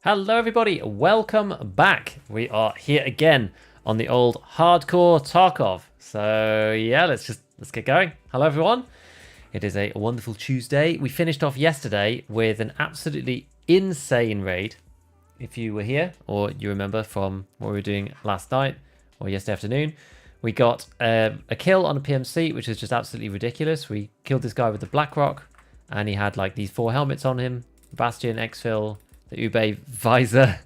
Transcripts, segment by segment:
Hello everybody, welcome back. We are here again on the old hardcore Tarkov. So yeah, let's get going. Hello everyone. It is a wonderful Tuesday. We finished off yesterday with an absolutely insane raid. If you were here or you remember from what we were doing last night or yesterday afternoon, we got a kill on a PMC, which is just absolutely ridiculous. We killed this guy with the Blackrock and he had like these 4 helmets on him: Bastion, Exfil, the Ube visor,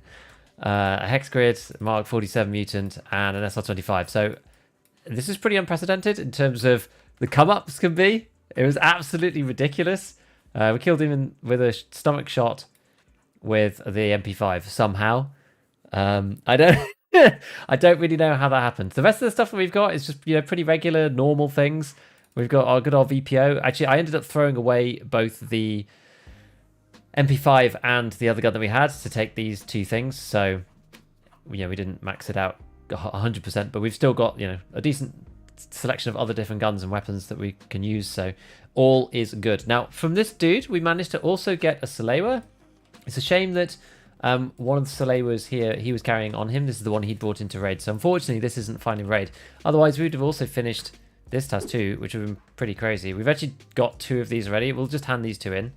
a Hex Grid, Mark 47 mutant, and an SR25. So this is pretty unprecedented in terms of the come-ups can be. It was absolutely ridiculous. We killed him with a stomach shot with the MP5 somehow. I don't I don't really know how that happened. The rest of the stuff that we've got is just, pretty regular, normal things. We've got our good old VPO. Actually, I ended up throwing away both the MP5 and the other gun that we had to take these 2 things. So, we didn't max it out 100%, but we've still got, a decent selection of other different guns and weapons that we can use. So, all is good. Now, from this dude, we managed to also get a Salewa. It's a shame that one of the Salewas here, he was carrying on him. This is the one he'd brought into raid. So, unfortunately, this isn't finding raid. Otherwise, we would have also finished this task too, which would have been pretty crazy. We've actually got 2 of these already. We'll just hand these 2 in.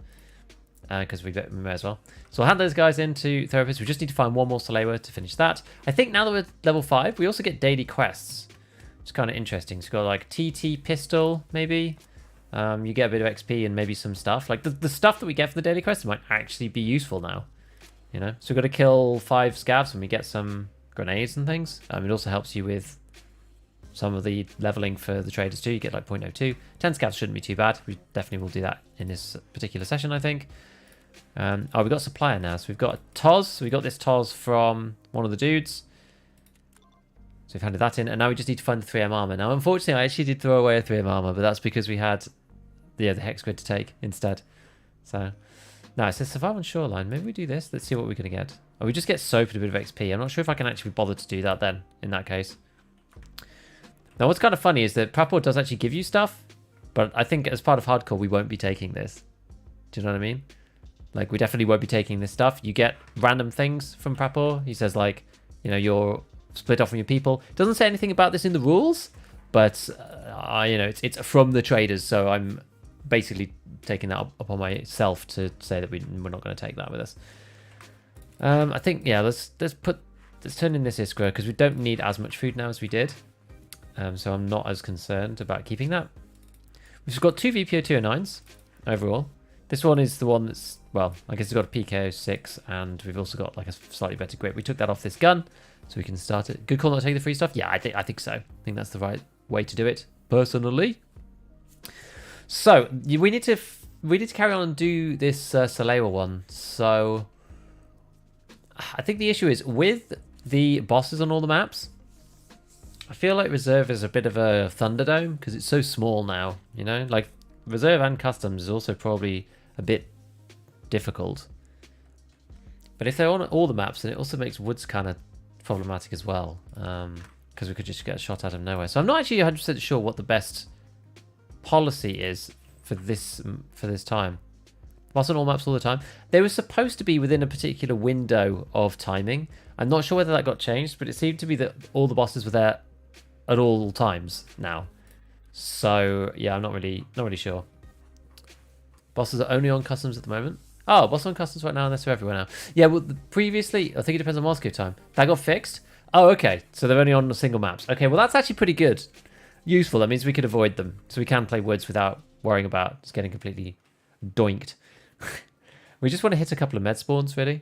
Because we may as well. So I'll hand those guys into Therapist. We just need to find one more Salewa to finish that. I think now that we're level 5, we also get daily quests. It's kind of interesting. So we've got like TT pistol, maybe. You get a bit of XP and maybe some stuff. Like the stuff that we get for the daily quests might actually be useful now. So we've got to kill 5 scavs and we get some grenades and things. It also helps you with some of the leveling for the traders too. You get like 0.02. 10 scavs shouldn't be too bad. We definitely will do that in this particular session, I think. We've got supplier now. So we've got a TOS. So we got this TOS from one of the dudes. So we've handed that in. And now we just need to find the 3M armor. Now, unfortunately, I actually did throw away a 3M armor, but that's because we had the Hex Grid to take instead. So, now it says survive on shoreline. Maybe we do this. Let's see what we're going to get. Oh, we just get soaked with a bit of XP. I'm not sure if I can actually bother to do that then, in that case. Now, what's kind of funny is that Prapor does actually give you stuff, but I think as part of hardcore, we won't be taking this. Do you know what I mean? Like, we definitely won't be taking this stuff. You get random things from Prapor. He says, like, you're split off from your people. Doesn't say anything about this in the rules, but, it's from the traders, so I'm basically taking that upon myself to say that we're not going to take that with us. I think, yeah, let's turn in this Iskra, because we don't need as much food now as we did. So I'm not as concerned about keeping that. We've got 2 VPO 209s overall. This one is the one that's, well, I guess it's got a PKO 6, and we've also got like a slightly better grip. We took that off this gun, so we can start it. Good call not to take the free stuff. Yeah, I think so. I think that's the right way to do it, personally. So we need to carry on and do this Salewa one. So I think the issue is with the bosses on all the maps. I feel like Reserve is a bit of a Thunderdome because it's so small now, Like, Reserve and Customs is also probably a bit difficult. But if they're on all the maps, then it also makes Woods kind of problematic as well. Because we could just get a shot out of nowhere. So I'm not actually 100% sure what the best policy is for this time. Boss on all maps all the time. They were supposed to be within a particular window of timing. I'm not sure whether that got changed, but it seemed to be that all the bosses were there at all times now. So yeah, I'm not really sure. Bosses are only on customs at the moment. Oh, boss on customs right now, unless they're everywhere now. Yeah, well, previously, I think it depends on Moscow time. That got fixed. Oh, okay. So they're only on single maps. Okay, well, that's actually pretty good. Useful. That means we could avoid them. So we can play Woods without worrying about just getting completely doinked. We just want to hit a couple of med spawns, really.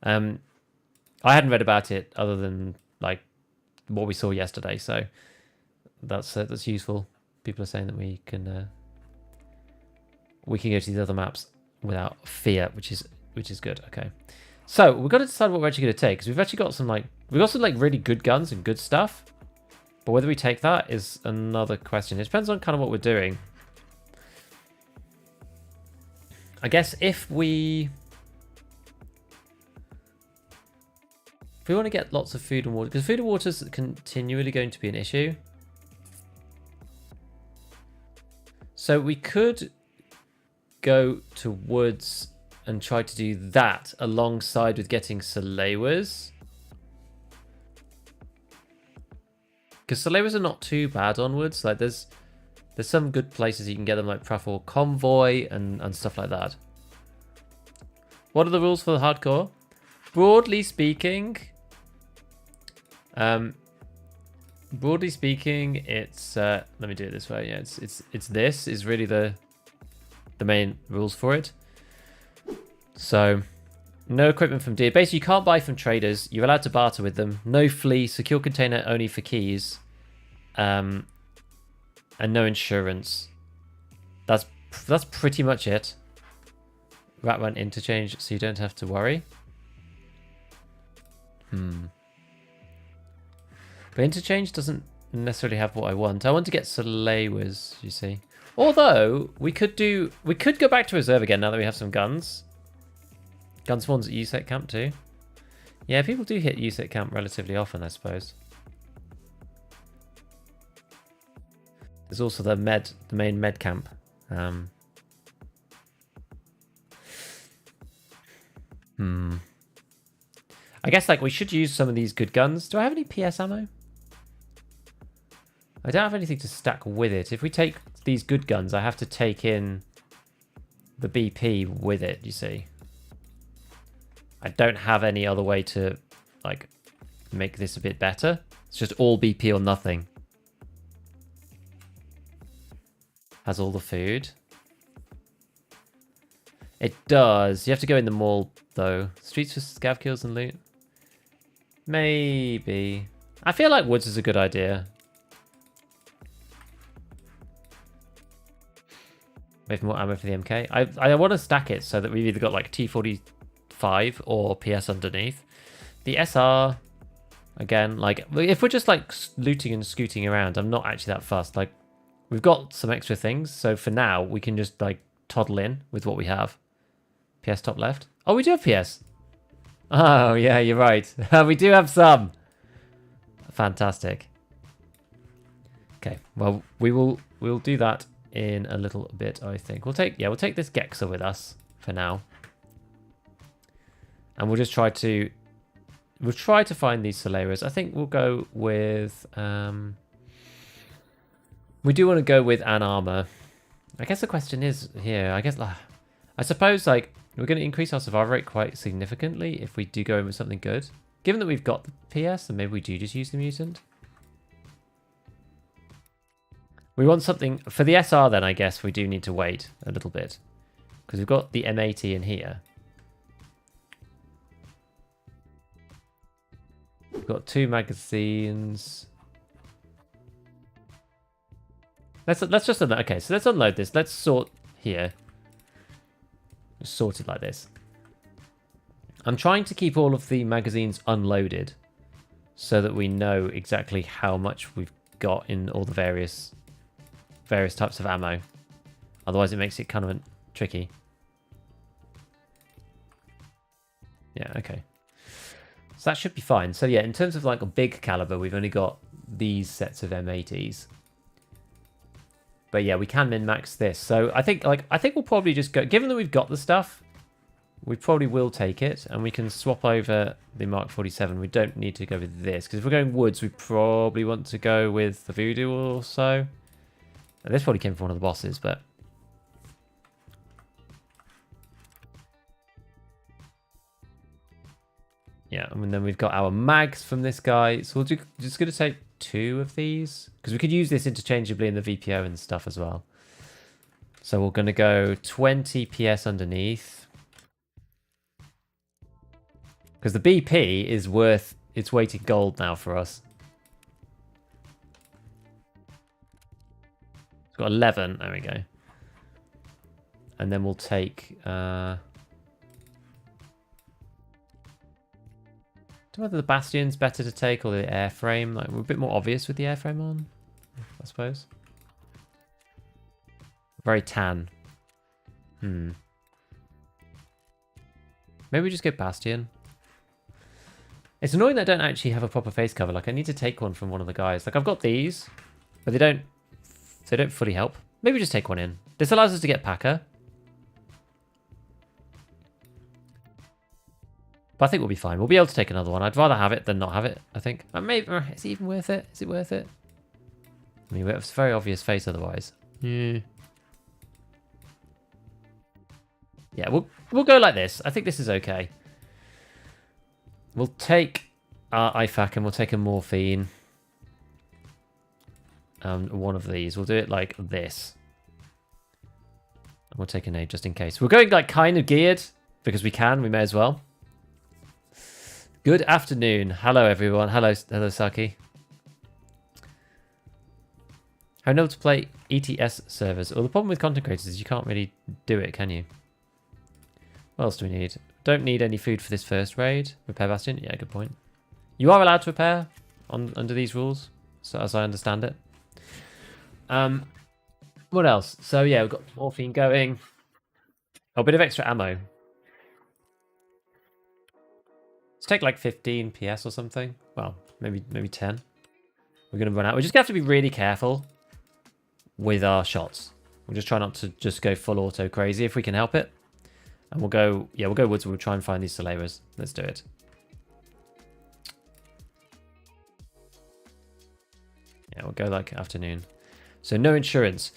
I hadn't read about it other than like what we saw yesterday, so that's useful. People are saying that we can go to these other maps without fear, which is good. Okay, so we've got to decide what we're actually going to take, because we've actually got some really good guns and good stuff, but whether we take that is another question. It depends on kind of what we're doing. I guess if we want to get lots of food and water, because food and water is continually going to be an issue. So we could go to Woods and try to do that alongside with getting Salewers. Because Salewers are not too bad onwards. Like there's some good places you can get them, like Truffle Convoy and stuff like that. What are the rules for the hardcore? Broadly speaking, it's let me do it this way. Yeah, it's this is really the main rules for it. So no equipment from deer. Basically, you can't buy from traders. You're allowed to barter with them. No flea. Secure container only for keys. And no insurance. That's pretty much it. Rat run interchange, so you don't have to worry. But interchange doesn't necessarily have what I want. I want to get Salewers, you see. Although we could go back to reserve again now that we have some guns. Gun spawns at USEC camp too. Yeah, people do hit USEC camp relatively often, I suppose. There's also the main med camp. I guess like we should use some of these good guns. Do I have any PS ammo? I don't have anything to stack with it. If we take these good guns, I have to take in the BP with it, you see. I don't have any other way to like make this a bit better. It's just all BP or nothing. Has all the food. It does. You have to go in the mall though. Streets for scav kills and loot. Maybe. I feel like woods is a good idea. Maybe more ammo for the MK. I want to stack it so that we've either got like T45 or PS underneath. The SR, again, like if we're just like looting and scooting around, I'm not actually that fussed. Like we've got some extra things, so for now we can just like toddle in with what we have. PS top left. Oh, we do have PS. Oh yeah, you're right. We do have some. Fantastic. Okay, well we'll do that in a little bit, I think. We'll take this Gexa with us for now. And we'll just try to find these Solaris. I think we'll go with we do want to go with an armor. I guess the question is here, I suppose like we're going to increase our survival rate quite significantly if we do go in with something good. Given that we've got the PS, then maybe we do just use the mutant. We want something for the SR then, I guess we do need to wait a little bit. Because we've got the M80 in here. We've got 2 magazines. Let's just unload. Okay, so let's unload this. Let's sort here. Just sort it like this. I'm trying to keep all of the magazines unloaded so that we know exactly how much we've got in all the various types of ammo. Otherwise it makes it kind of tricky. Yeah, okay. So that should be fine. So yeah, in terms of like a big caliber, we've only got these sets of M80s. But yeah, we can min-max this. So I think we'll probably just go, given that we've got the stuff, we probably will take it, and we can swap over the Mark 47. We don't need to go with this, because if we're going woods, we probably want to go with the Voodoo or so. And this probably came from one of the bosses, but... yeah, and then we've got our mags from this guy. So we're just going to take 2 of these, because we could use this interchangeably in the VPO and stuff as well. So we're going to go 20 PS underneath. Because the BP is worth its weight in gold now for us. It's got 11. There we go. And then we'll take... I don't know whether the Bastion's better to take or the airframe. Like, we're a bit more obvious with the airframe on, I suppose. Very tan. Maybe we just go Bastion. It's annoying that I don't actually have a proper face cover. Like, I need to take one from one of the guys. Like, I've got these, but they don't fully help. Maybe just take one in. This allows us to get Packer. But I think we'll be fine. We'll be able to take another one. I'd rather have it than not have it, I think. Maybe, is it even worth it? Is it worth it? I mean, it's a very obvious face otherwise. Yeah. Yeah, we'll go like this. I think this is okay. We'll take our IFAK and we'll take a morphine. One of these. We'll do it like this. And we'll take a nade just in case. We're going like kind of geared because we can. We may as well. Good afternoon. Hello, everyone. Hello, Saki. How to play ETS servers? Well, the problem with content creators is you can't really do it, can you? What else do we need? Don't need any food for this first raid. Repair Bastion? Yeah, good point. You are allowed to repair under these rules, so as I understand it. What else? So yeah, we've got morphine going. Oh, a bit of extra ammo. Let's take like 15 PS or something. Well, maybe 10. We're going to run out. We're just going to have to be really careful with our shots. We'll just try not to just go full auto crazy if we can help it. And we'll go woods. We'll try and find these Soleras. Let's do it. Yeah, we'll go like afternoon. So no insurance.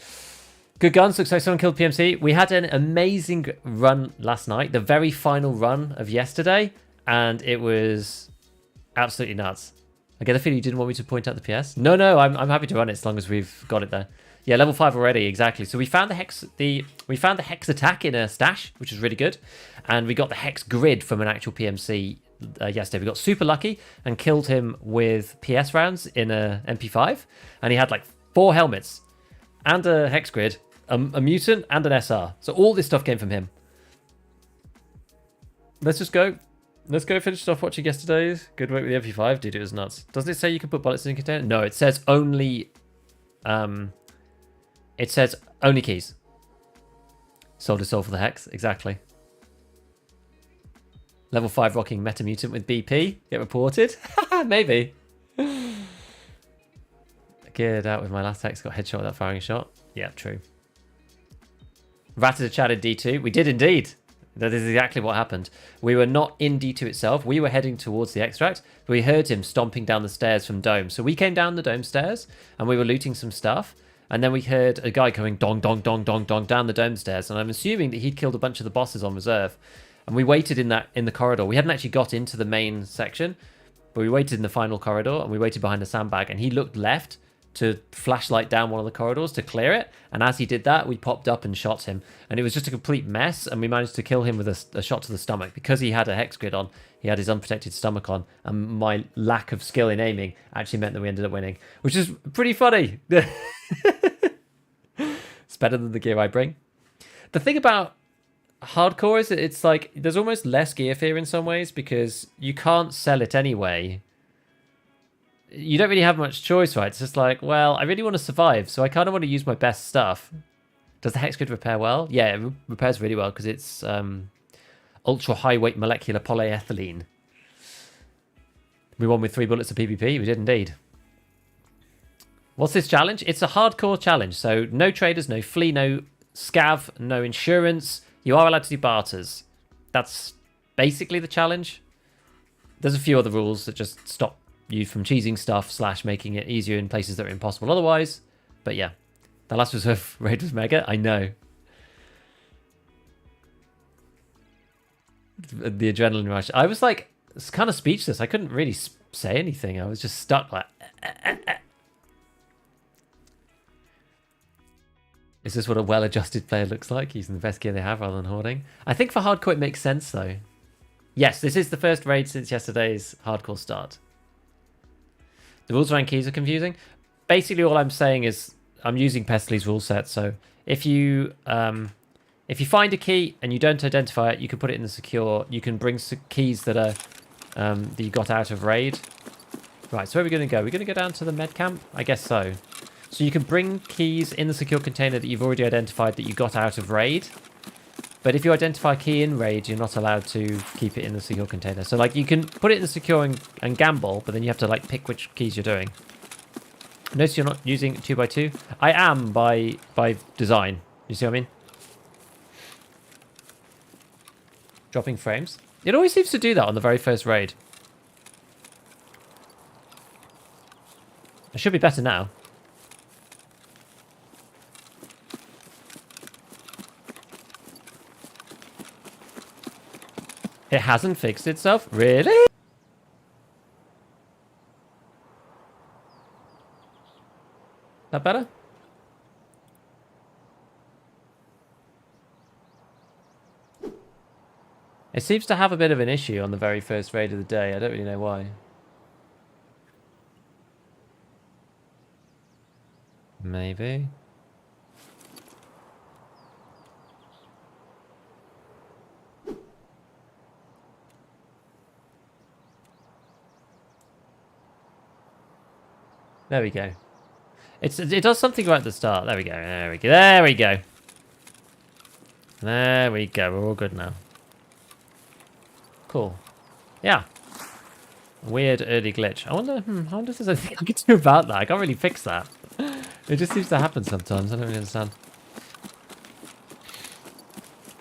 Good guns. Looks like someone killed PMC. We had an amazing run last night. The very final run of yesterday. And it was absolutely nuts. I get the feeling you didn't want me to point out the PS. No, I'm happy to run it as long as we've got it there. Yeah, level 5 already, exactly. So we found the hex attack in a stash, which is really good, and we got the hex grid from an actual PMC yesterday. We got super lucky and killed him with PS rounds in a MP5, and he had like 4 helmets and a hex grid, a mutant and an SR. So all this stuff came from him. Let's just go. Let's go finish off watching yesterday's. Good work with the MP5. Dude, it was nuts. Doesn't it say you can put bullets in a container? No, it says only... It says only keys. Sold his soul for the hex. Exactly. Level 5 rocking Meta Mutant with BP. Get reported? Maybe. Geared out with my last hex. Got headshot without firing a shot. Yeah, true. Ratted a chat in D2. We did indeed. That is exactly what happened. We were not in D2 itself. We were heading towards the extract. But we heard him stomping down the stairs from Dome. So we came down the Dome stairs and we were looting some stuff. And then we heard a guy going dong, dong, dong, dong, dong down the Dome stairs. And I'm assuming that he'd killed a bunch of the bosses on reserve. And we waited in the corridor. We hadn't actually got into the main section, but we waited in the final corridor and we waited behind a sandbag. And he looked left to flashlight down one of the corridors to clear it. And as he did that, we popped up and shot him. And it was just a complete mess. And we managed to kill him with a shot to the stomach. Because he had a hex grid on, he had his unprotected stomach on. And my lack of skill in aiming actually meant that we ended up winning. Which is pretty funny. It's better than the gear I bring. The thing about hardcore is that it's like, there's almost less gear fear in some ways. Because you can't sell it anyway. You don't really have much choice, right? It's just like, well, I really want to survive, so I kind of want to use my best stuff. Does the hex grid repair well? Yeah, it repairs really well because it's ultra high weight molecular polyethylene. We won with 3 bullets of PvP. We did indeed. What's this challenge? It's a hardcore challenge. So no traders, no flea, no scav, no insurance. You are allowed to do barters. That's basically the challenge. There's a few other rules that just stop you from cheesing stuff / making it easier in places that are impossible otherwise. But yeah, the last reserve raid was mega. I know. The adrenaline rush. I was like kind of speechless. I couldn't really say anything. I was just stuck like... Is this what a well-adjusted player looks like? Using the best gear they have rather than hoarding? I think for hardcore it makes sense though. Yes, this is the first raid since yesterday's hardcore start. The rules around keys are confusing. Basically, all I'm saying is I'm using Pestley's rule set. So if you find a key and you don't identify it, you can put it in the secure. You can bring keys that are that you got out of raid. Right. So where are we going to go? We're going to go down to the med camp, I guess so. So you can bring keys in the secure container that you've already identified that you got out of raid. But if you identify a key in raid, you're not allowed to keep it in the secure container. So like you can put it in the secure and gamble, but then you have to like pick which keys you're doing. Notice you're not using 2x2. I am by design. You see what I mean? Dropping frames. It always seems to do that on the very first raid. It should be better now. It hasn't fixed itself? Really? That better? It seems to have a bit of an issue on the very first raid of the day. I don't really know why. Maybe. There we go. It does something right at the start. There we go. There we go. There we go. There we go. We're all good now. Cool. Yeah. Weird early glitch. I wonder if there's anything I can do about that. I can't really fix that. It just seems to happen sometimes. I don't really understand.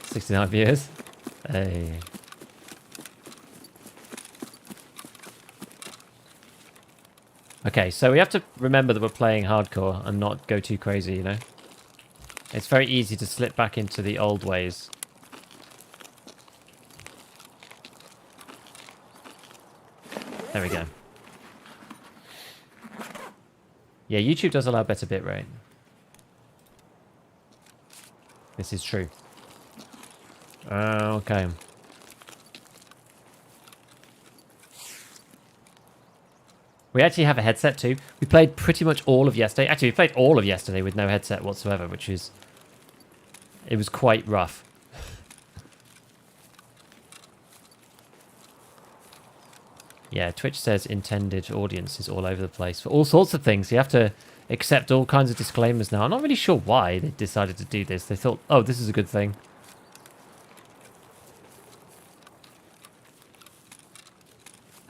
69 viewers. Hey. Okay, so we have to remember that we're playing hardcore and not go too crazy, you know? It's very easy to slip back into the old ways. There we go. Yeah, YouTube does allow better bitrate. This is true. Okay. We actually have a headset too. We played pretty much all of yesterday. Actually, we played all of yesterday with no headset whatsoever, which is... It was quite rough. Yeah, Twitch says intended audience is all over the place for all sorts of things. You have to accept all kinds of disclaimers now. I'm not really sure why they decided to do this. They thought, oh, this is a good thing.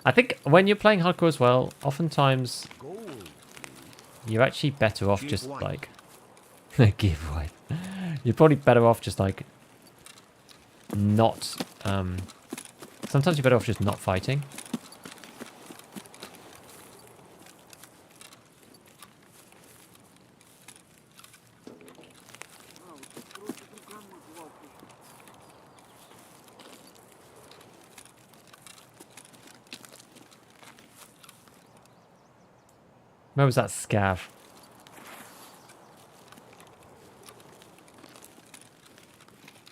I think when you're playing hardcore as well, oftentimes you're actually better off just like... giveaway. You're probably better off just like not... sometimes you're better off just not fighting. Where was that scav?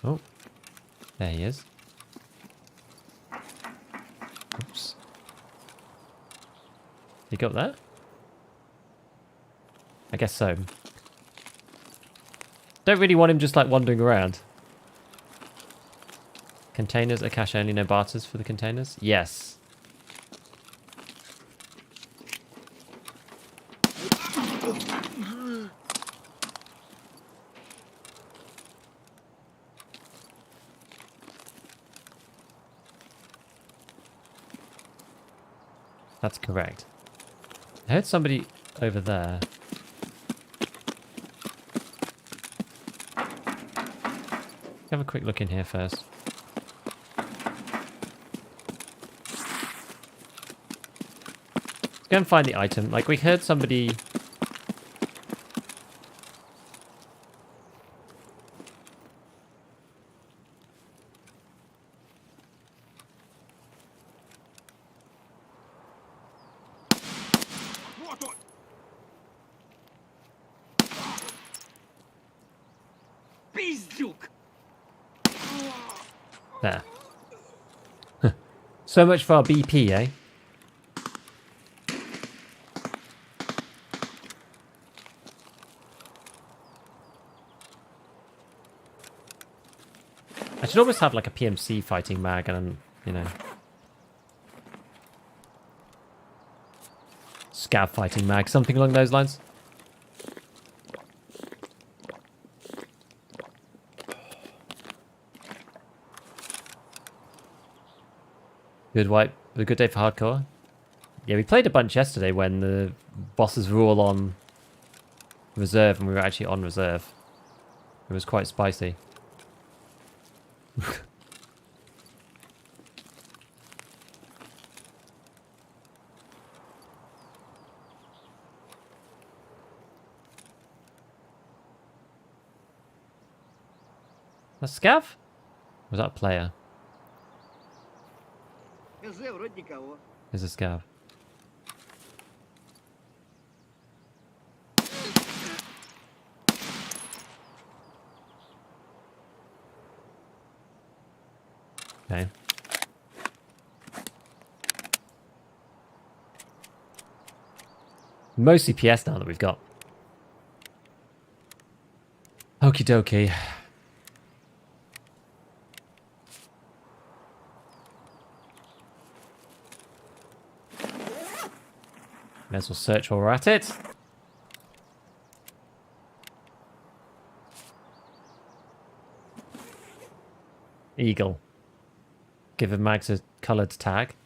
Oh, there he is. Oops. He got there? I guess so. Don't really want him just like wandering around. Containers are cash only, no barters for the containers? Yes. That's correct. I heard somebody over there. Have a quick look in here first. Let's go and find the item. Like, we heard somebody... There. So much for our BP, eh? I should always have like a PMC fighting mag and, you know, scav fighting mag, something along those lines. Good wipe. A good day for hardcore. Yeah, we played a bunch yesterday when the bosses were all on reserve and we were actually on reserve. It was quite spicy. That's Scav? Was that a player? Is a Scav. Okay. Mostly PS now that we've got. Okie dokie. May as well search while we're at it. Eagle. Give a mags a coloured tag.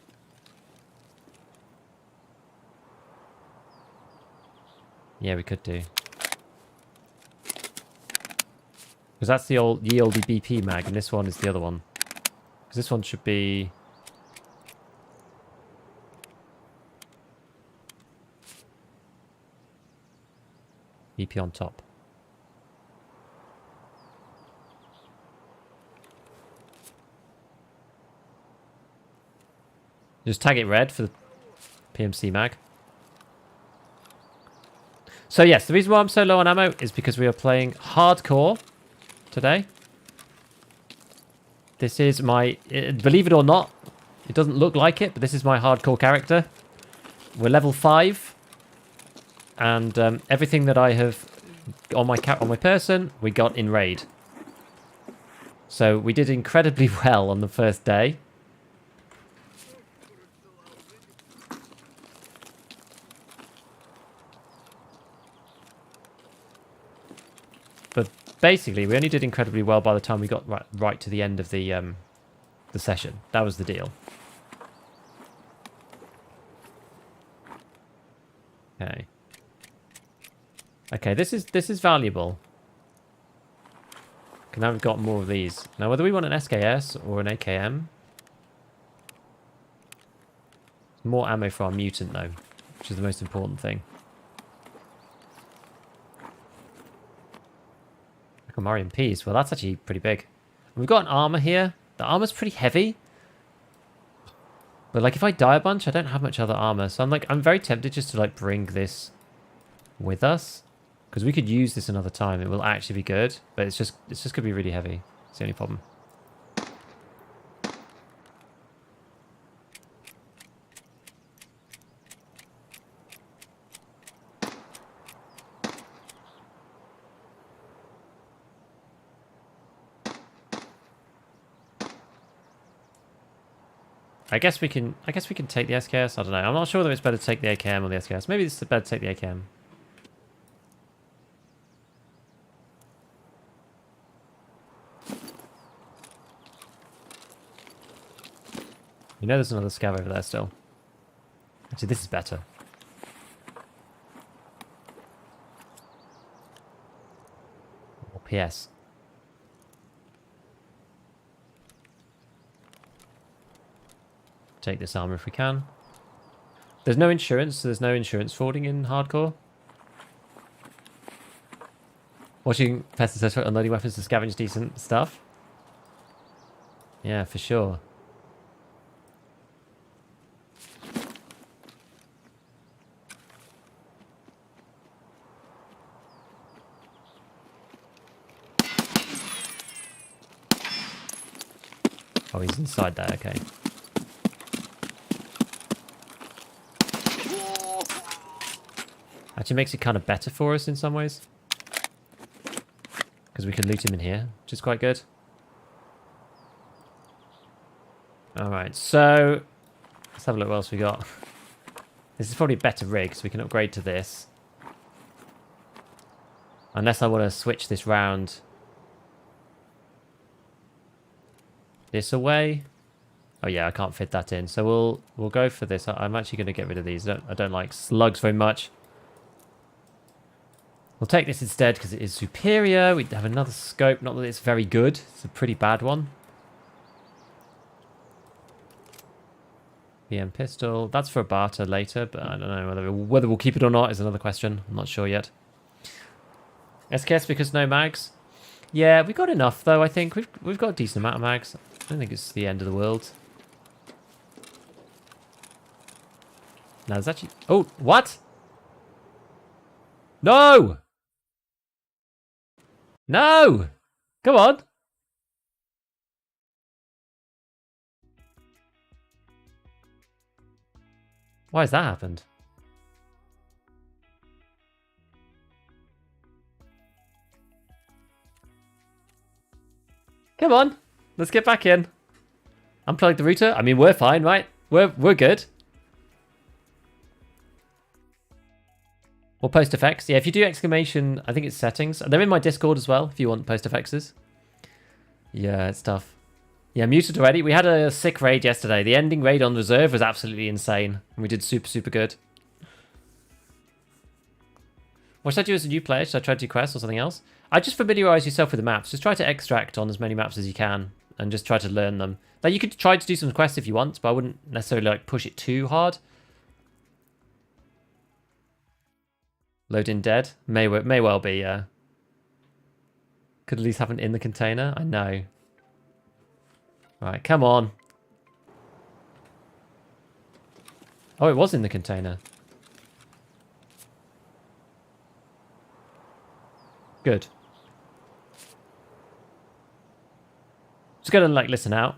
Yeah, we could do. Because that's the old ye olde BP mag, and this one is the other one. Because this one should be... BP on top. Just tag it red for the PMC mag. So yes, the reason why I'm so low on ammo is because we are playing hardcore today. This is my... believe it or not, it doesn't look like it, but this is my hardcore character. We're level 5. And everything that I have on my person, we got in raid. So we did incredibly well on the first day. But basically, we only did incredibly well by the time we got right to the end of the session. That was the deal. Okay. Okay, this is valuable. Okay, now we've got more of these. Now, whether we want an SKS or an AKM, more ammo for our mutant though, which is the most important thing. Marion Peas. Well, that's actually pretty big. We've got an armor here. The armor's pretty heavy. But like, if I die a bunch, I don't have much other armor. So I'm very tempted just to like bring this with us. Because we could use this another time. It will actually be good. But it's just going to be really heavy. It's the only problem. I guess we can take the SKS. I don't know. I'm not sure whether it's better to take the AKM or the SKS. Maybe it's better to take the AKM. You know there's another scav over there still. Actually, this is better. Or PS. Take this armor if we can. There's no insurance, so there's no insurance frauding in hardcore. Watching pests unloading weapons to scavenge decent stuff. Yeah, for sure. Oh, he's inside there, okay. Actually makes it kind of better for us in some ways. Because we can loot him in here, which is quite good. Alright, so... let's have a look what else we got. This is probably a better rig, so we can upgrade to this. Unless I want to switch this round... this away. Oh yeah, I can't fit that in. So we'll go for this. I'm actually going to get rid of these. I don't like slugs very much. We'll take this instead because it is superior. We have another scope. Not that it's very good. It's a pretty bad one. PM pistol. That's for a barter later, but I don't know whether we'll keep it or not is another question. I'm not sure yet. SKS because no mags. Yeah, we got enough though. I think we've got a decent amount of mags. I don't think it's the end of the world. No, there's actually... Oh, what? No! No! Come on! Why has that happened? Come on! Let's get back in. Unplug the router. I mean, we're fine, right? We're good. Or post effects. Yeah, if you do exclamation, I think it's settings. They're in my Discord as well, if you want post effects. Yeah, it's tough. Yeah, muted already. We had a sick raid yesterday. The ending raid on reserve was absolutely insane. And we did super, super good. What should I do as a new player? Should I try to do quests or something else? I just familiarise yourself with the maps. Just try to extract on as many maps as you can. And just try to learn them. Like, you could try to do some quests if you want, but I wouldn't necessarily like push it too hard. Load in dead? May well be, yeah. Could at least happen in the container. I know. Right, come on. Oh, it was in the container. Good. Just gonna, like, listen out.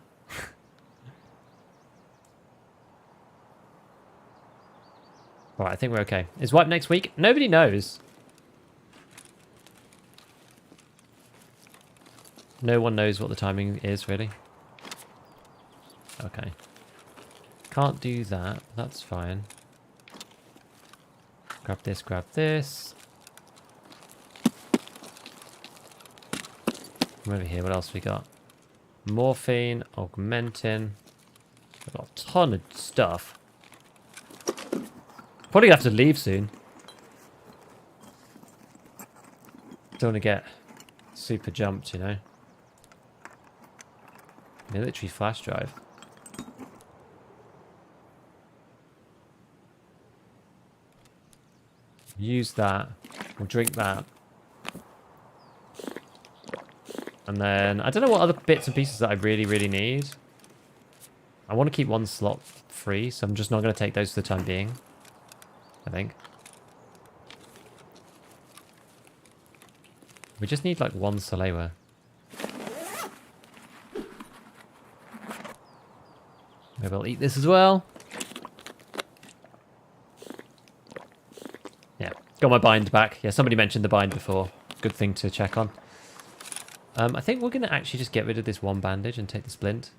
Alright, I think we're okay. Is wipe next week? Nobody knows. No one knows what the timing is, really. Okay. Can't do that. That's fine. Grab this, grab this. Come over here. What else we got? Morphine, augmentin. We've got a ton of stuff. Probably have to leave soon. Don't want to get super jumped, you know. Military flash drive. Use that. We'll drink that. And then, I don't know what other bits and pieces that I really, really need. I want to keep one slot free, so I'm just not going to take those for the time being. I think. We just need like one Salewa. Maybe I'll eat this as well. Yeah, got my bind back. Yeah, somebody mentioned the bind before. Good thing to check on. I think we're going to actually just get rid of this one bandage and take the splint.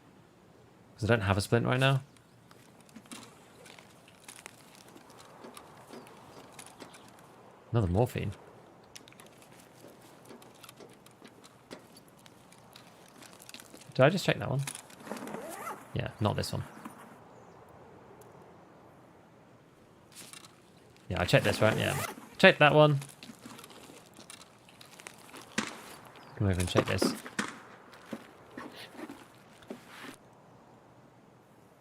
Because I don't have a splint right now. Another morphine. Did I just check that one? Yeah, not this one. Yeah, I checked this, right? Yeah. Check that one. Come over and check this.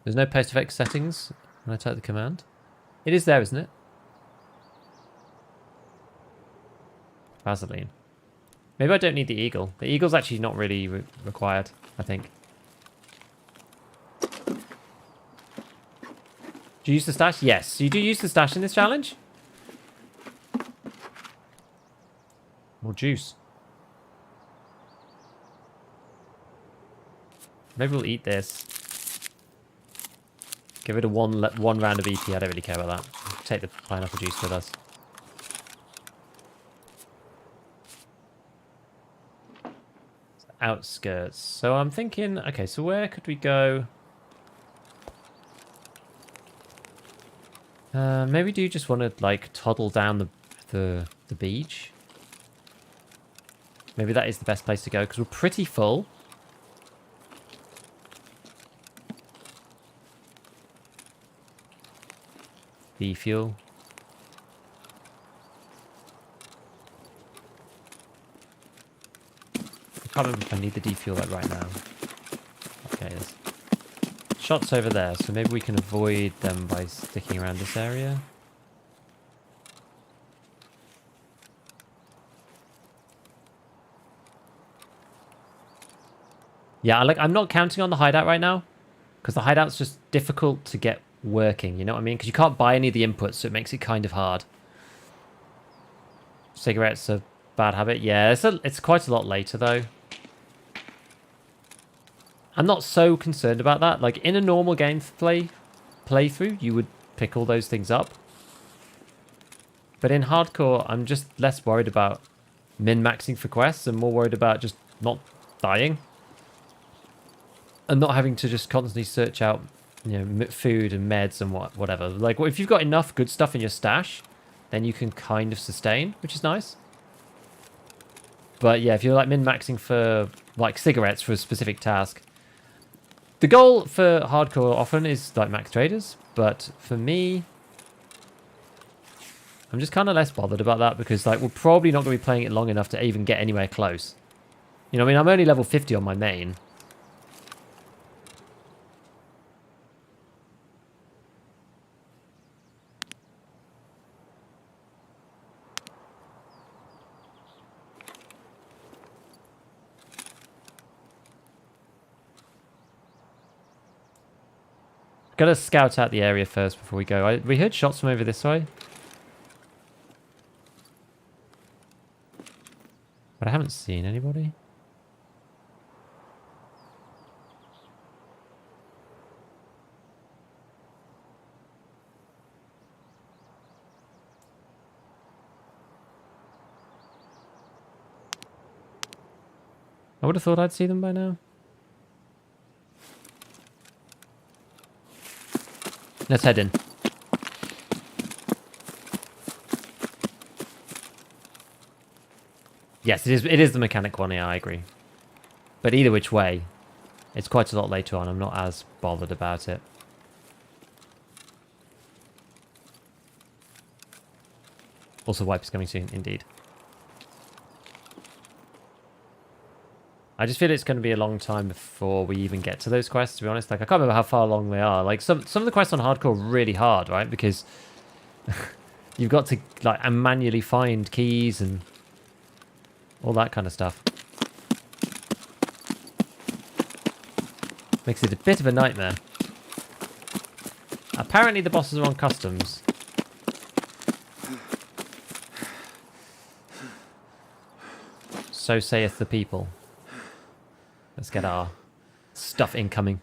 There's no post-effect settings when I type the command. It is there, isn't it? Vaseline. Maybe I don't need the eagle. The eagle's actually not really required, I think. Do you use the stash? Yes. You do use the stash in this challenge? More juice. Maybe we'll eat this. Get rid of one round of EP. I don't really care about that. Take the pineapple juice with us. Outskirts. So I'm thinking, okay, so where could we go? Maybe do you just want to like toddle down the beach? Maybe that is the best place to go because we're pretty full. B-fuel. I can't remember if I need the defuel like right now. Okay, there's shots over there, so maybe we can avoid them by sticking around this area. Yeah, I'm not counting on the hideout right now, because the hideout's just difficult to get working, you know what I mean? Because you can't buy any of the inputs, so it makes it kind of hard. Cigarettes are bad habit. Yeah, it's quite a lot later, though. I'm not so concerned about that. Like, in a normal playthrough, you would pick all those things up. But in hardcore, I'm just less worried about min-maxing for quests and more worried about just not dying. And not having to just constantly search out, you know, food and meds and whatever. Like, if you've got enough good stuff in your stash, then you can kind of sustain, which is nice. But yeah, if you're like min-maxing for like cigarettes for a specific task, the goal for hardcore often is like max traders. But for me, I'm just kind of less bothered about that because like we're probably not going to be playing it long enough to even get anywhere close. You know, I mean, I'm only level 50 on my main. Gotta scout out the area first before we go. We heard shots from over this way. But I haven't seen anybody. I would have thought I'd see them by now. Let's head in. Yes, it is the mechanic one, yeah, I agree. But either which way, it's quite a lot later on. I'm not as bothered about it. Also, wipes coming soon, indeed. I just feel it's going to be a long time before we even get to those quests, to be honest. Like, I can't remember how far along they are. Like, some of the quests on hardcore are really hard, right? Because you've got to, like, manually find keys and all that kind of stuff. Makes it a bit of a nightmare. Apparently the bosses are on customs. So saith the people. Let's get our stuff incoming.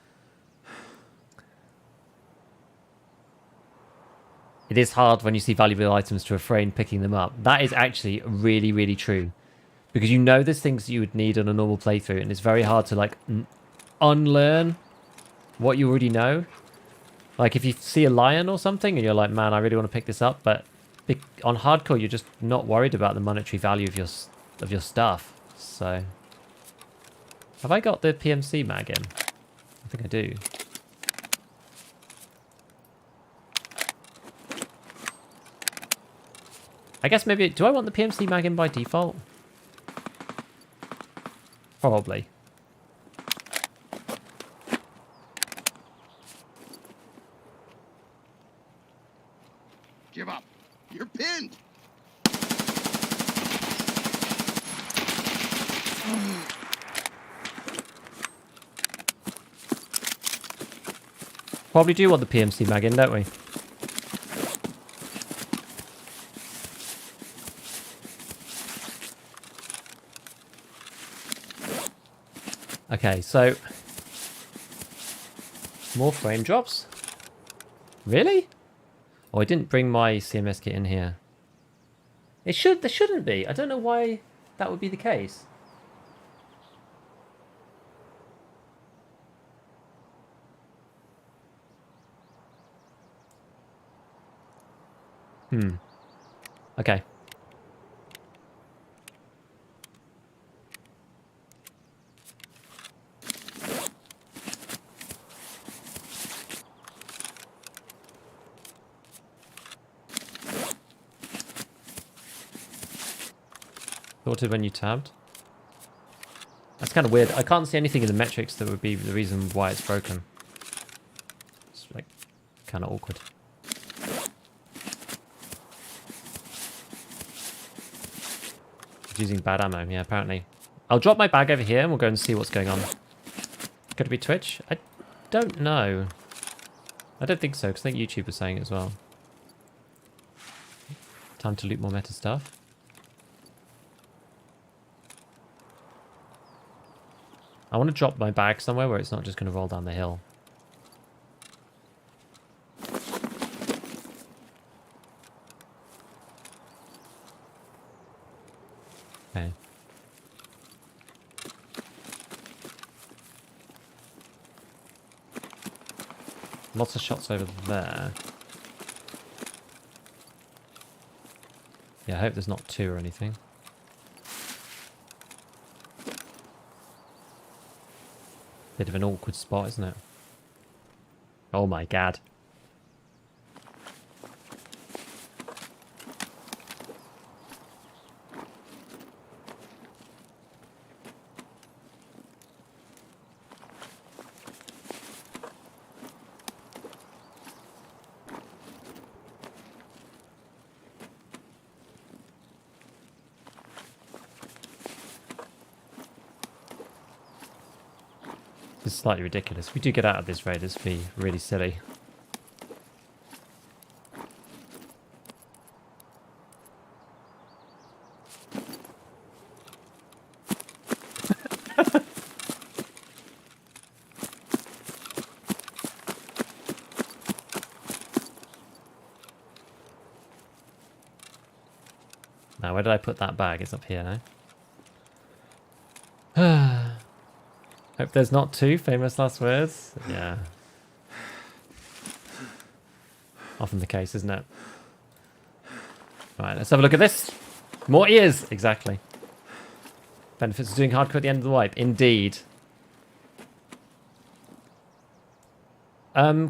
It is hard when you see valuable items to refrain picking them up. That is actually really, really true. Because you know there's things you would need on a normal playthrough, and it's very hard to, like, unlearn what you already know. Like, if you see a lion or something, and you're like, man, I really want to pick this up, but on hardcore, you're just not worried about the monetary value of your stuff. So... have I got the PMC mag in? I think I do. I guess maybe... do I want the PMC mag in by default? Probably. Give up. You're pinned. Probably do want the PMC mag in, don't we? Okay, so... more frame drops? Really? Oh, I didn't bring my CMS kit in here. There shouldn't be. I don't know why that would be the case. Okay. Sorted when you tabbed. That's kind of weird. I can't see anything in the metrics that would be the reason why it's broken. It's like kind of awkward. It's using bad ammo, yeah, apparently. I'll drop my bag over here and we'll go and see what's going on. Could it be Twitch? I don't know. I don't think so, because I think YouTube was saying it as well. Time to loot more meta stuff. I want to drop my bag somewhere where it's not just going to roll down the hill. Okay. Lots of shots over there. Yeah, I hope there's not two or anything. Bit of an awkward spot, isn't it? Oh my god. This is slightly ridiculous. If we do get out of this raid, this would be really silly. Now, where did I put that bag? It's up here now. Hope there's not two famous last words. Yeah. Often the case, isn't it? Right, let's have a look at this. More ears! Exactly. Benefits of doing hardcore at the end of the wipe. Indeed.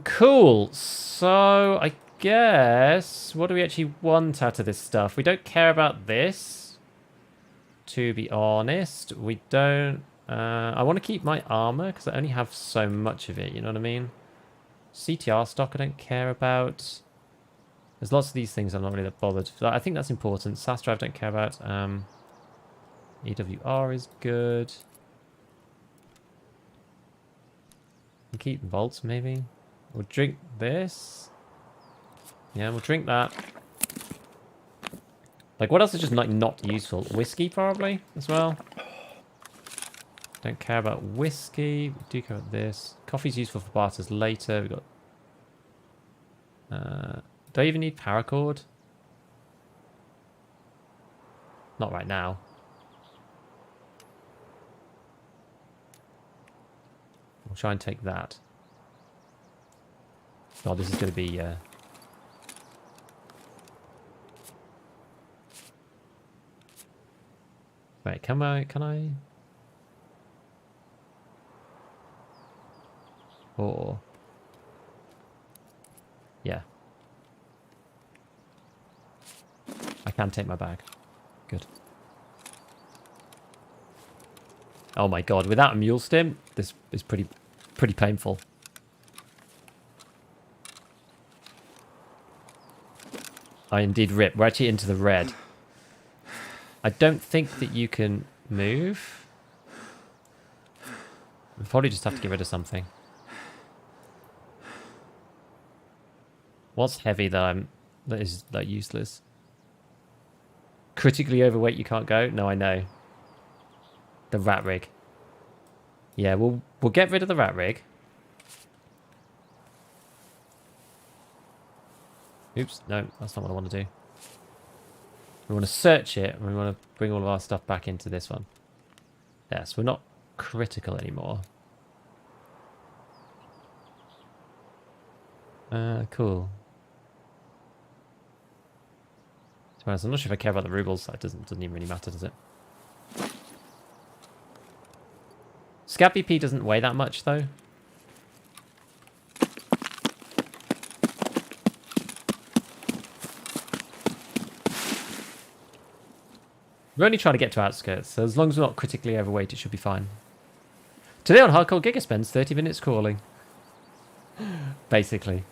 Cool. So, I guess... What do we actually want out of this stuff? We don't care about this. To be honest. We don't... I want to keep my armor because I only have so much of it, you know what I mean? CTR stock I don't care about. There's lots of these things I'm not really that bothered. I think that's important. SAS drive don't care about. EWR is good. We'll keep vaults maybe. We'll drink this. Yeah, we'll drink that. Like what else is just like not useful? Whiskey probably as well. Don't care about whiskey. We do care about this. Coffee's useful for barters later. We've got... do I even need paracord? Not right now. We'll try and take that. God, this is going to be... Wait, can I... Or... Yeah. I can take my bag. Good. Oh my god, without a mule stim, this is pretty painful. I indeed rip. We're actually into the red. I don't think that you can move. We'll probably just have to get rid of something. What's heavy that is like useless? Critically overweight you can't go? No, I know. The rat rig. Yeah, we'll get rid of the rat rig. Oops, no, that's not what I want to do. We want to search it, and we want to bring all of our stuff back into this one. Yes, we're not critical anymore. Cool. To be honest, I'm not sure if I care about the rubles. That doesn't even really matter, does it? Scav BP doesn't weigh that much, though. We're only trying to get to outskirts, so as long as we're not critically overweight, it should be fine. Today on Hardcore, Giga spends 30 minutes crawling. Basically.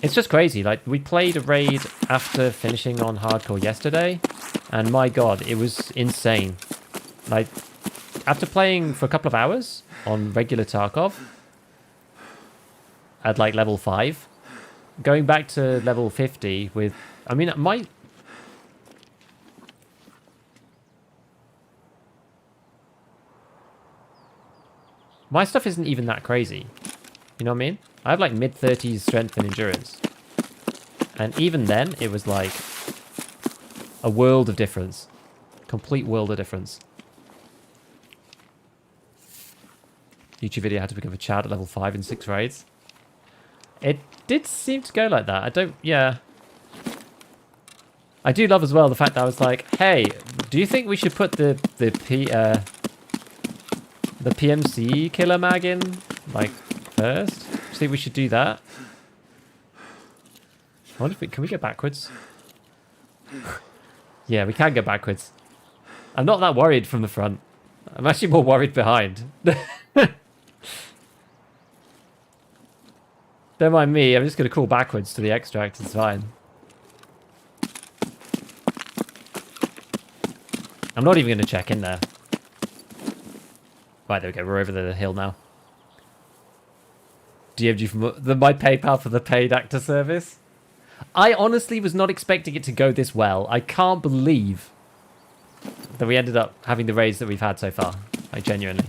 It's just crazy. Like, we played a raid after finishing on Hardcore yesterday, and my god, it was insane. Like, after playing for a couple of hours on regular Tarkov at like level 5, going back to level 50 with, I mean, my stuff isn't even that crazy. You know what I mean? I have like mid-30s strength and endurance. And even then, it was like a world of difference. Complete world of difference. YouTube video had to become a Chad at level 5 in 6 raids. It did seem to go like that. Yeah. I do love as well the fact that I was like, hey, do you think we should put the PMC killer mag in, like, first? Do you think we should do that? I wonder if can we go backwards? Yeah, we can go backwards. I'm not that worried from the front. I'm actually more worried behind. Don't mind me, I'm just going to crawl backwards to the extract, it's fine. I'm not even going to check in there. Right, there we go, we're over the hill now. DMG from my PayPal for the paid actor service. I honestly was not expecting it to go this well. I can't believe that we ended up having the raids that we've had so far. Like, genuinely.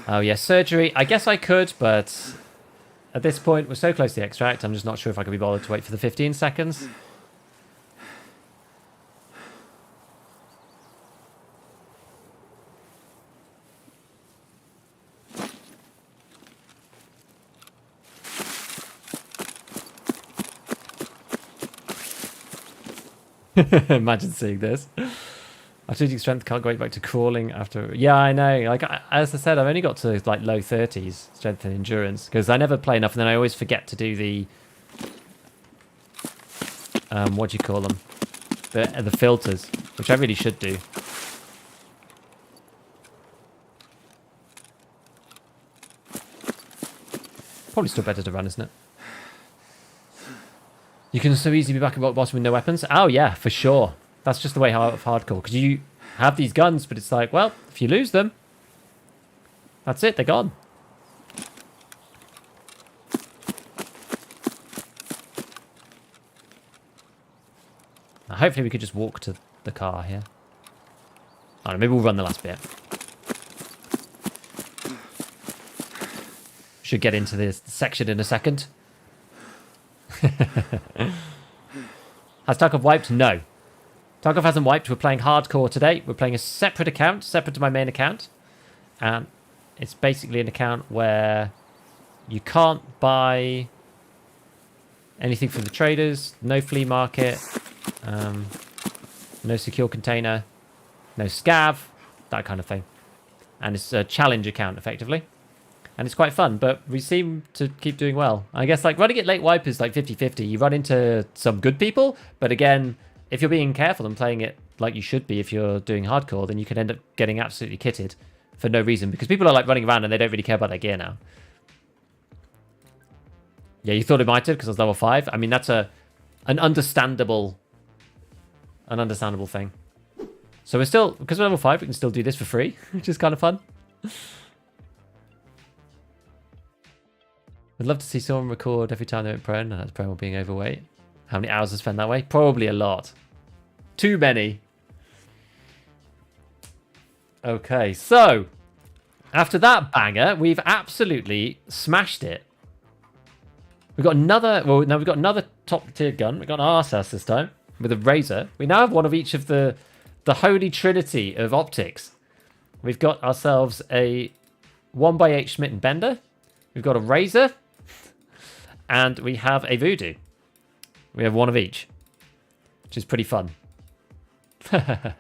Oh, yeah, surgery. I guess I could, but at this point, we're so close to the extract, I'm just not sure if I can be bothered to wait for the 15 seconds. Imagine seeing this. After losing strength, can't go back to crawling after... Yeah, I know. Like, as I said, I've only got to, like, low 30s strength and endurance, because I never play enough, and then I always forget to do the... what do you call them? The filters, which I really should do. Probably still better to run, isn't it? You can so easily be back at bottom with no weapons. Oh, yeah, for sure. That's just the way of hardcore. Because you have these guns, but it's like, well, if you lose them, that's it. They're gone. Now, hopefully we could just walk to the car here. I don't know, maybe we'll run the last bit. Should get into this section in a second. Has Tarkov wiped? No. Tarkov hasn't wiped. We're playing hardcore today. We're playing a separate account, separate to my main account. And it's basically an account where you can't buy anything from the traders, no flea market, no secure container, no scav, that kind of thing. And it's a challenge account, effectively. And it's quite fun, but we seem to keep doing well. I guess, like, running it late wipe is like 50-50. You run into some good people, but again, if you're being careful and playing it like you should be if you're doing hardcore, then you can end up getting absolutely kitted for no reason, because people are, like, running around and they don't really care about their gear now. Yeah, you thought it might have because I was level 5. I mean, that's an understandable thing. So we're still, because we're level 5, we can still do this for free, which is kind of fun. I'd love to see someone record every time they went prone, and that's prone while being overweight. How many hours I spent that way? Probably a lot. Too many. Okay, so after that banger, we've absolutely smashed it. We've got another, well, now we've got another top tier gun. We've got an RSS this time with a razor. We now have one of each of the holy trinity of optics. We've got ourselves a 1x8 Schmidt and Bender. We've got a razor. And we have a voodoo. We have one of each, which is pretty fun. I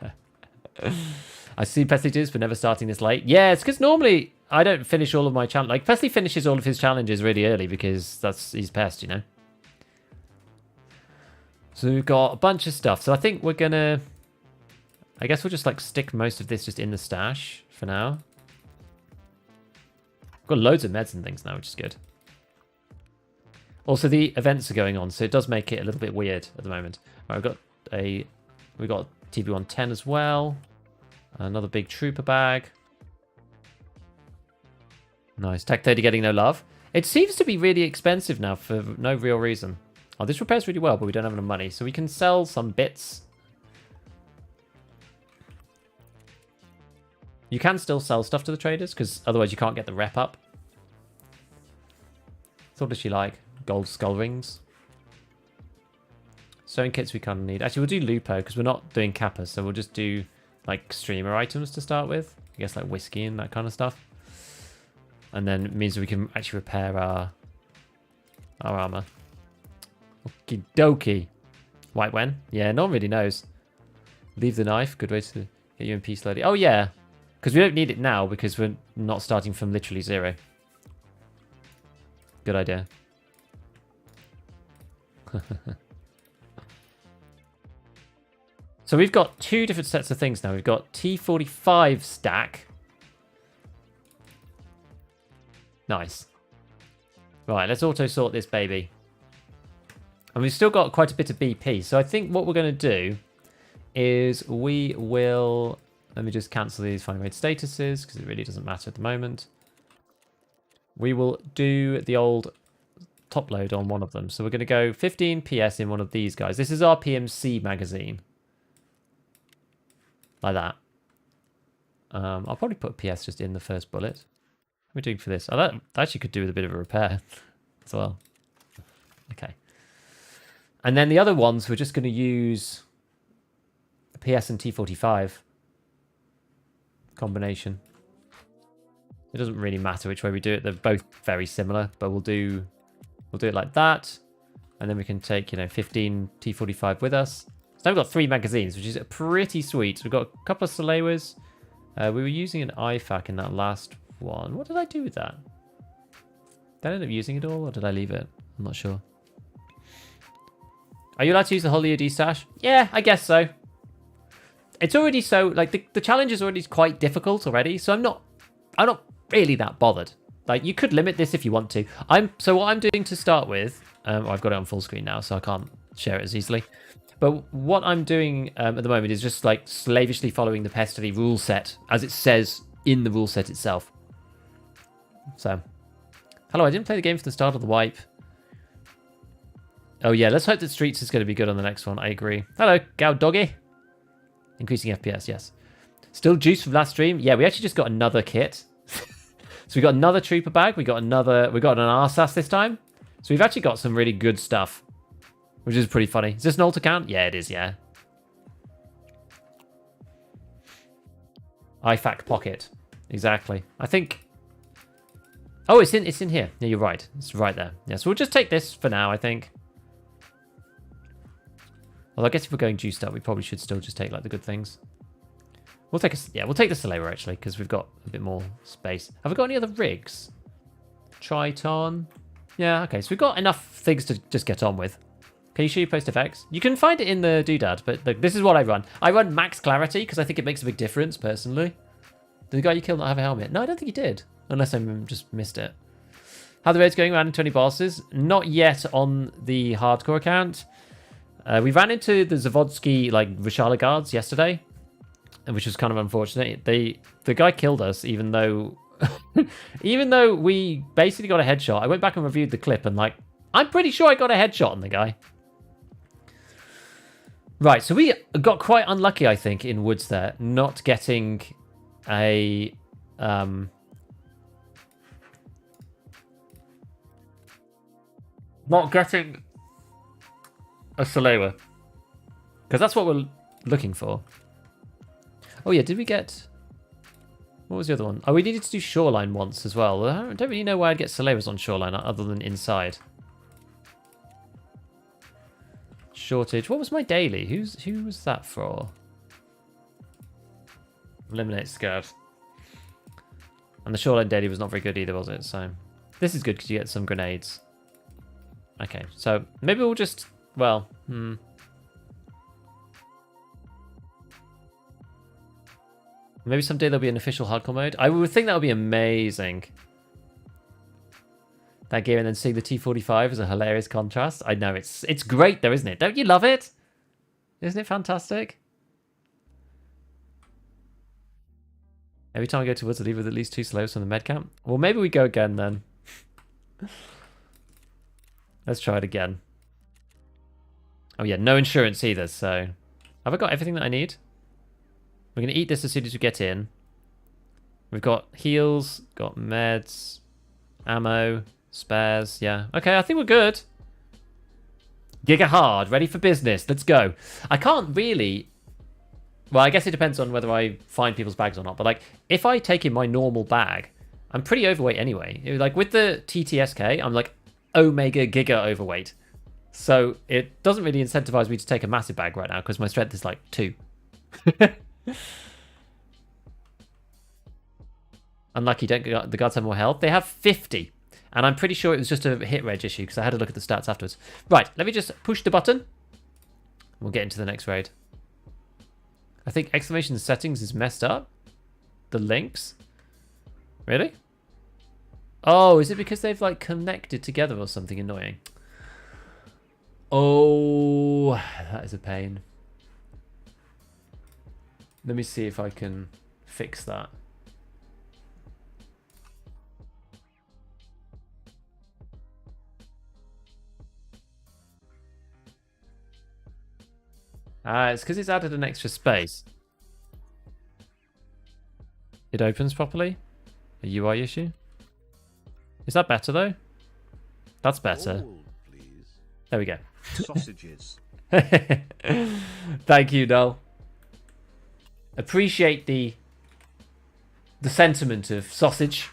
see Pesley does for never starting this late. Yeah, it's because normally I don't finish all of my challenges. Like, Pesley finishes all of his challenges really early because he's Pest, you know. So we've got a bunch of stuff. So I think we're going to... I guess we'll just, like, stick most of this just in the stash for now. We've got loads of meds and things now, which is good. Also, the events are going on, so it does make it a little bit weird at the moment. Right, we got TB110 as well. Another big trooper bag. Nice. Tech 30 getting no love. It seems to be really expensive now for no real reason. Oh, this repairs really well, but we don't have enough money, so we can sell some bits. You can still sell stuff to the traders, because otherwise you can't get the rep up. So what does she like? Gold skull rings. Sewing kits we kind of need. Actually, we'll do Lupo, because we're not doing Kappa, so we'll just do, like, streamer items to start with. I guess, like, whiskey and that kind of stuff. And then it means we can actually repair our armor. Okie dokie. White when? Yeah, no one really knows. Leave the knife. Good way to get you in peace slowly. Oh, yeah. Because we don't need it now because we're not starting from literally zero. Good idea. So we've got two different sets of things now. We've got T45 stack. Nice. Right, let's auto sort this baby. And we've still got quite a bit of BP. So I think what we're going to do is we will... Let me just cancel these final raid statuses because it really doesn't matter at the moment. We will do the old top load on one of them. So we're going to go 15 PS in one of these guys. This is our PMC magazine. Like that. I'll probably put PS just in the first bullet. What are we doing for this? Oh, that actually could do with a bit of a repair as well. Okay. And then the other ones, we're just going to use PS and T45 combination. It doesn't really matter which way we do it. They're both very similar, but we'll do it like that. And then we can take, 15 T45 with us. So now we've got 3 magazines, which is pretty sweet. We've got a couple of Salewers. We were using an IFAK in that last one. What did I do with that? Did I end up using it all, or did I leave it? I'm not sure. Are you allowed to use the Holy OD stash? Yeah, I guess so. It's already so, like, the challenge is already quite difficult already, so I'm not really that bothered. Like, you could limit this if you want to. So what I'm doing to start with, I've got it on full screen now, so I can't share it as easily. But what I'm doing at the moment is just, like, slavishly following the Pestily rule set, as it says in the rule set itself. So, hello, I didn't play the game from the start of the wipe. Oh, yeah, let's hope that Streets is going to be good on the next one. I agree. Hello, Gow Doggy. Increasing FPS, yes. Still juice from last stream. Yeah, we actually just got another kit. So we got another trooper bag. We got an RSAS this time. So we've actually got some really good stuff, which is pretty funny. Is this an alt account? Yeah, it is, yeah. IFAK pocket. Exactly. I think... Oh, it's in here. Yeah, you're right. It's right there. Yeah, so we'll just take this for now, I think. Well, I guess if we're going juiced up, we probably should still just take, like, the good things. We'll take the Slayer, actually, because we've got a bit more space. Have we got any other rigs? Triton. Yeah, okay, so we've got enough things to just get on with. Can you show your post effects? You can find it in the doodad, but look, this is what I run. I run max clarity, because I think it makes a big difference, personally. Did the guy you killed not have a helmet? No, I don't think he did. Unless I just missed it. How are the raids going around in 20 bosses? Not yet on the hardcore account. We ran into the Zavodsky, like, Rishala guards yesterday, which was kind of unfortunate. The guy killed us, even though we basically got a headshot. I went back and reviewed the clip, and, like, I'm pretty sure I got a headshot on the guy. Right, so we got quite unlucky, I think, in Woods there, not getting a... not getting a Salewa. Because that's what we're looking for. Oh, yeah, did we get... What was the other one? Oh, we needed to do Shoreline once as well. I don't really know why I'd get Salewas on Shoreline other than inside. Shortage. What was my daily? Who was that for? Eliminate Scav. And the Shoreline daily was not very good either, was it? So this is good because you get some grenades. Okay, so maybe we'll just... Well, maybe someday there'll be an official hardcore mode. I would think that would be amazing. that gear and then seeing the T45 is a hilarious contrast. I know, it's great though, isn't it? Don't you love it? Isn't it fantastic? Every time I go towards the leave with at least 2 slows from the med camp. Well, maybe we go again then. Let's try it again. Oh yeah, no insurance either, so... Have I got everything that I need? We're going to eat this as soon as we get in. We've got heals, got meds, ammo, spares, yeah. Okay, I think we're good. Giga hard, ready for business, let's go. I can't really... Well, I guess it depends on whether I find people's bags or not, but like, if I take in my normal bag, I'm pretty overweight anyway. Like, with the TTSK, I'm like omega giga overweight. So it doesn't really incentivize me to take a massive bag right now because my strength is like 2. Unlucky, the guards have more health. They have 50. And I'm pretty sure it was just a hit reg issue because I had a look at the stats afterwards. Right, let me just push the button. We'll get into the next raid. I think exclamation settings is messed up. The links. Really? Oh, is it because they've like connected together or something annoying? Oh, that is a pain. Let me see if I can fix that. It's because it's added an extra space. It opens properly? A UI issue? Is that better though? That's better. Hold, please. There we go. Sausages. Thank you, Noel. Appreciate the sentiment of sausage.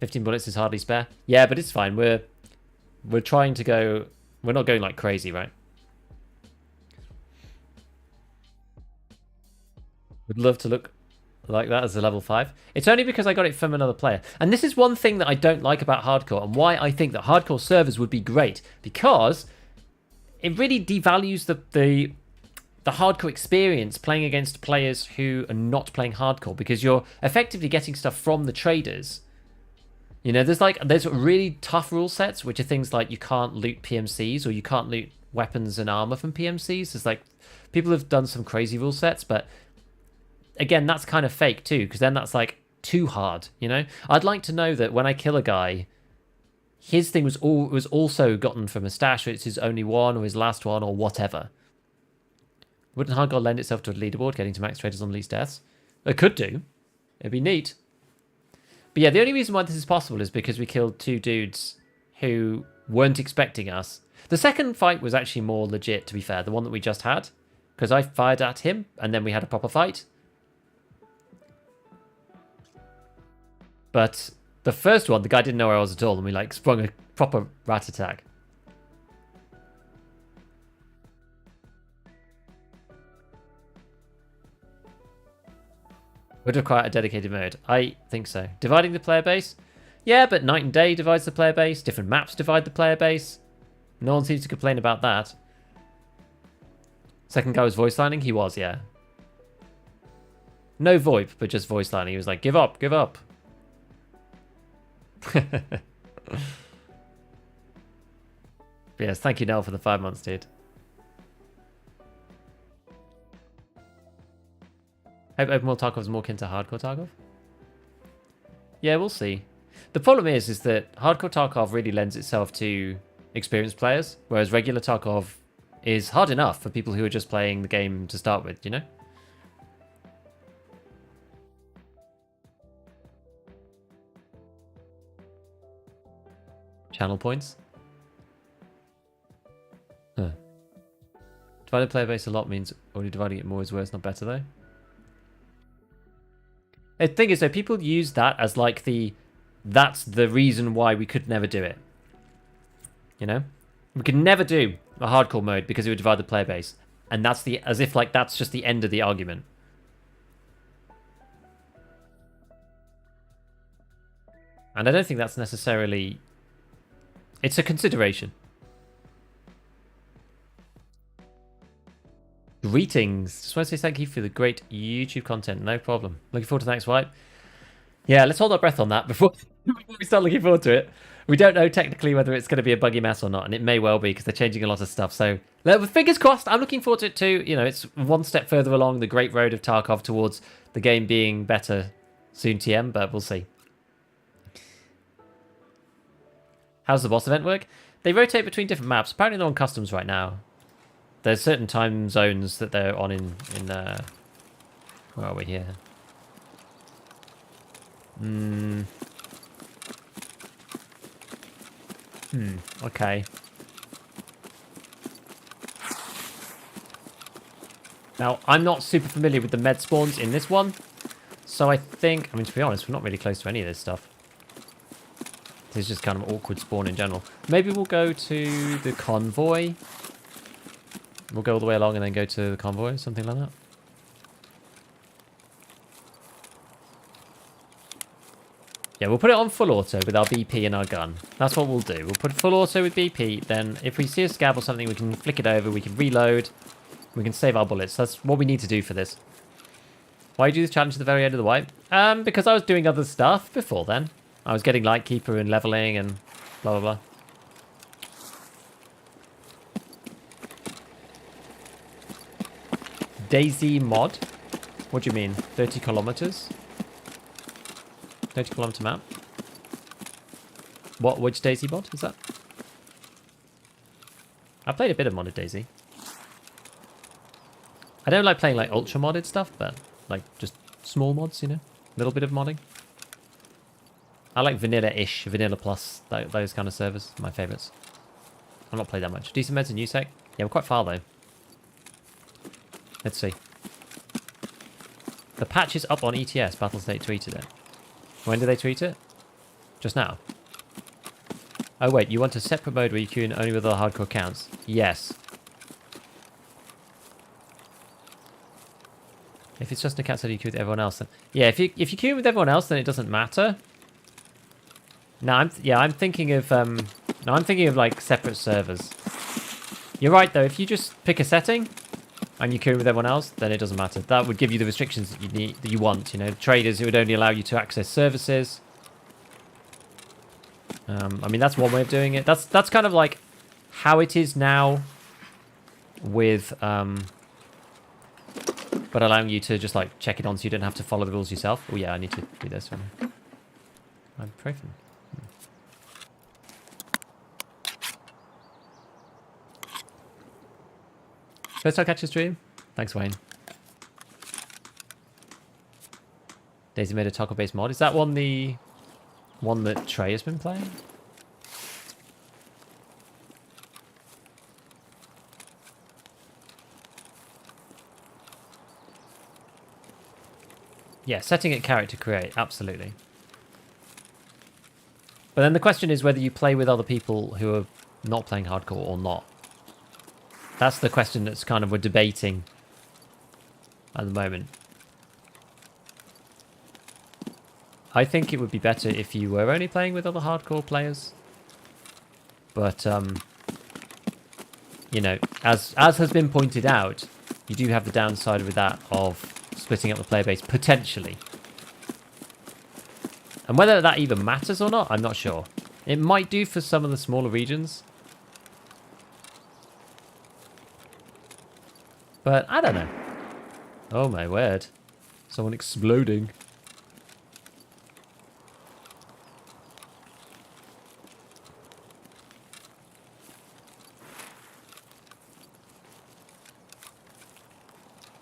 15 bullets is hardly spare. Yeah, but it's fine. We're trying to go. We're not going like crazy, right? Would love to look like that as a level 5. It's only because I got it from another player. And this is one thing that I don't like about hardcore and why I think that hardcore servers would be great, because it really devalues the hardcore experience playing against players who are not playing hardcore, because you're effectively getting stuff from the traders. You know, there's really tough rule sets, which are things like you can't loot PMCs or you can't loot weapons and armor from PMCs. There's like, people have done some crazy rule sets, but again, that's kind of fake too, because then that's like too hard, you know? I'd like to know that when I kill a guy, his thing was also gotten from a stash, or it's his only one or his last one or whatever. Wouldn't hardcore lend itself to a leaderboard, getting to max traders on least deaths? It could do. It'd be neat. But yeah, the only reason why this is possible is because we killed 2 dudes who weren't expecting us. The second fight was actually more legit, to be fair, the one that we just had, because I fired at him and then we had a proper fight. But the first one, the guy didn't know where I was at all, and we like sprung a proper rat attack. Would require a dedicated mode. I think so. Dividing the player base? Yeah, but night and day divides the player base. Different maps divide the player base. No one seems to complain about that. Second guy was voice lining? He was, yeah. No VoIP, but just voice lining. He was like, give up, give up. Yes, thank you, Nell, for the 5 months, dude. Hope Open World Tarkov is more akin to Hardcore Tarkov. Yeah, we'll see. The problem is that Hardcore Tarkov really lends itself to experienced players, whereas regular Tarkov is hard enough for people who are just playing the game to start with, you know? Channel points. Huh. Dividing player base a lot means only dividing it more is worse, not better though. The thing is though, people use that as like that's the reason why we could never do it. You know? We could never do a hardcore mode because it would divide the player base. And that's as if like that's just the end of the argument. And I don't think that's necessarily... It's a consideration. Greetings. Just want to say thank you for the great YouTube content. No problem. Looking forward to the next wipe. Yeah, let's hold our breath on that before we start looking forward to it. We don't know technically whether it's going to be a buggy mess or not, and it may well be because they're changing a lot of stuff. So, with fingers crossed, I'm looking forward to it too. You know, it's one step further along the great road of Tarkov towards the game being better soon TM, but we'll see. How's the boss event work? They rotate between different maps. Apparently they're on customs right now. There's certain time zones that they're on in where are we here? Okay. Now, I'm not super familiar with the med spawns in this one. So I think, I mean, to be honest, we're not really close to any of this stuff. It's just kind of awkward spawn in general. Maybe we'll go to the convoy. We'll go all the way along and then go to the convoy, something like that. Yeah, we'll put it on full auto with our BP and our gun. That's what we'll do. We'll put full auto with BP, then if we see a scab or something, we can flick it over, we can reload, we can save our bullets. That's what we need to do for this. Why do this challenge at the very end of the wipe? Because I was doing other stuff before then. I was getting Lightkeeper and leveling and blah, blah, blah. Daisy mod? What do you mean? 30 kilometers? 30 kilometer map? Which Daisy mod is that? I played a bit of modded Daisy. I don't like playing like ultra modded stuff, but like just small mods, you know? A little bit of modding. I like vanilla-ish, vanilla plus, those kind of servers. My favourites. I've not played that much. Decent meds in USEC? Yeah, we're quite far though. Let's see. The patch is up on ETS. Battlestate tweeted it. When did they tweet it? Just now. Oh wait, you want a separate mode where you queue in only with other hardcore accounts? Yes. If it's just an account, so you queue with everyone else, then yeah. If you queue with everyone else, then it doesn't matter. No, I'm thinking of like separate servers. You're right though. If you just pick a setting and you queue with everyone else, then it doesn't matter. That would give you the restrictions that you need, that you want. You know, traders, it would only allow you to access services. I mean, that's one way of doing it. That's kind of like how it is now with but allowing you to just like check it on so you don't have to follow the rules yourself. Oh yeah, I need to do this one. I'm praying. First I'll catch a stream. Thanks, Wayne. Daisy made a taco-based mod. Is that the one that Trey has been playing? Yeah, setting it character create, absolutely. But then the question is whether you play with other people who are not playing hardcore or not. That's the question that's kind of we're debating at the moment. I think it would be better if you were only playing with other hardcore players. But, you know, as has been pointed out, you do have the downside with that of splitting up the player base, potentially. And whether that even matters or not, I'm not sure. It might do for some of the smaller regions. But I don't know. Oh my word. Someone exploding.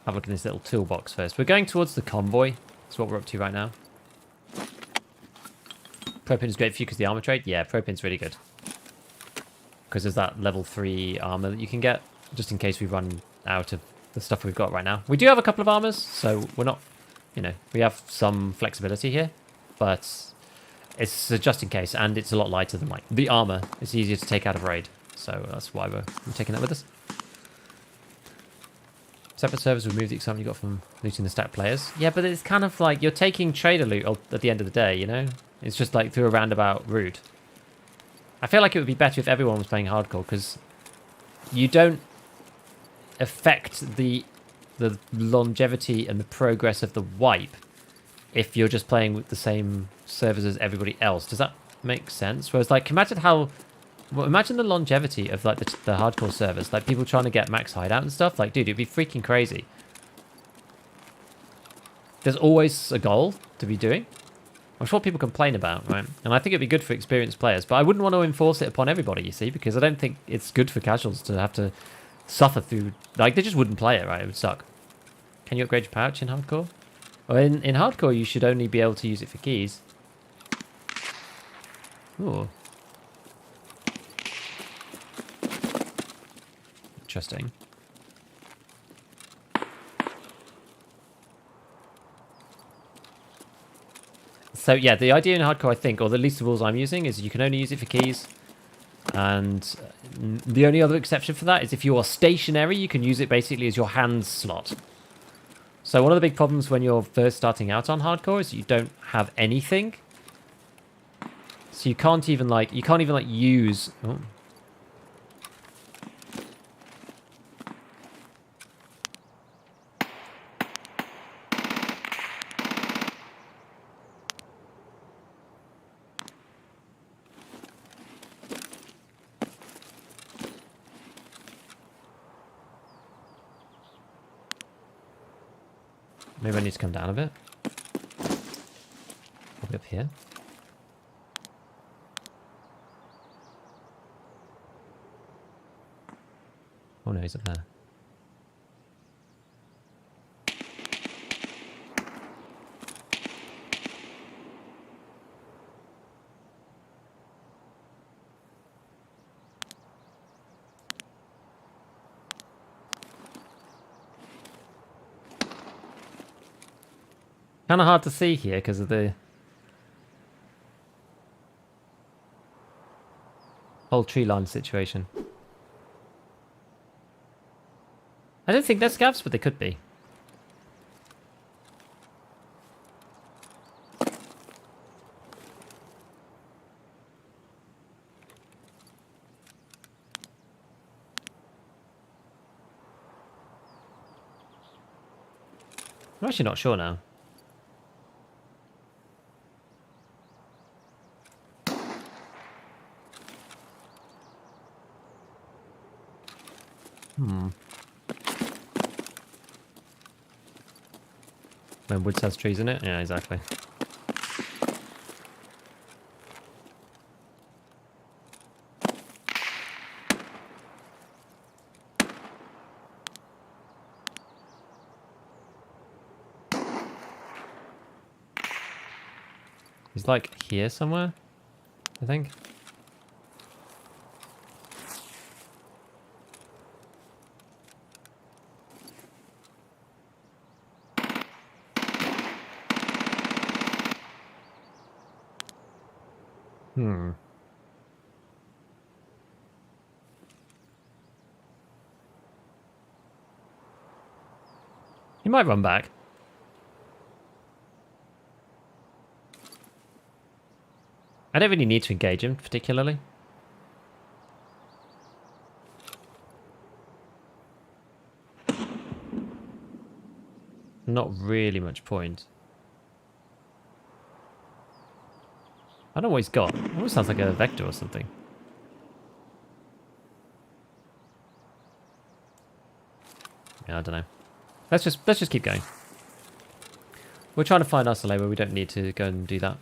Have a look at this little toolbox first. We're going towards the convoy. That's what we're up to right now. Propin is great for you because the armor trade? Yeah, Propin's really good. Because there's that level 3 armor that you can get, just in case we run out of the stuff we've got right now. We do have a couple of armors, so we're not, you know, we have some flexibility here, but it's just in case, and it's a lot lighter than like the armor. It's easier to take out of raid, so that's why we're taking that with us. Separate servers remove the excitement you got from looting the stack players. Yeah, but it's kind of like you're taking trader loot at the end of the day, you know? It's just like through a roundabout route. I feel like it would be better if everyone was playing hardcore, because you don't affect the longevity and the progress of the wipe if you're just playing with the same servers as everybody else. Does that make sense? Whereas, like, imagine the longevity of, like, the hardcore servers. Like, people trying to get max hideout and stuff. Like, dude, it'd be freaking crazy. There's always a goal to be doing. I'm sure people complain about, right? And I think it'd be good for experienced players. But I wouldn't want to enforce it upon everybody, you see, because I don't think it's good for casuals to have to suffer through... Like, they just wouldn't play it, right? It would suck. Can you upgrade your pouch in hardcore? Well, in hardcore, you should only be able to use it for keys. Ooh. Interesting. So, yeah, the idea in hardcore, I think, or at least the rules I'm using, is you can only use it for keys. And the only other exception for that is if you are stationary, you can use it basically as your hands slot. So one of the big problems when you're first starting out on hardcore is you don't have anything. So you can't even use... Oh. Maybe I need to come down a bit. Probably up here. Oh no, he's up there. Kind of hard to see here because of the whole tree line situation. I don't think they're scavs, but they could be. I'm actually not sure now. When woods has trees in it? Yeah, exactly. He's like here somewhere, I think. He might run back. I don't really need to engage him, particularly. Not really much point. I don't know what he's got. It almost sounds like a vector or something. Yeah, I don't know. Let's just keep going. We're trying to find us a layer where we don't need to go and do that.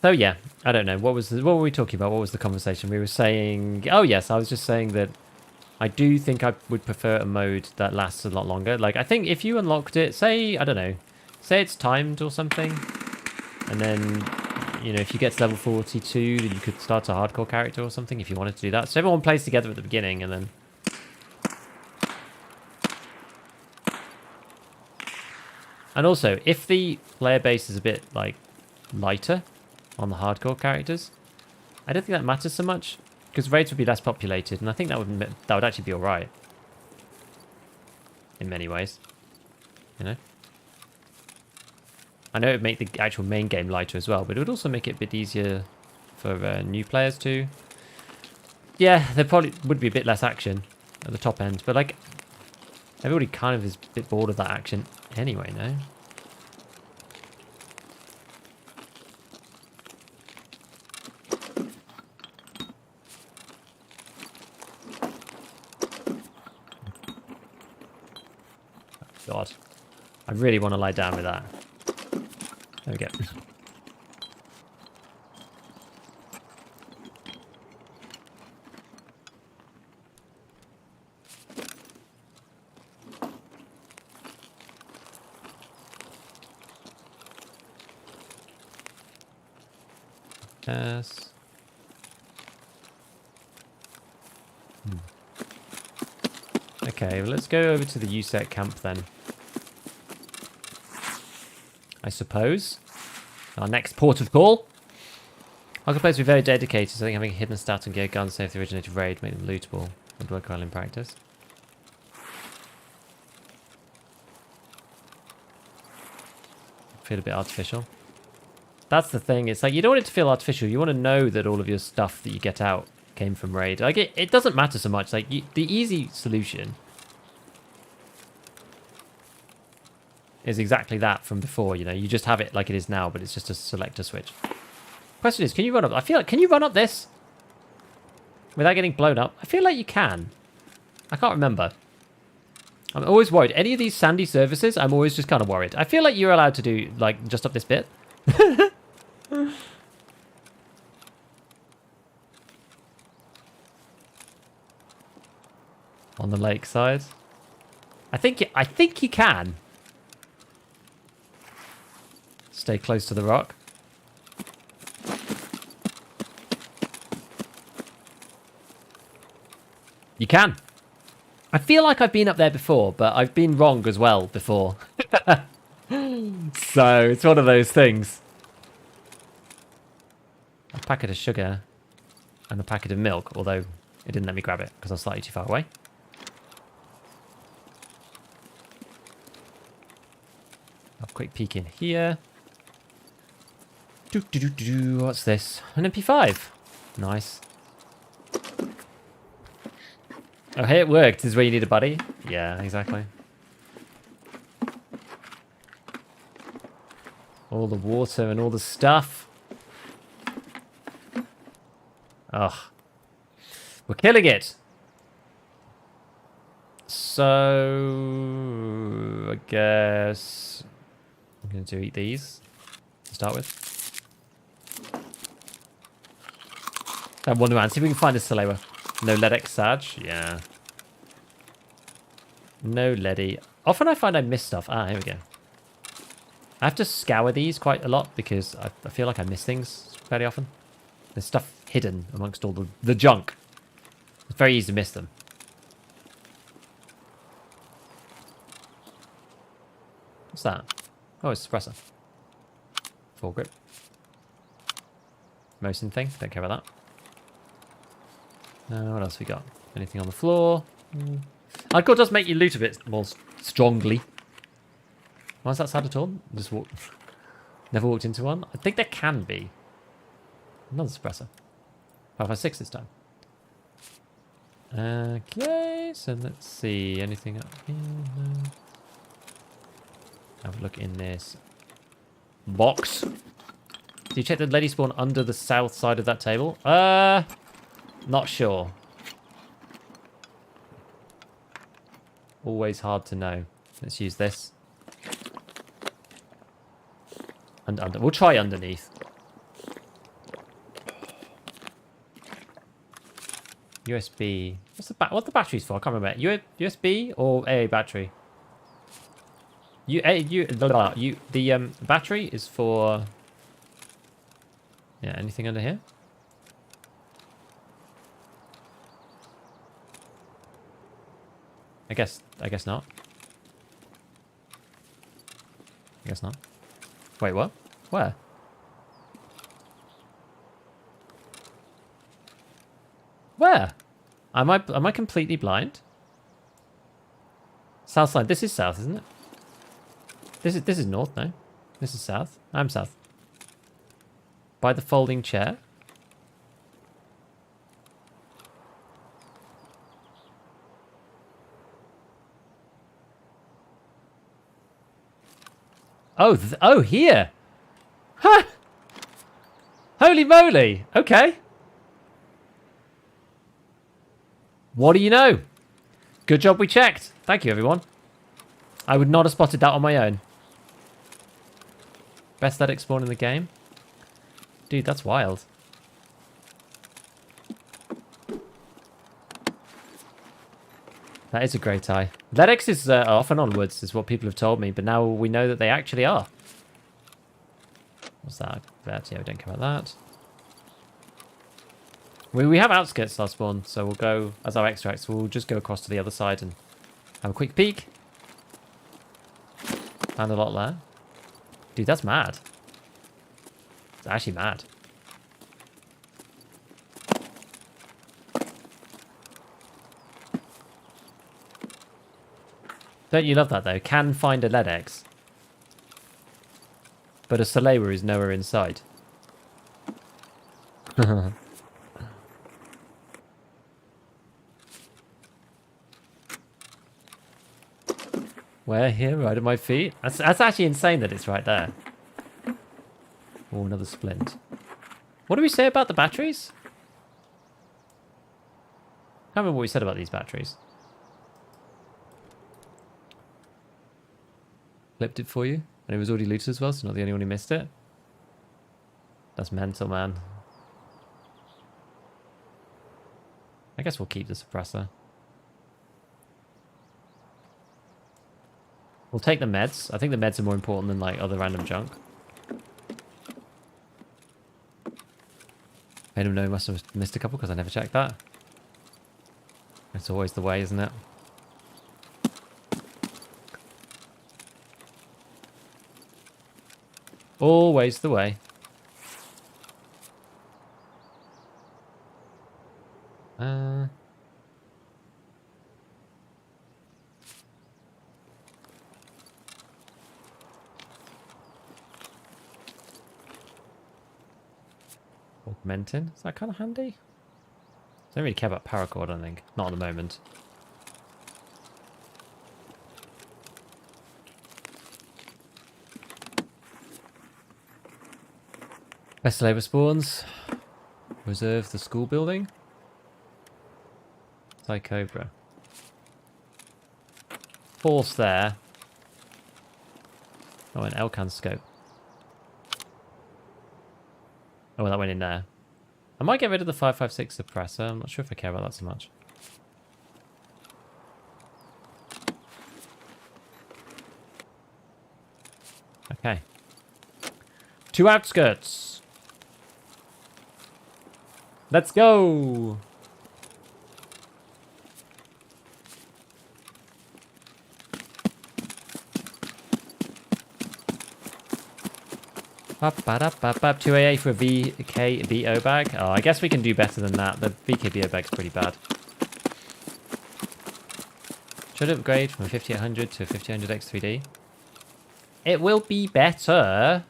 So yeah, I don't know. What were we talking about? What was the conversation? We were saying... Oh yes, I was just saying that I do think I would prefer a mode that lasts a lot longer. Like, I think if you unlocked it, say, I don't know, say it's timed or something, and then, you know, if you get to level 42, then you could start a hardcore character or something if you wanted to do that. So everyone plays together at the beginning, and then... And also, if the player base is a bit, like, lighter on the hardcore characters, I don't think that matters so much, because raids would be less populated, and I think that would actually be alright. in many ways. You know? I know it would make the actual main game lighter as well, but it would also make it a bit easier for new players too. Yeah, there probably would be a bit less action at the top end, but like everybody kind of is a bit bored of that action anyway, no? God, I really want to lie down with that. There we go. Yes. Okay, well, let's go over to the USEC camp then. I suppose. Our next port of call. Our players will be very dedicated, so I think having a hidden stat and gear gun save the originated raid, make them lootable, would work well in practice. Feel a bit artificial. That's the thing. It's like you don't want it to feel artificial. You want to know that all of your stuff that you get out came from raid. Like it doesn't matter so much. Like the easy solution is exactly that from before. You know, you just have it like it is now, but it's just a selector switch. Question is, can you run up? I feel like, can you run up this without getting blown up? I feel like you can. I can't remember. I'm always worried. Any of these sandy surfaces, I'm always just kind of worried. I feel like you're allowed to do like just up this bit. On the lakeside, I think you can stay close to the rock. You can. I feel like I've been up there before, but I've been wrong as well before. So it's one of those things. A packet of sugar and a packet of milk, although it didn't let me grab it because I was slightly too far away. A quick peek in here. What's this? An MP5. Nice. Oh, hey, it worked. This is where you need a buddy. Yeah, exactly. All the water and all the stuff. Ugh. We're killing it. So, I guess I'm going to eat these to start with. That Wonder Man. See if we can find a Salewa. No Ledex Sag. Yeah. No Ledi. Often I find I miss stuff. Ah, here we go. I have to scour these quite a lot because I feel like I miss things fairly often. There's stuff hidden amongst all the junk. It's very easy to miss them. What's that? Oh, it's a suppressor. Full grip. Mosin thing. Don't care about that. What else we got? Anything on the floor? Hardcore does make you loot a bit more strongly. Why is that sad at all? Just walk. Never walked into one. I think there can be. Another suppressor. 556 this time. Okay, so let's see. Anything up here? No. Have a look in this box. Do you check the lady spawn under the south side of that table? Not sure. Always hard to know. Let's use this. And under. We'll try underneath. USB. What's the batteries for? I can't remember. USB or AA battery? The battery is for. Yeah. Anything under here? I guess not. I guess not. Wait, what? Where? Where? Am I completely blind? South side. This is south, isn't it? This is north, no? This is south. I'm south. By the folding chair. Oh, oh, here. Huh. Holy moly. Okay. What do you know? Good job we checked. Thank you, everyone. I would not have spotted that on my own. Best aesthetic spawn in the game. Dude, that's wild. That is a great eye. Athletics is off and onwards, is what people have told me, but now we know that they actually are. What's that? That, yeah, we don't care about that. We have outskirts last spawn, so we'll go, as our extracts, we'll just go across to the other side and have a quick peek. Found a lot there. Dude, that's mad. It's actually mad. Don't you love that, though? Can find a LEDX. But a Salewa is nowhere in sight. Where here? Right at my feet? That's actually insane that it's right there. Oh, another splint. What do we say about the batteries? I can't remember what we said about these batteries. Flipped it for you. And it was already looted as well, so not the only one who missed it. That's mental, man. I guess we'll keep the suppressor. We'll take the meds. I think the meds are more important than, like, other random junk. I don't know, must have missed a couple because I never checked that. It's always the way, isn't it? Always the way. Augmenting? Is that kind of handy? I don't really care about paracord, I don't think. Not at the moment. Best labour spawns. Reserve the school building. Cobra. Force there. Oh, an Elcan scope. Oh, that went in there. I might get rid of the 5.56 suppressor. I'm not sure if I care about that so much. Okay. 2 outskirts. Let's go. Up, 2AA for a VKBO bag. Oh, I guess we can do better than that. The VKBO bag's pretty bad. Should upgrade from a 5800 to a 5800 X3D. It will be better.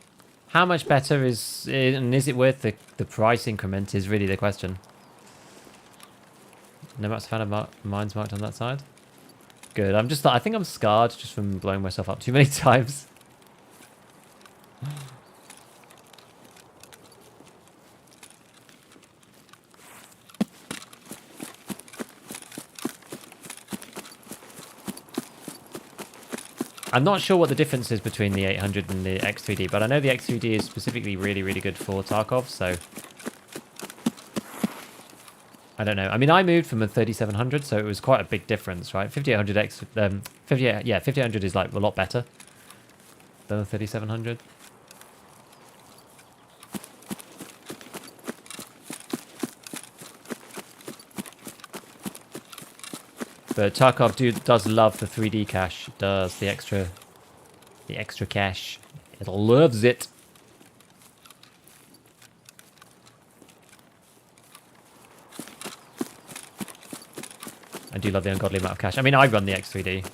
How much better is it worth the price increment is really the question. No maps found of mines marked on that side. Good. I think I'm scarred just from blowing myself up too many times. I'm not sure what the difference is between the 800 and the X3D, but I know the X3D is specifically really, really good for Tarkov, so... I don't know. I mean, I moved from a 3700, so it was quite a big difference, right? 5800 is like a lot better than the 3700. But Tarkov does love the 3D cache. It does the extra cache. It loves it. I do love the ungodly amount of cash. I mean, I run the X3D.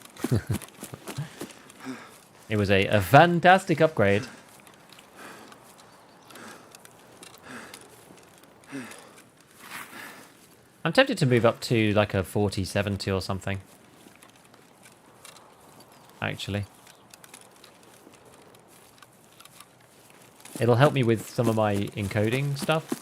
It was a fantastic upgrade. I'm tempted to move up to like a 4070 or something. Actually. It'll help me with some of my encoding stuff.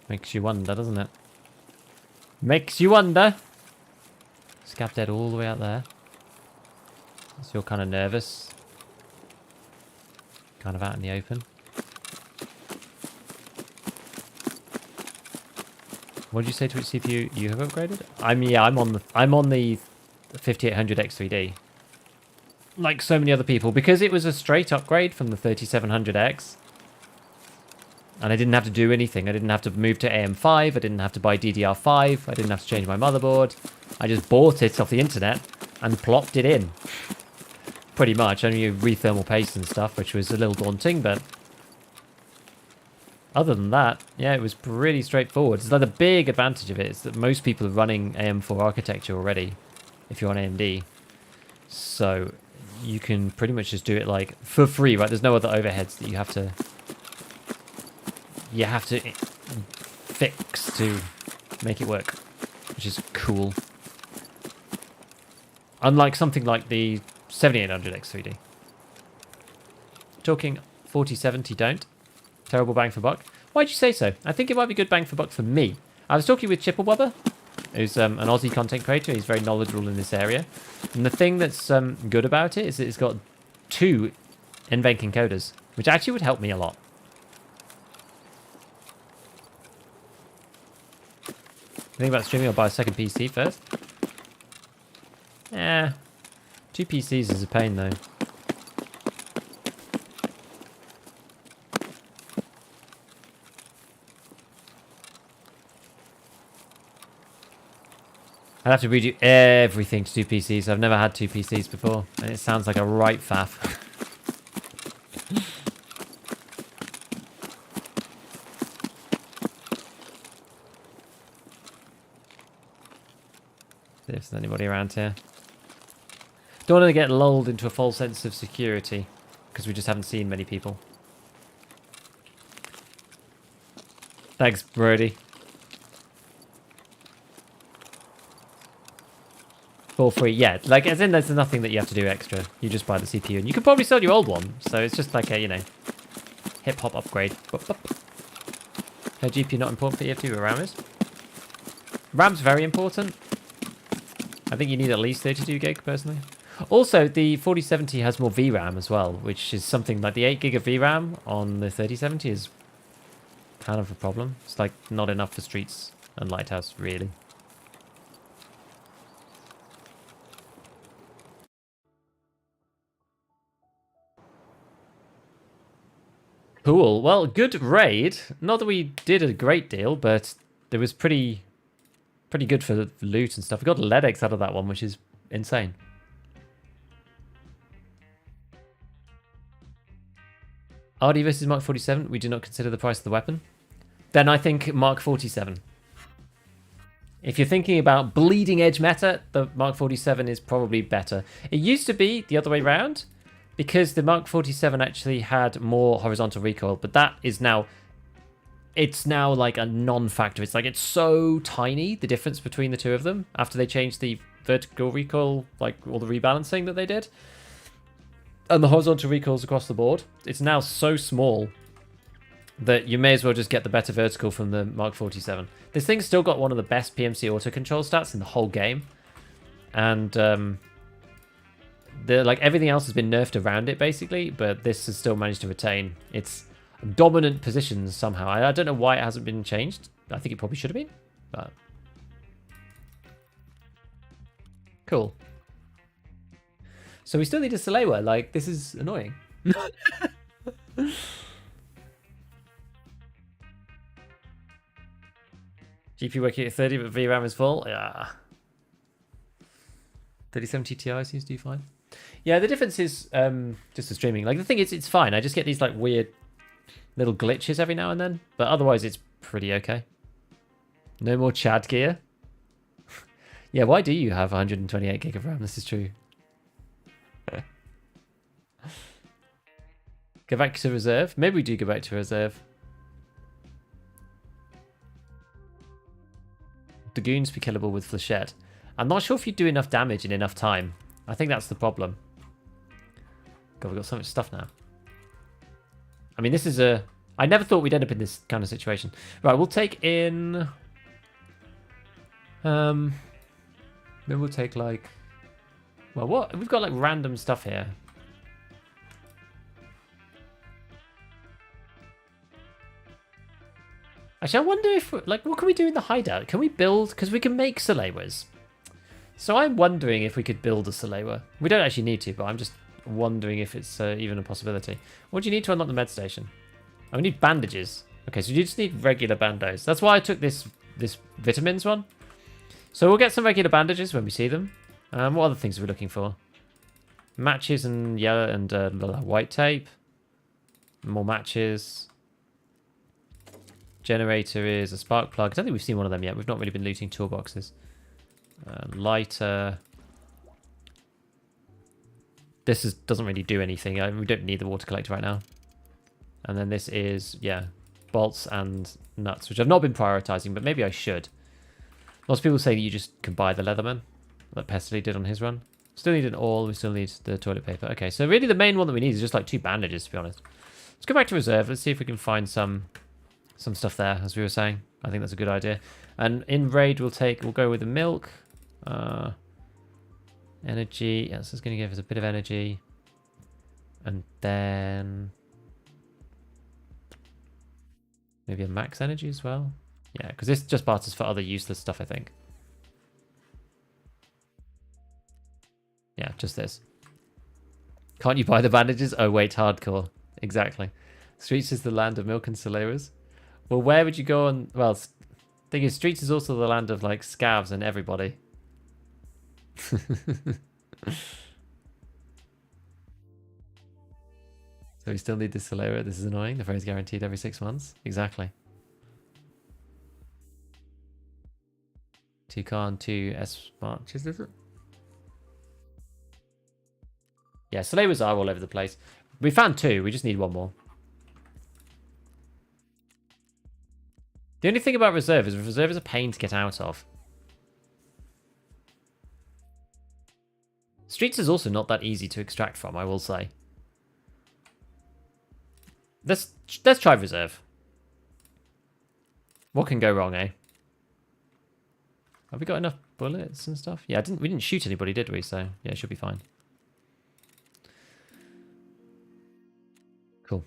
Makes you wonder, doesn't it? Makes you wonder. Scav dead all the way out there. So you're kind of nervous. Kind of out in the open. What did you say to which CPU you have upgraded? I'm on the 5800 X3D. Like so many other people, because it was a straight upgrade from the 3700X. And I didn't have to do anything. I didn't have to move to AM5. I didn't have to buy DDR5. I didn't have to change my motherboard. I just bought it off the internet and plopped it in. Pretty much. Only rethermal paste and stuff, which was a little daunting, but other than that, yeah, it was pretty straightforward. It's like the big advantage of it is that most people are running AM4 architecture already, if you're on AMD. So you can pretty much just do it like for free, right? There's no other overheads that you have to fix to make it work, which is cool. Unlike something like the 7800 X3D. Talking 4070 don't. Terrible bang for buck. Why'd you say so? I think it might be good bang for buck for me. I was talking with Chipplebubba, who's an Aussie content creator. He's very knowledgeable in this area. And the thing that's good about it is that it's got 2 NVENC encoders, which actually would help me a lot. Think about streaming or buy a second PC first? Yeah. 2 PCs is a pain though. I'd have to redo everything to 2 PCs. I've never had 2 PCs before, and it sounds like a right faff. See if there's anybody around here. Don't want to get lulled into a false sense of security, because we just haven't seen many people. Thanks, Brody. For free, yeah. Like, as in, there's nothing that you have to do extra. You just buy the CPU, and you could probably sell your old one. So it's just like a, you know, hip-hop upgrade. Her GPU not important for EF2, but RAM is. RAM's very important. I think you need at least 32 gig, personally. Also, the 4070 has more VRAM as well, which is something like the 8 gig of VRAM on the 3070 is kind of a problem. It's like not enough for Streets and Lighthouse, really. Cool. Well, good raid. Not that we did a great deal, but it was pretty good for the loot and stuff. We got LEDX out of that one, which is insane. RD versus Mark 47, we do not consider the price of the weapon. Then I think Mark 47. If you're thinking about bleeding edge meta, the Mark 47 is probably better. It used to be the other way around, because the Mark 47 actually had more horizontal recoil, but that is now, it's now like a non-factor. It's like, it's so tiny, the difference between the two of them, after they changed the vertical recoil, like all the rebalancing that they did. And the horizontal recoils across the board, it's now so small that you may as well just get the better vertical from the Mark 47. This thing's still got one of the best PMC auto control stats in the whole game. And like everything else has been nerfed around it basically, but this has still managed to retain its dominant positions somehow. I don't know why it hasn't been changed. I think it probably should have been, but cool. So we still need a Salewa. Like, this is annoying. GPU working at 30, but VRAM is full. Yeah, 3070 Ti seems to do fine. Yeah, the difference is just the streaming. Like the thing is, it's fine. I just get these like weird little glitches every now and then, but otherwise it's pretty okay. No more Chad gear. Yeah, why do you have 128 gig of RAM? This is true. Go back to reserve. Maybe we do go back to reserve. The goons be killable with flechette. I'm not sure if you do enough damage in enough time. I think that's the problem. God, we've got so much stuff now. I mean, this is a... I never thought we'd end up in this kind of situation. Right, we'll take in... Then we'll take, like... Well, what? We've got, like, random stuff here. Actually, I wonder if... Like, what can we do in the hideout? Can we build... Because we can make Salewas. So I'm wondering if we could build a Salewa. We don't actually need to, but I'm just wondering if it's even a possibility. What do you need to unlock the med station? Oh, we need bandages. Okay, so you just need regular bandos. That's why I took this vitamins one. So we'll get some regular bandages when we see them. What other things are we looking for? Matches and yellow and white tape. More matches. Generator is a spark plug. I don't think we've seen one of them yet. We've not really been looting toolboxes. Lighter. This doesn't really do anything. We don't need the water collector right now. And then this is, yeah, bolts and nuts, which I've not been prioritizing, but maybe I should. Lots of people say that you just can buy the Leatherman, like Pestily did on his run. Still need an oil. We still need the toilet paper. Okay, so really the main one that we need is just like 2 bandages, to be honest. Let's go back to reserve. Let's see if we can find some stuff there, as we were saying. I think that's a good idea. And in raid, we'll go with the milk. Energy. Yeah, this is going to give us a bit of energy. And then maybe a max energy as well. Yeah, because this just barters for other useless stuff, I think. Yeah, just this. Can't you buy the bandages? Oh, wait, hardcore. Exactly. Streets is the land of milk and Saleras. Well, where would you go on... Well, thing is, Streets is also the land of, like, scavs and everybody. So we still need this Solera. This is annoying. The phrase guaranteed every 6 months. Exactly. 2 car and 2 S marches, is it? Yeah, Soleras are all over the place. We found 2. We just need 1 more. The only thing about reserve is reserve is a pain to get out of. Streets is also not that easy to extract from, I will say. Let's try reserve. What can go wrong, eh? Have we got enough bullets and stuff? Yeah, we didn't shoot anybody, did we? So yeah, it should be fine. Cool.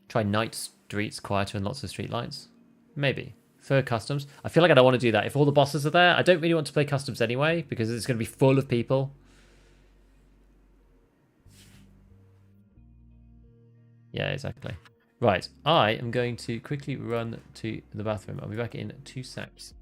Try night streets quieter and lots of street lights. Maybe. For customs. I feel like I don't want to do that. If all the bosses are there, I don't really want to play customs anyway, because it's going to be full of people. Yeah, exactly. Right, I am going to quickly run to the bathroom. I'll be back in 2 secs.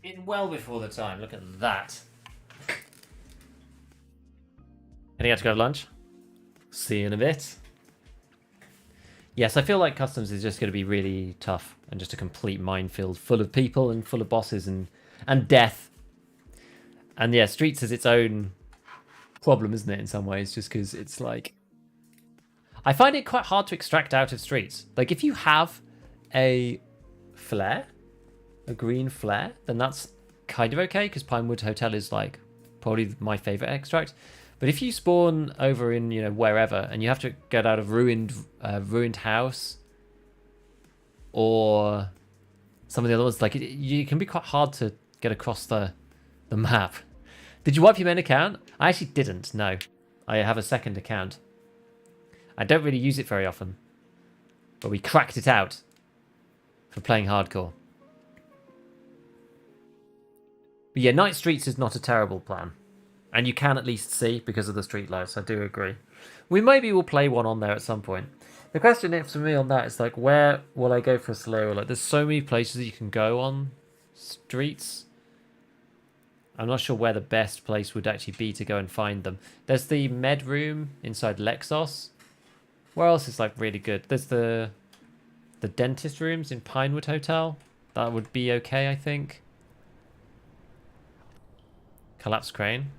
In well before the time. Look at that. Heading out to grab lunch. See you in a bit. Yes, I feel like Customs is just going to be really tough and just a complete minefield full of people and full of bosses and death. And yeah, Streets is its own problem, isn't it, in some ways, just because it's like... I find it quite hard to extract out of Streets. Like, if you have a flare, a green flare, then that's kind of okay, because Pinewood Hotel is, like, probably my favourite extract. But if you spawn over in, you know, wherever, and you have to get out of ruined house, or some of the other ones, like, it can be quite hard to get across the map. Did you wipe your main account? I actually didn't, no. I have a second account. I don't really use it very often. But we cracked it out for playing hardcore. But yeah, Night Streets is not a terrible plan. And you can at least see because of the street lights, I do agree. We maybe will play one on there at some point. The question for me on that is, like, where will I go for a slow? Like, there's so many places you can go on Streets. I'm not sure where the best place would actually be to go and find them. There's the med room inside Lexos. Where else is, like, really good? There's the dentist rooms in Pinewood Hotel. That would be okay, I think. Collapse crane.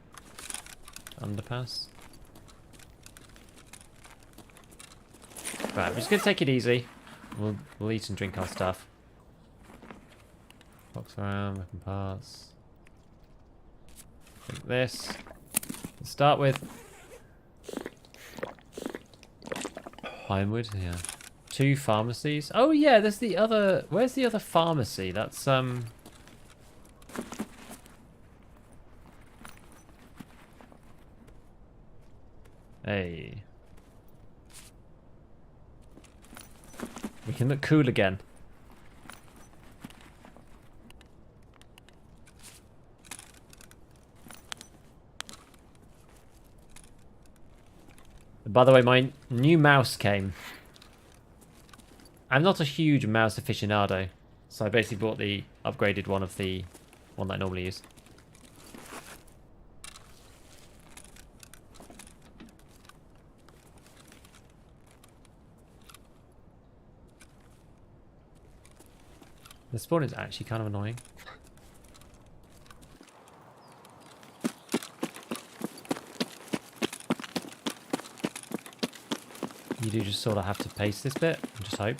Underpass. Right, we're just going to take it easy. We'll eat and drink our stuff. Box around, weapon parts. Take this. To start with. Pinewood, yeah. 2 pharmacies. Oh yeah, there's the other... Where's the other pharmacy? That's, Hey. We can look cool again. By the way, my new mouse came. I'm not a huge mouse aficionado, so I basically bought the upgraded one of the one that I normally use. The spawn is actually kind of annoying. You do just sort of have to pace this bit and just hope.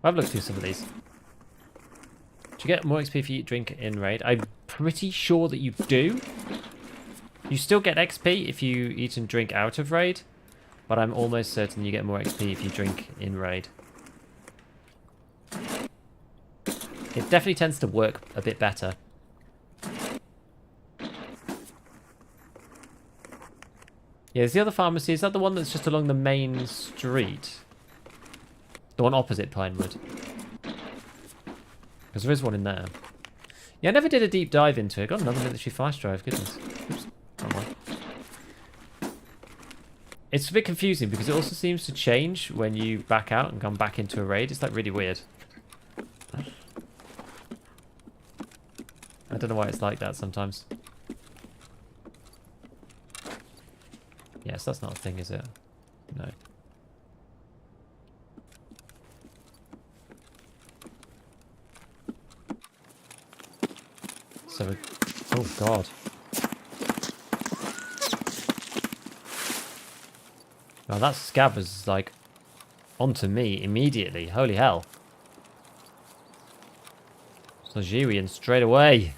I've looked through some of these. Do you get more XP if you drink in raid? I'm pretty sure that you do. You still get XP if you eat and drink out of raid, but I'm almost certain you get more XP if you drink in raid. It definitely tends to work a bit better. Yeah, there's the other pharmacy. Is that the one that's just along the main street? The one opposite Pinewood? Because there is one in there. Yeah, I never did a deep dive into it. Got another military flash drive. Goodness. Oops. Wrong one. It's a bit confusing because it also seems to change when you back out and come back into a raid. It's like really weird. I don't know why it's like that sometimes. Yes, that's not a thing, is it? No. So, oh god. Now that scav was like onto me immediately. Holy hell. So Jiwian straight away.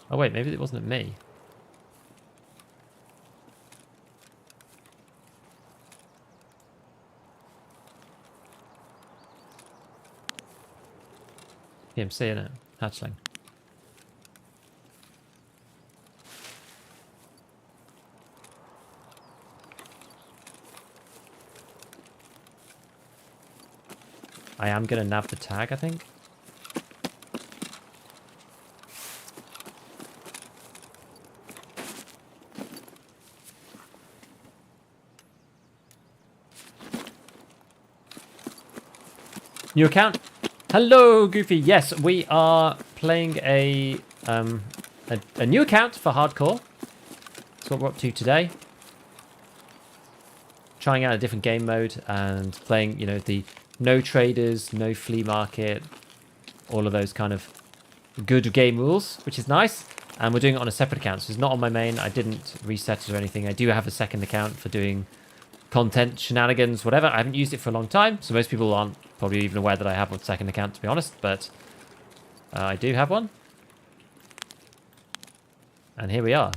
Oh wait, maybe it wasn't me. PMC, innit? Hatchling. I am gonna nav the tag, I think. New account. Hello, Goofy. Yes, we are playing a new account for hardcore. That's what we're up to today. Trying out a different game mode and playing, you know, the no traders, no flea market, all of those kind of good game rules, which is nice. And we're doing it on a separate account, so it's not on my main. I didn't reset it or anything. I do have a second account for doing content, shenanigans, whatever. I haven't used it for a long time, so most people aren't probably even aware that I have a second account, to be honest, but I do have one. And here we are.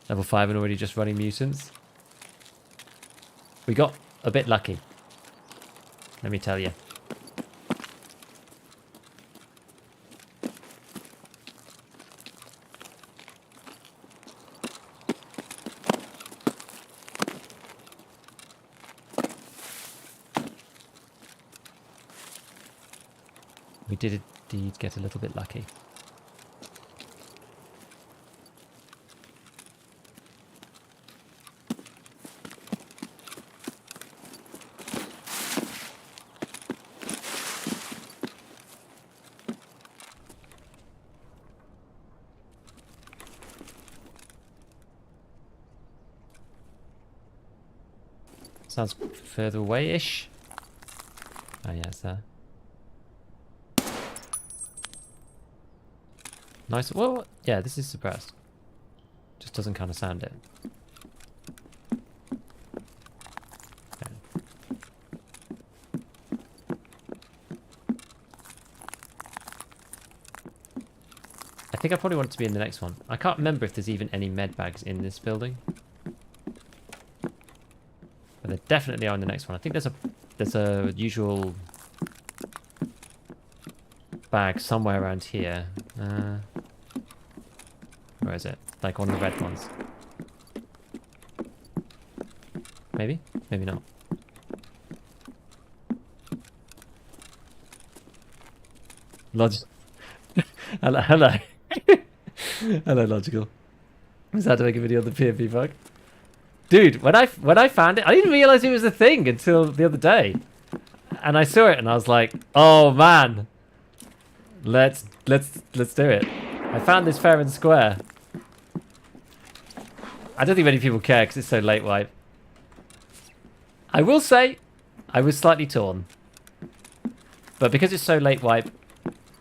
Level 5 and already just running mutants. We got a bit lucky, let me tell you. We did indeed get a little bit lucky. Sounds further away-ish. Oh yeah, it's there. Nice. Well, yeah, this is suppressed. Just doesn't kind of sound it. Okay. I think I probably want it to be in the next one. I can't remember if there's even any med bags in this building. But there definitely are in the next one. I think there's a usual bag somewhere around here. Where is it? Like one of the red ones. Maybe? Maybe not. Hello, hello. Hello, Logical. Was that to make a video on the PMP bug? Dude, when I found it, I didn't realize it was a thing until the other day. And I saw it and I was like, oh man. Let's do it. I found this fair and square. I don't think many people care because it's so late wipe. I will say, I was slightly torn. But because it's so late wipe,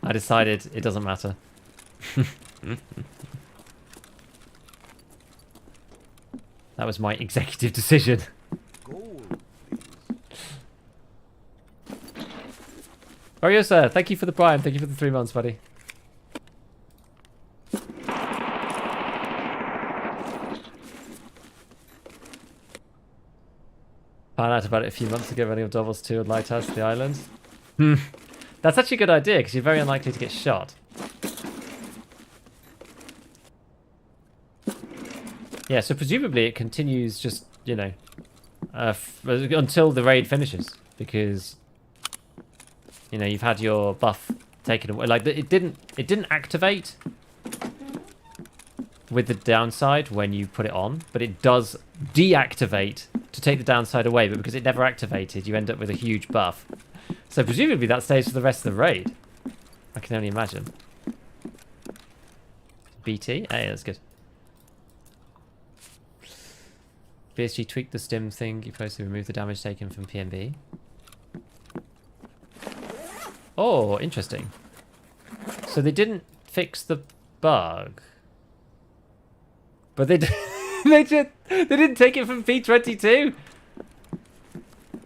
I decided it doesn't matter. That was my executive decision. Gold, please. Mario sir, thank you for the prime. Thank you for the 3 months, buddy. Found out about it a few months ago running of doubles 2 at Lighthouse, the island. That's actually a good idea because you're very unlikely to get shot. Yeah, so presumably it continues just, you know, until the raid finishes, because, you know, you've had your buff taken away. Like, it didn't activate with the downside when you put it on, but it does deactivate to take the downside away, but because it never activated, you end up with a huge buff. So presumably that stays for the rest of the raid. I can only imagine. BT? Hey, that's good. BSG tweaked the stim thing. You supposed to remove the damage taken from PNB. Oh, interesting. So they didn't fix the bug, but they they didn't take it from P22.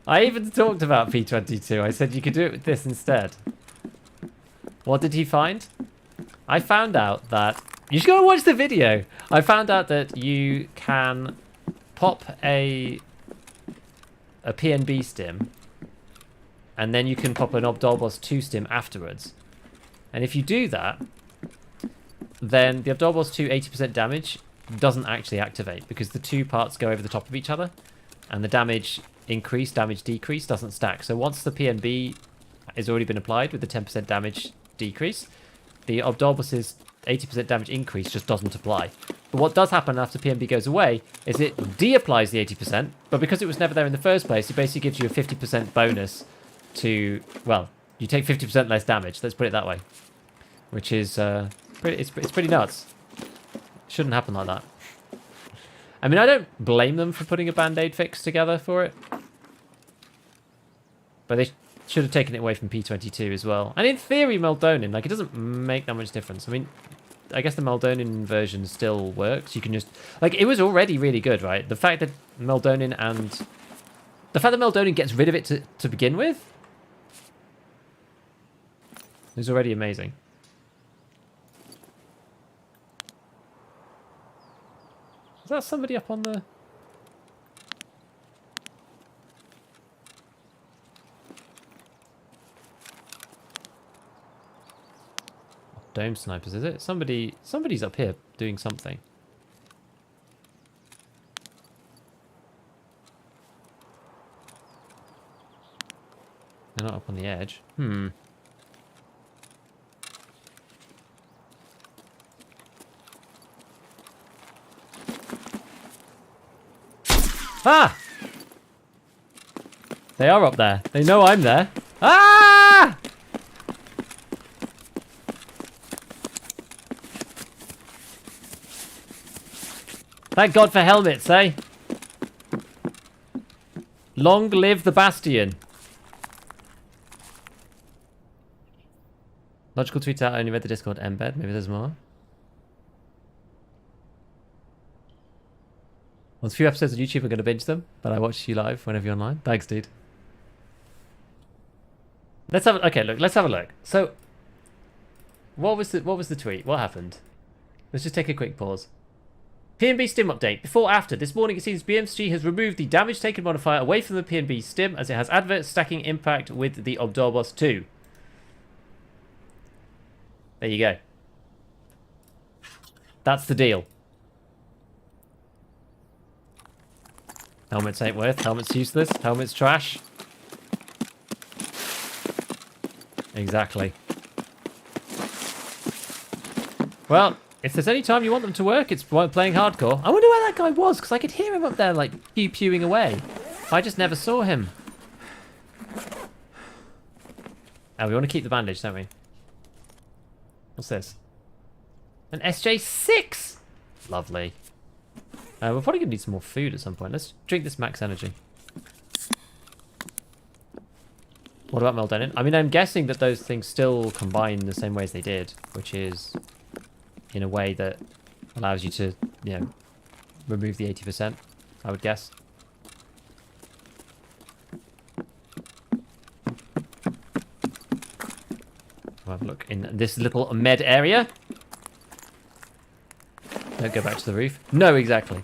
I even talked about P22. I said you could do it with this instead. What did he find? I found out that you should go and watch the video. I found out that you can pop a PNB stim, and then you can pop an Obdolbos 2 stim afterwards. And if you do that, then the Obdolbos 2 80% damage doesn't actually activate, because the two parts go over the top of each other, and the damage increase, damage decrease doesn't stack. So once the PNB has already been applied with the 10% damage decrease, the Obdolbos's 80% damage increase just doesn't apply. But what does happen after PMB goes away is it de-applies the 80%, but because it was never there in the first place, it basically gives you a 50% bonus to, well, you take 50% less damage, let's put it that way. Which is, it's pretty nuts. Shouldn't happen like that. I mean, I don't blame them for putting a Band-Aid fix together for it. But they should have taken it away from P22 as well. And in theory, Meldonin, like, it doesn't make that much difference. I mean, I guess the Meldonin version still works. You can just... Like, it was already really good, right? The fact that Meldonin gets rid of it to begin with is already amazing. Is that somebody up on the... Dome snipers, is it? Somebody's up here doing something. They're not up on the edge. Ah! They are up there. They know I'm there. Ah! Thank God for helmets, eh? Long live the Bastion. Logical tweets out, I only read the Discord embed. Maybe there's more. Once a few episodes on YouTube, I'm going to binge them, but I watch you live whenever you're online. Thanks, dude. Let's have okay. Look, let's have a look. So, what was the tweet? What happened? Let's just take a quick pause. PNB stim update. Before after. This morning it seems BMSG has removed the damage taken modifier away from the PNB stim as it has adverse stacking impact with the Obdorbos 2. There you go. That's the deal. Helmets ain't worth. Helmets useless. Helmets trash. Exactly. Well, if there's any time you want them to work, it's playing hardcore. I wonder where that guy was, because I could hear him up there, like, pew-pewing away. I just never saw him. Oh, we want to keep the bandage, don't we? What's this? An SJ6! Lovely. We're probably going to need some more food at some point. Let's drink this max energy. What about Meldonin? I mean, I'm guessing that those things still combine the same way as they did, which is in a way that allows you to, you know, remove the 80%, I would guess. We'll have a look in this little med area. Don't go back to the roof. No, exactly.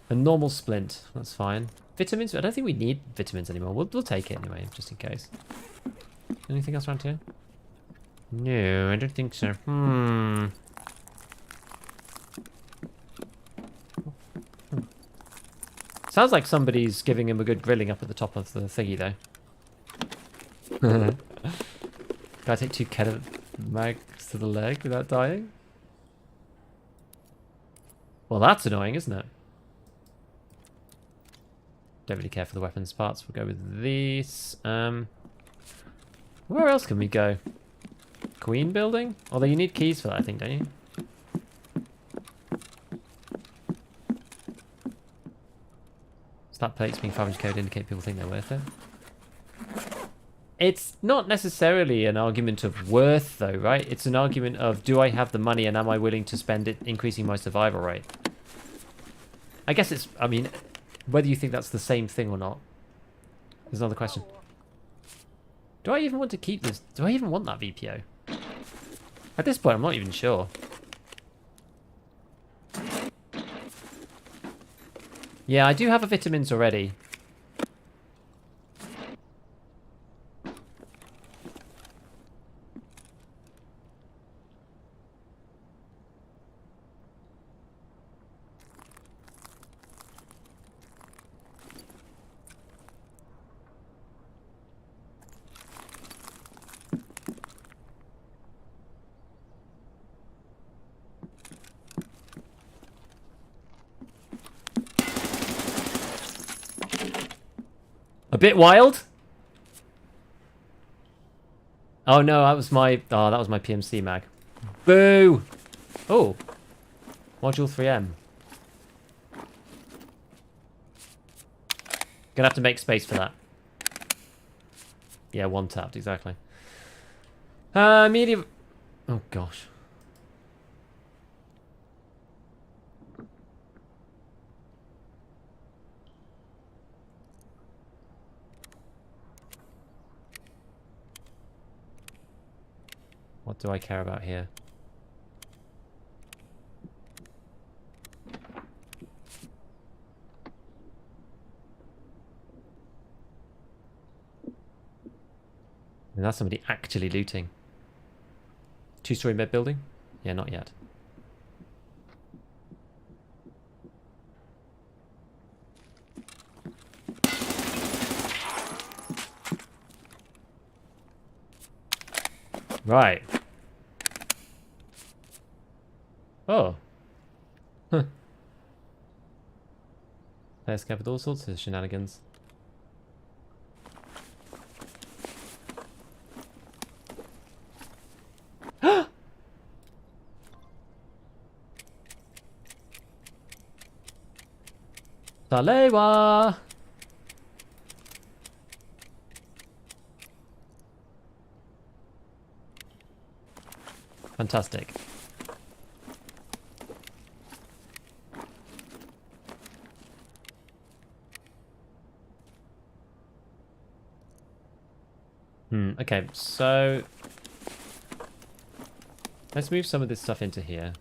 A normal splint. That's fine. Vitamins? I don't think we need vitamins anymore. We'll take it anyway, just in case. Anything else around here? No, I don't think so. Sounds like somebody's giving him a good grilling up at the top of the thingy, though. Can I take 2 Keter mags to the leg without dying? Well, that's annoying, isn't it? Don't really care for the weapons parts. We'll go with these. Where else can we go? Queen building? Although you need keys for that, I think, don't you? So that plate's being 500k to indicate people think they're worth it. It's not necessarily an argument of worth, though, right? It's an argument of, do I have the money and am I willing to spend it increasing my survival rate? I guess it's, I mean, whether you think that's the same thing or not is another question. Do I even want to keep this? Do I even want that VPO? At this point, I'm not even sure. Yeah, I do have a vitamins already. A bit wild? Oh no, that was my PMC mag. Boo! Oh. Module 3M. Gonna have to make space for that. Yeah, one tapped, exactly. Medium... Oh gosh. What do I care about here? And that's somebody actually looting. 2-story mid building? Yeah, not yet. Right. Oh. Huh. Players covered all sorts of shenanigans. Salewa! Fantastic. Okay, so let's move some of this stuff into here.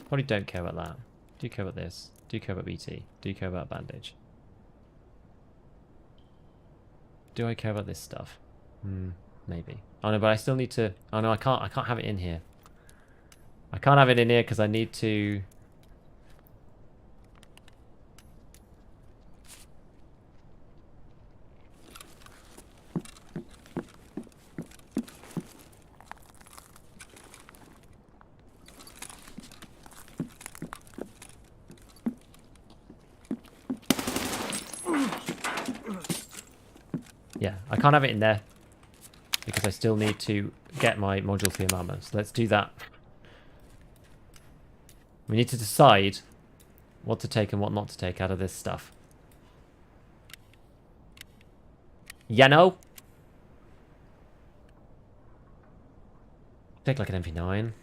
Probably don't care about that. Do care about this. Do care about BT. Do care about bandage. Do I care about this stuff? Maybe. Oh no, but I still need to... Oh no, I can't have it in here. I can't have it in here because I need to... Yeah, I can't have it in there because I still need to get my module 3 armor. So let's do that. We need to decide what to take and what not to take out of this stuff. You know? Take like an MP9.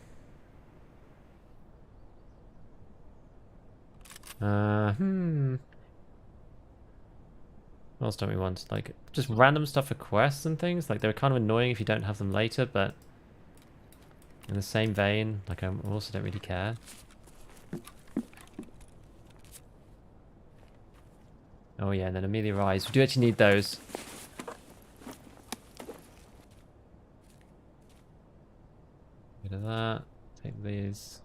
What else don't we want? Like, just random stuff for quests and things. Like, they're kind of annoying if you don't have them later, but... in the same vein, like, I also don't really care. Oh yeah, and then Amelia Rise. We do actually need those. Bit of that. Take these.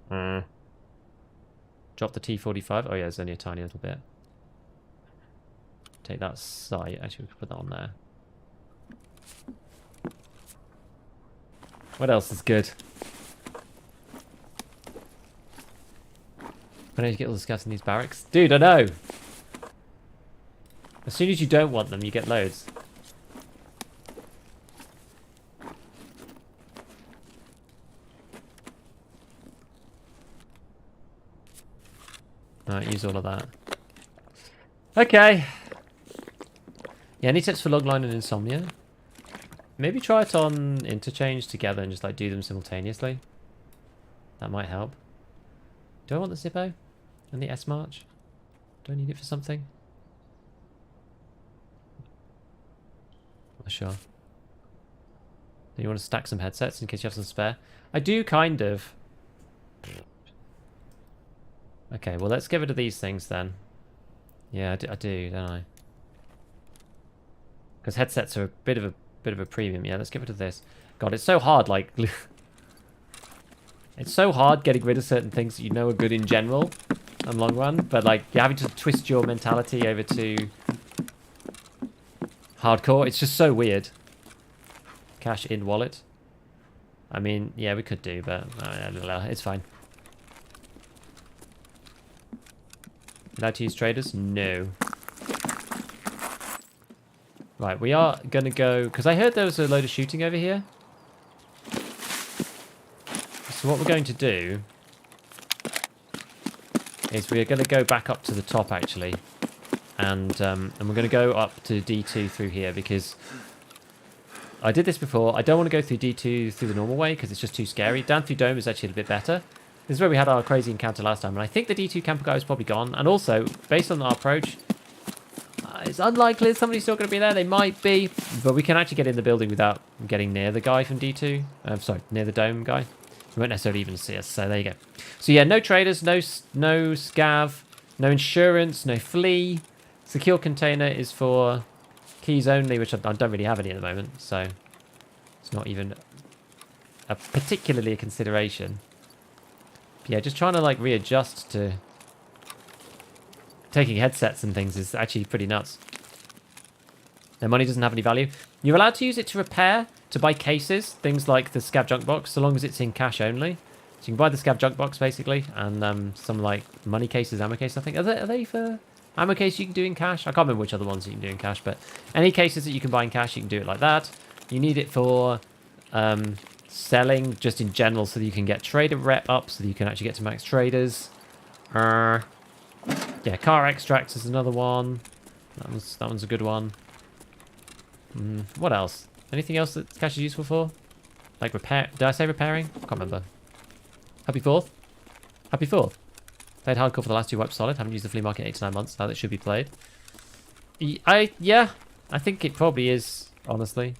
Drop the T45. Oh yeah, it's only a tiny little bit. Take that sight. Actually, we could put that on there. What else is good? I need to get all the scouts in these barracks. Dude, I know! As soon as you don't want them, you get loads. Alright, use all of that. Okay. Yeah, any tips for logline and insomnia? Maybe try it on interchange together and just like do them simultaneously. That might help. Do I want the Zippo and the S-March? Do I need it for something? Not sure. Do you want to stack some headsets in case you have some spare? I do kind of. Okay, well let's get rid of these things then. Yeah, I do, don't I? Because headsets are a bit of a premium. Yeah, let's get rid of this. God, it's so hard. Like, it's so hard getting rid of certain things that you know are good in general, and long run. But like, you're having to twist your mentality over to hardcore. It's just so weird. Cash in wallet. I mean, yeah, we could do, but it's fine. Allowed to use traders? No. Right, we are going to go... Because I heard there was a load of shooting over here. So what we're going to do is we're going to go back up to the top, actually. And we're going to go up to D2 through here because I did this before. I don't want to go through D2 through the normal way because it's just too scary. Down through Dome is actually a bit better. This is where we had our crazy encounter last time. And I think the D2 camper guy is probably gone. And also, based on our approach... it's unlikely somebody's still going to be there. They might be. But we can actually get in the building without getting near the guy from D2. Sorry, near the dome guy. He won't necessarily even see us. So there you go. So yeah, no traders, no scav, no insurance, no flea. Secure container is for keys only, which I don't really have any at the moment. So it's not even particularly a consideration. But yeah, just trying to like readjust to... Taking headsets and things is actually pretty nuts. Their money doesn't have any value. You're allowed to use it to repair, to buy cases, things like the scav junk box, so long as it's in cash only. So you can buy the scav junk box basically, and some like money cases, ammo cases. I think are they for ammo case you can do in cash? I can't remember which other ones you can do in cash, but any cases that you can buy in cash, you can do it like that. You need it for selling just in general, so that you can get trader rep up, so that you can actually get to max traders. Yeah, car extracts is another one. That one's a good one. What else? Anything else that cash is useful for? Like repair? Did I say repairing? I can't remember. Happy 4th? Happy 4th. Played hardcore for the last 2 wipes solid. Haven't used the flea market in 8 to 9 months. Now that should be played. Yeah, I think it probably is, honestly.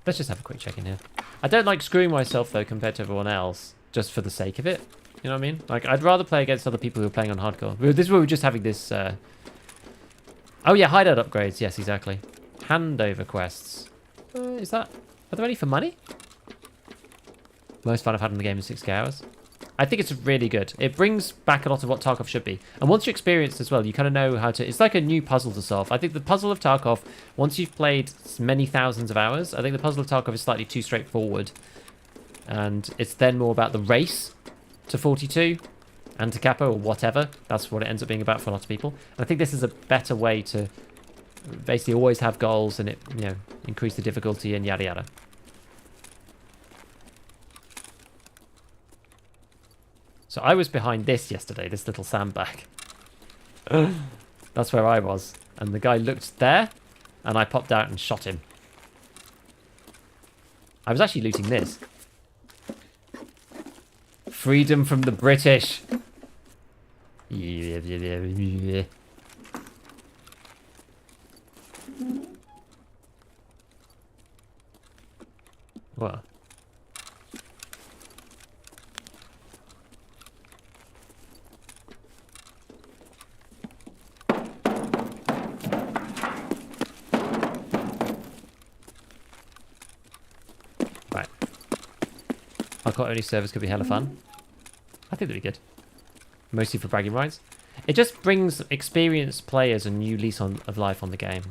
Let's just have a quick check in here. I don't like screwing myself though compared to everyone else, just for the sake of it. You know what I mean? Like, I'd rather play against other people who are playing on hardcore. This is where we're just having this... Oh, yeah, hideout upgrades. Yes, exactly. Handover quests. Is that... Are there any for money? Most fun I've had in the game in 60 hours. I think it's really good. It brings back a lot of what Tarkov should be. And once you're experienced as well, you kind of know how to... It's like a new puzzle to solve. I think the puzzle of Tarkov, once you've played many thousands of hours, I think the puzzle of Tarkov is slightly too straightforward. And it's then more about the race to 42 and to Capo or whatever. That's what it ends up being about for a lot of people. And I think this is a better way to basically always have goals and it, you know, increase the difficulty and yada yada. So I was behind this yesterday, this little sandbag. That's where I was. And the guy looked there and I popped out and shot him. I was actually looting this. Freedom from the British. What? Right. Hardcore only servers could be hella fun. I think that'd be good. Mostly for bragging rights. It just brings experienced players a new lease of life on the game.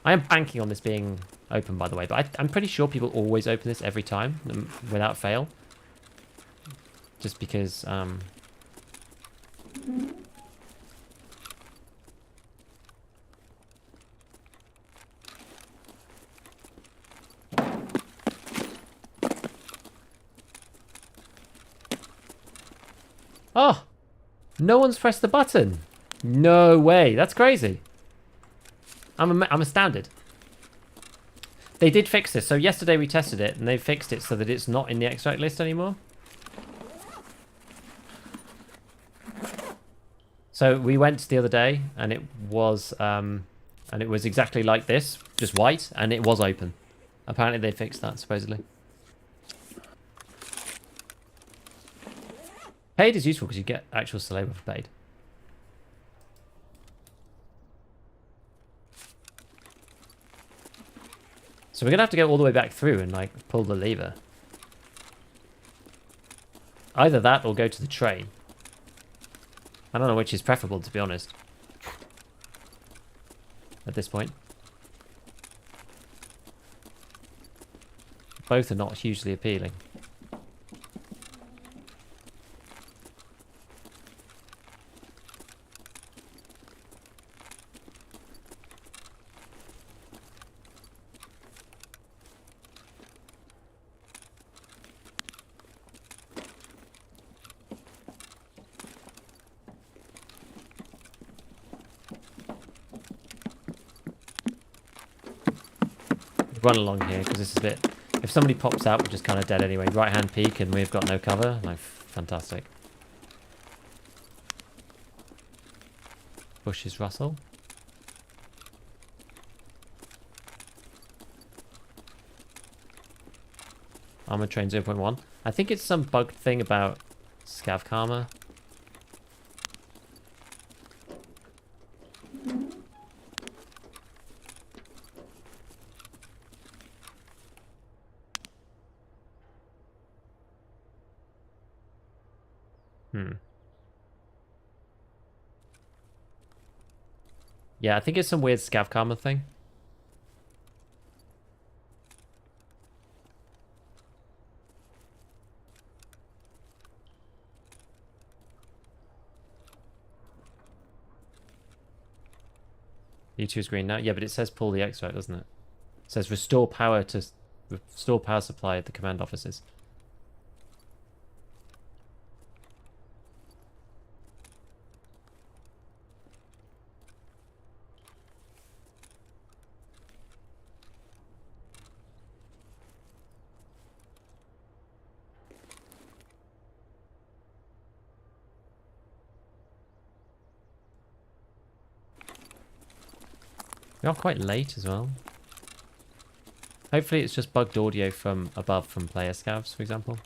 I am banking on this being open, by the way, but I'm pretty sure people always open this every time, without fail. Just because... Oh! No one's pressed the button. No way. That's crazy. I'm astounded. They did fix this. So yesterday we tested it and they fixed it so that it's not in the extract list anymore. So we went the other day and it was exactly like this, just white, and it was open. Apparently they fixed that, supposedly. Paid is useful because you get actual labor for paid. So we're going to have to go all the way back through and like pull the lever. Either that or go to the train. I don't know which is preferable, to be honest. At this point. Both are not hugely appealing. run along here because this is a bit... If somebody pops out, we're just kind of dead anyway. Right-hand peek and we've got no cover. Like, fantastic. Bushes rustle. Armor train 0.1. I think it's some bug thing about scav karma. Yeah, I think it's some weird scav karma thing. U2 is green now. Yeah, but it says pull the extract, doesn't it? It says restore power supply at the command offices. We are quite late as well. Hopefully it's just bugged audio from above from player scavs, for example.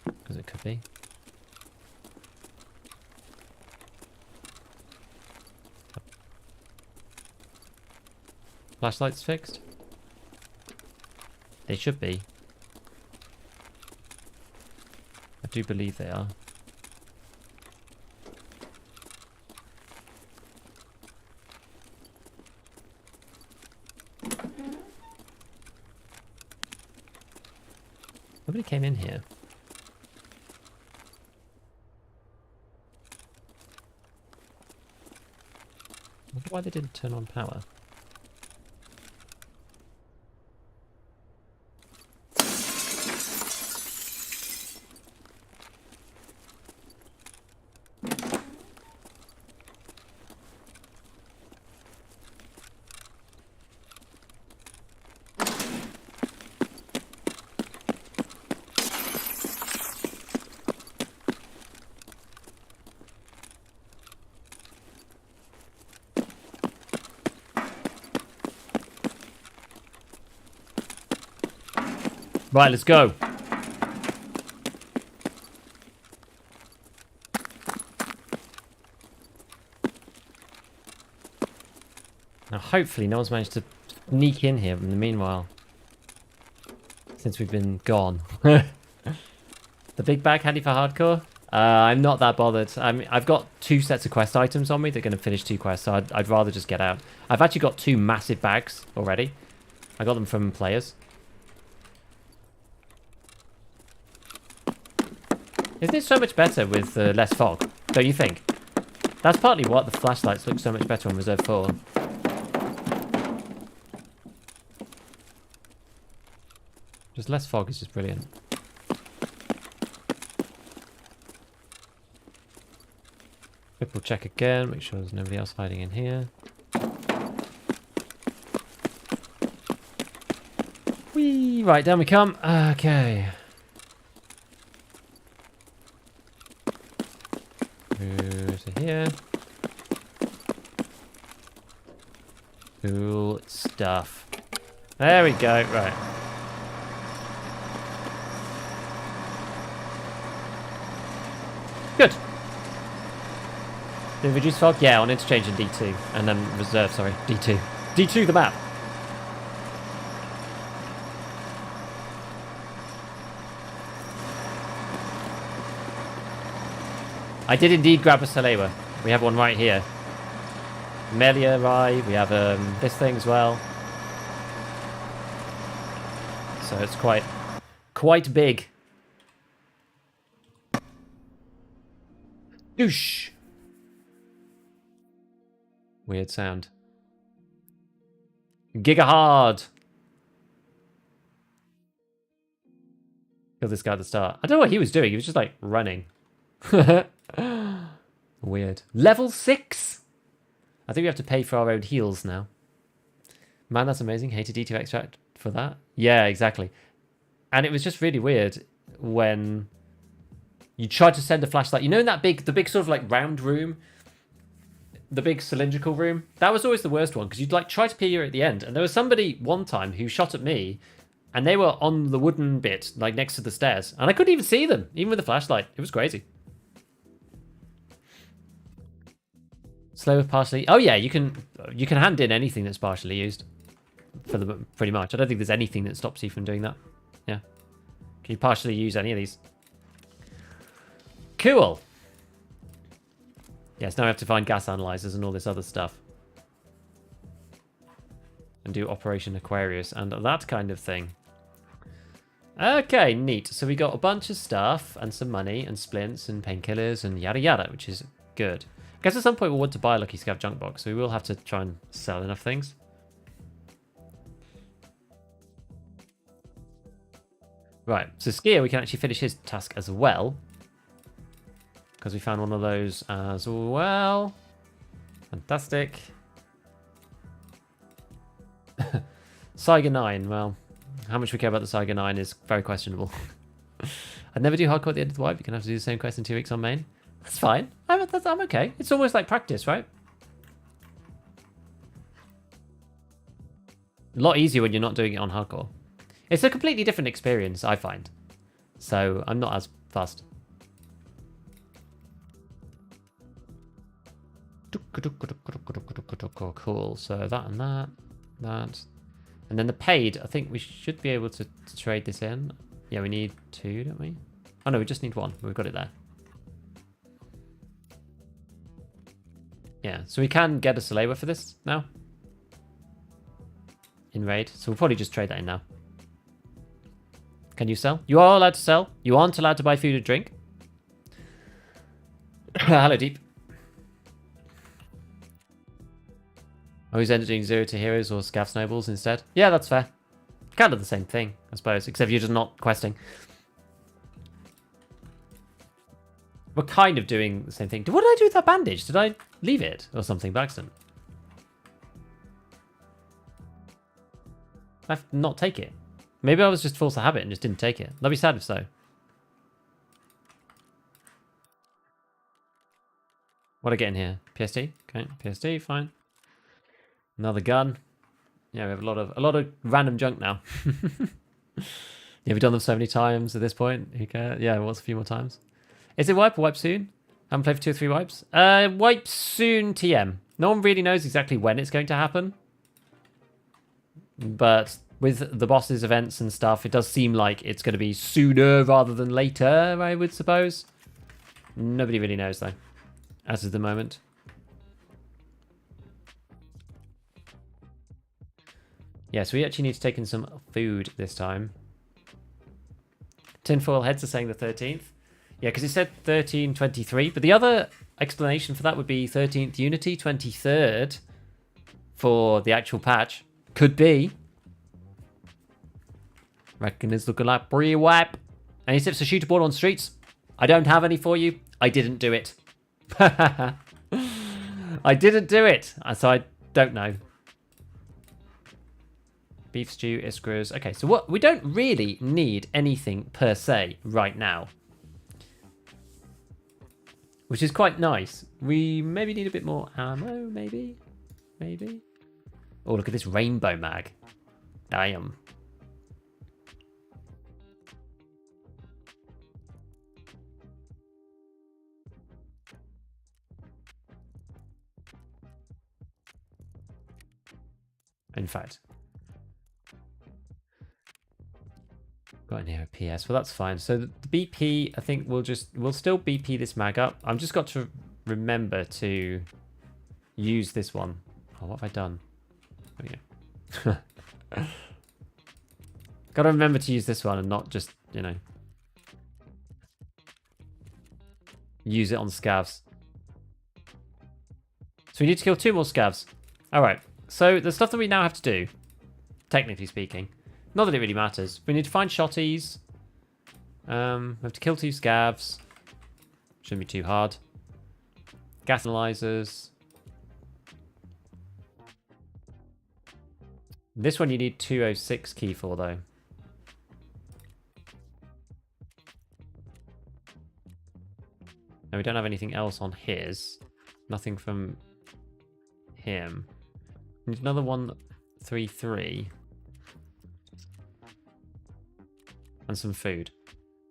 Because it could be. Flashlights fixed? They should be. I do believe they are. Nobody came in here. I wonder why they didn't turn on power. Right, let's go. Now, hopefully, no one's managed to sneak in here in the meanwhile. Since we've been gone. The big bag handy for hardcore? I'm not that bothered. I've got 2 sets of quest items on me. They're going to finish 2 quests, so I'd rather just get out. I've actually got 2 massive bags already. I got them from players. Isn't it so much better with less fog? Don't you think? That's partly what the flashlights look so much better on Reserve 4. Just less fog is just brilliant. Triple check again, make sure there's nobody else hiding in here. Whee! Right, down we come. Okay. To here. Cool stuff. There we go. Right. Good. Did we reduce fog? Yeah, on interchange in D2. And then reserve, sorry. D2. D2 the map. I did indeed grab a Salewa. We have one right here. Melia Rye. We have this thing as well. So it's quite big. Douche. Weird sound. Giga hard. Kill this guy at the start. I don't know what he was doing. He was just like running. Weird. Level 6? I think we have to pay for our own heals now. Man, that's amazing. Hated D2 extract for that. Yeah, exactly. And it was just really weird when you tried to send a flashlight. You know, in the big sort of like round room, the big cylindrical room. That was always the worst one because you'd like try to peer at the end, and there was somebody one time who shot at me, and they were on the wooden bit like next to the stairs, and I couldn't even see them, even with the flashlight. It was crazy. Slow with partially. Oh yeah, you can hand in anything that's partially used for the pretty much. I don't think there's anything that stops you from doing that. Yeah, can you partially use any of these? Cool. Yes, now we have to find gas analyzers and all this other stuff. And do Operation Aquarius and that kind of thing. Okay, neat. So we got a bunch of stuff and some money and splints and painkillers and yada yada, which is good. I guess at some point we'll want to buy a Lucky Scav junk box, so we will have to try and sell enough things. Right, so Skier, we can actually finish his task as well. Because we found one of those as well. Fantastic. Saiga 9, well, how much we care about the Saiga 9 is very questionable. I'd never do hardcore at the end of the wipe. You can have to do the same quest in 2 weeks on main. That's fine. I'm okay. It's almost like practice, right? A lot easier when you're not doing it on hardcore. It's a completely different experience, I find. So I'm not as fussed. Cool. So that and that. And then the paid, I think we should be able to trade this in. Yeah, we need 2, don't we? Oh no, we just need 1. We've got it there. Yeah, so we can get a Salewa for this now. In raid. So we'll probably just trade that in now. Can you sell? You are allowed to sell. You aren't allowed to buy food and drink. Hello, Deep. Oh, he's ended doing 0 to heroes or scav snowballs instead. Yeah, that's fair. Kind of the same thing, I suppose, except you're just not questing. We're kind of doing the same thing. What did I do with that bandage? Did I leave it or something by accident? I have to not take it. Maybe I was just forced to habit and just didn't take it. That'd be sad if so. What do I get in here? PST? Okay, PST, fine. Another gun. Yeah, we have a lot of random junk now. Yeah, we've done them so many times at this point. Who cares? Yeah, what's a few more times? Is it wipe or wipe soon? Haven't played for 2 or 3 wipes. Wipe soon TM. No one really knows exactly when it's going to happen. But with the bosses events and stuff, it does seem like it's going to be sooner rather than later, I would suppose. Nobody really knows though, as of the moment. Yeah, so we actually need to take in some food this time. Tinfoil heads are saying the 13th. Yeah, because it said 1323, but the other explanation for that would be 13th Unity, 23rd for the actual patch. Could be. Reckon it's looking like pre-wipe. Any tips to shoot a ball on streets? I don't have any for you. I didn't do it. I didn't do it, so I don't know. Beef stew, iskras. Okay, so what we don't really need anything per se right now, which is quite nice. We maybe need a bit more ammo, maybe. Oh, look at this rainbow mag. Damn. In fact, got in here a PS. Well, that's fine. So the BP, I think we'll still BP this mag up. I've just got to remember to use this one. Oh, what have I done? There we go. Got to remember to use this one and not just, you know, use it on scavs. So we need to kill 2 more scavs. All right. So the stuff that we now have to do, technically speaking, not that it really matters. We need to find shotties. We have to kill 2 scavs. Shouldn't be too hard. Gas analyzers. This one you need 206 key for, though. And we don't have anything else on his. Nothing from him. We need another 133. And some food.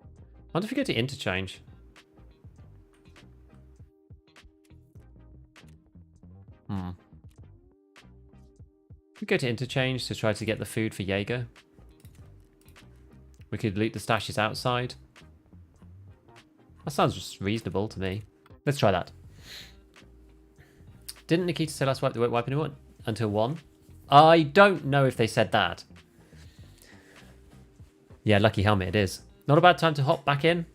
I wonder if we go to interchange. We go to interchange to try to get the food for Jaeger. We could loot the stashes outside. That sounds just reasonable to me. Let's try that. Didn't Nikita say last wipe they weren't wiping it until 1? I don't know if they said that. Yeah, lucky helmet it is. Not a bad time to hop back in.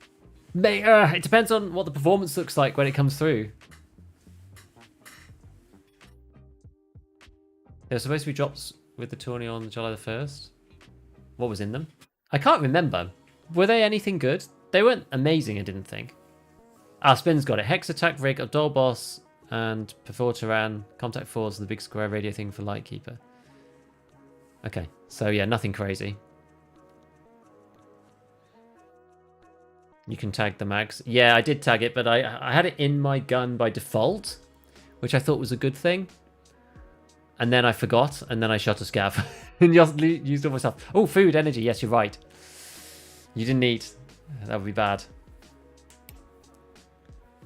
It depends on what the performance looks like when it comes through. There were supposed to be drops with the tourney on July the 1st. What was in them? I can't remember. Were they anything good? They weren't amazing, I didn't think. Spin's got it. Hex Attack, Rig, Abdul Boss, and Perforteran, Contact Force, and the big square radio thing for Lightkeeper. Okay, so yeah, nothing crazy. You can tag the mags. Yeah, I did tag it, but I had it in my gun by default, which I thought was a good thing. And then I forgot, and then I shot a scav and just used all my stuff. Oh, food, energy. Yes, you're right. You didn't eat. That would be bad.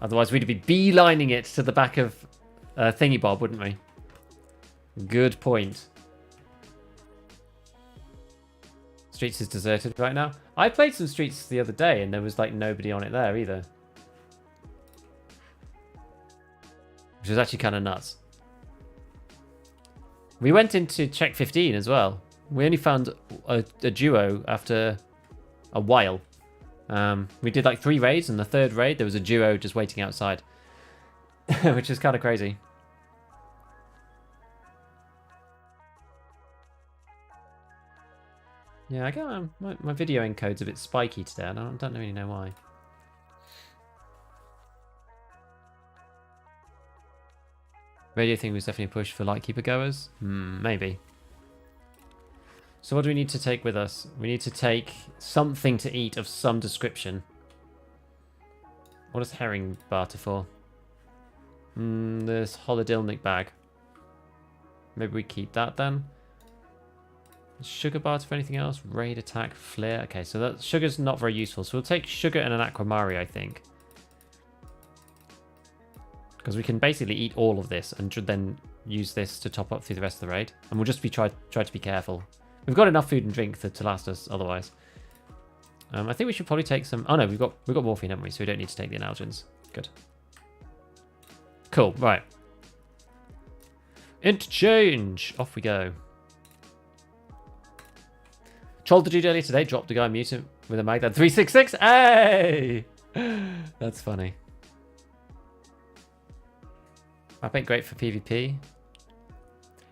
Otherwise, we'd be beelining it to the back of Thingy Bob, wouldn't we? Good point. Streets is deserted right now. I played some Streets the other day, and there was like nobody on it there either. Which was actually kind of nuts. We went into check 15 as well. We only found a duo after a while. We did like 3 raids, and the 3rd raid there was a duo just waiting outside. Which is kind of crazy. Yeah, I get my video encode's a bit spiky today. I don't really know why. Radio thing was definitely a push for Lightkeeper goers. Maybe. So what do we need to take with us? We need to take something to eat of some description. What does herring barter for? This holodilnic bag. Maybe we keep that then. Sugar barter for anything else? Raid attack, flare. Okay, so that sugar's not very useful. So we'll take sugar and an aquamari, I think. Because we can basically eat all of this and then use this to top up through the rest of the raid. And we'll just try to be careful. We've got enough food and drink to last us otherwise. I think we should probably take some... Oh no, we've got morphine, haven't we? So we don't need to take the analgens. Good. Cool, right. Interchange! Off we go. Trolled the dude earlier today, dropped a guy mutant with a mag that 366. Hey! That's funny. I think great for PvP.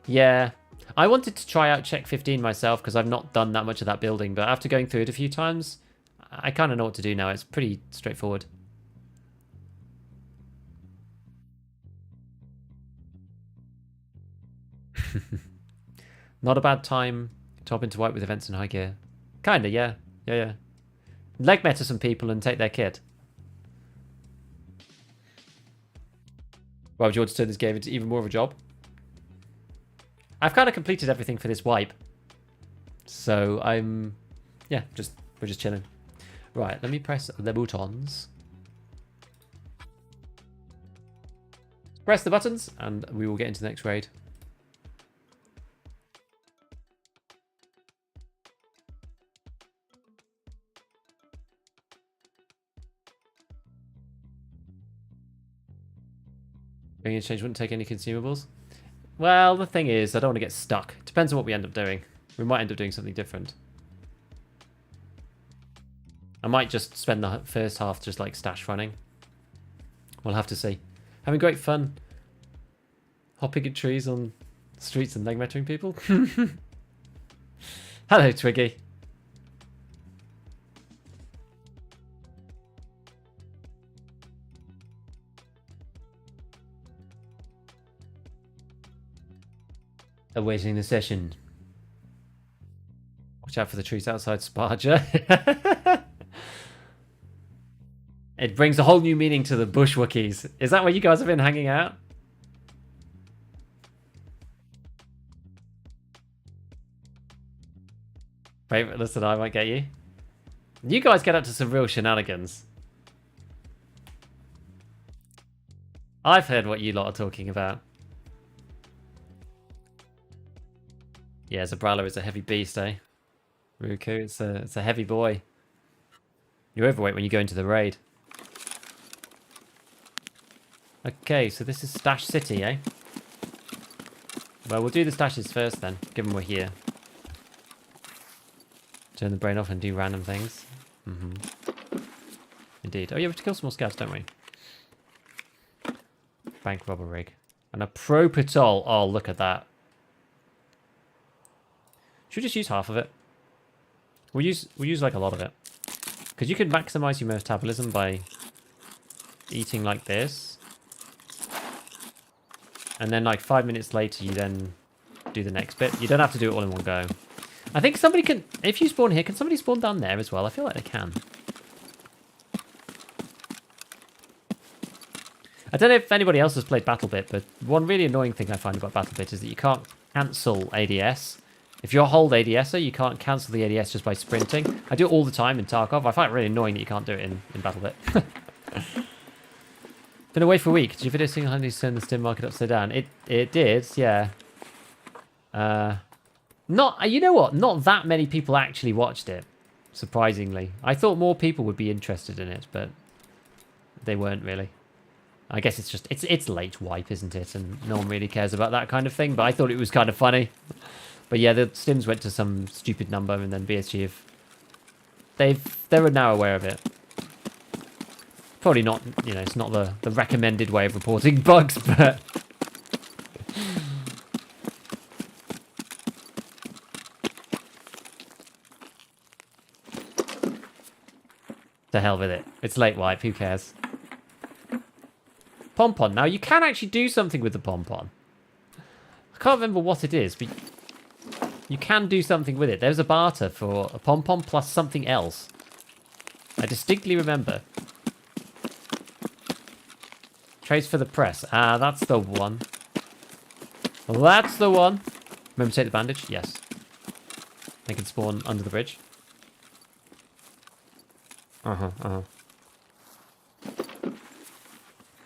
Yeah. I wanted to try out Check 15 myself because I've not done that much of that building, but after going through it a few times, I kind of know what to do now. It's pretty straightforward. Not a bad time to hop into white with events and high gear. Kinda, yeah. Yeah. Leg meta some people and take their kit. Why would you want to turn this game into even more of a job? I've kind of completed everything for this wipe. So yeah, we're just chilling. Right, let me press the buttons. Press the buttons and we will get into the next raid. Going exchange wouldn't take any consumables. Well, the thing is, I don't want to get stuck. Depends on what we end up doing. We might end up doing something different. I might just spend the first half just like stash running. We'll have to see. Having great fun. Hopping at trees on streets and leg mettering people. Hello, Twiggy. Awaiting the session. Watch out for the trees outside Sparja. It brings a whole new meaning to the bush Wookiees. Is that where you guys have been hanging out? Favorite list that I might get you. You guys get up to some real shenanigans. I've heard what you lot are talking about. Yeah, Zabrala is a heavy beast, eh? Ruku, it's a heavy boy. You're overweight when you go into the raid. Okay, so this is Stash City, eh? Well, we'll do the stashes first then, given we're here. Turn the brain off and do random things. Indeed. Oh yeah, we have to kill some more scouts, don't we? Bank robber rig. And a pro patrol. Oh, look at that. Should we just use half of it? We'll use like a lot of it. Because you can maximize your metabolism by eating like this. And then like 5 minutes later, you then do the next bit. You don't have to do it all in one go. I think somebody can, if you spawn here, can somebody spawn down there as well? I feel like they can. I don't know if anybody else has played BattleBit, but one really annoying thing I find about BattleBit is that you can't cancel ADS. If you're a hold ADSer, you can't cancel the ADS just by sprinting. I do it all the time in Tarkov. I find it really annoying that you can't do it in BattleBit. Been away for a week. Did your video single-handedly turn the Steam market upside down? It did, yeah. Not, you know what? Not that many people actually watched it, surprisingly. I thought more people would be interested in it, but they weren't really. I guess it's just, it's late wipe, isn't it? And no one really cares about that kind of thing, but I thought it was kind of funny. But yeah, the stims went to some stupid number, and then BSG they're now aware of it. Probably not, you know, it's not the recommended way of reporting bugs, but... To hell with it. It's late wipe, who cares? Pom-pom. Now, you can actually do something with the pom-pom. I can't remember what it is, but you can do something with it. There's a barter for a pom-pom plus something else. I distinctly remember. Trace for the press. Ah, that's the one. That's the one. Remember to take the bandage? Yes. They can spawn under the bridge.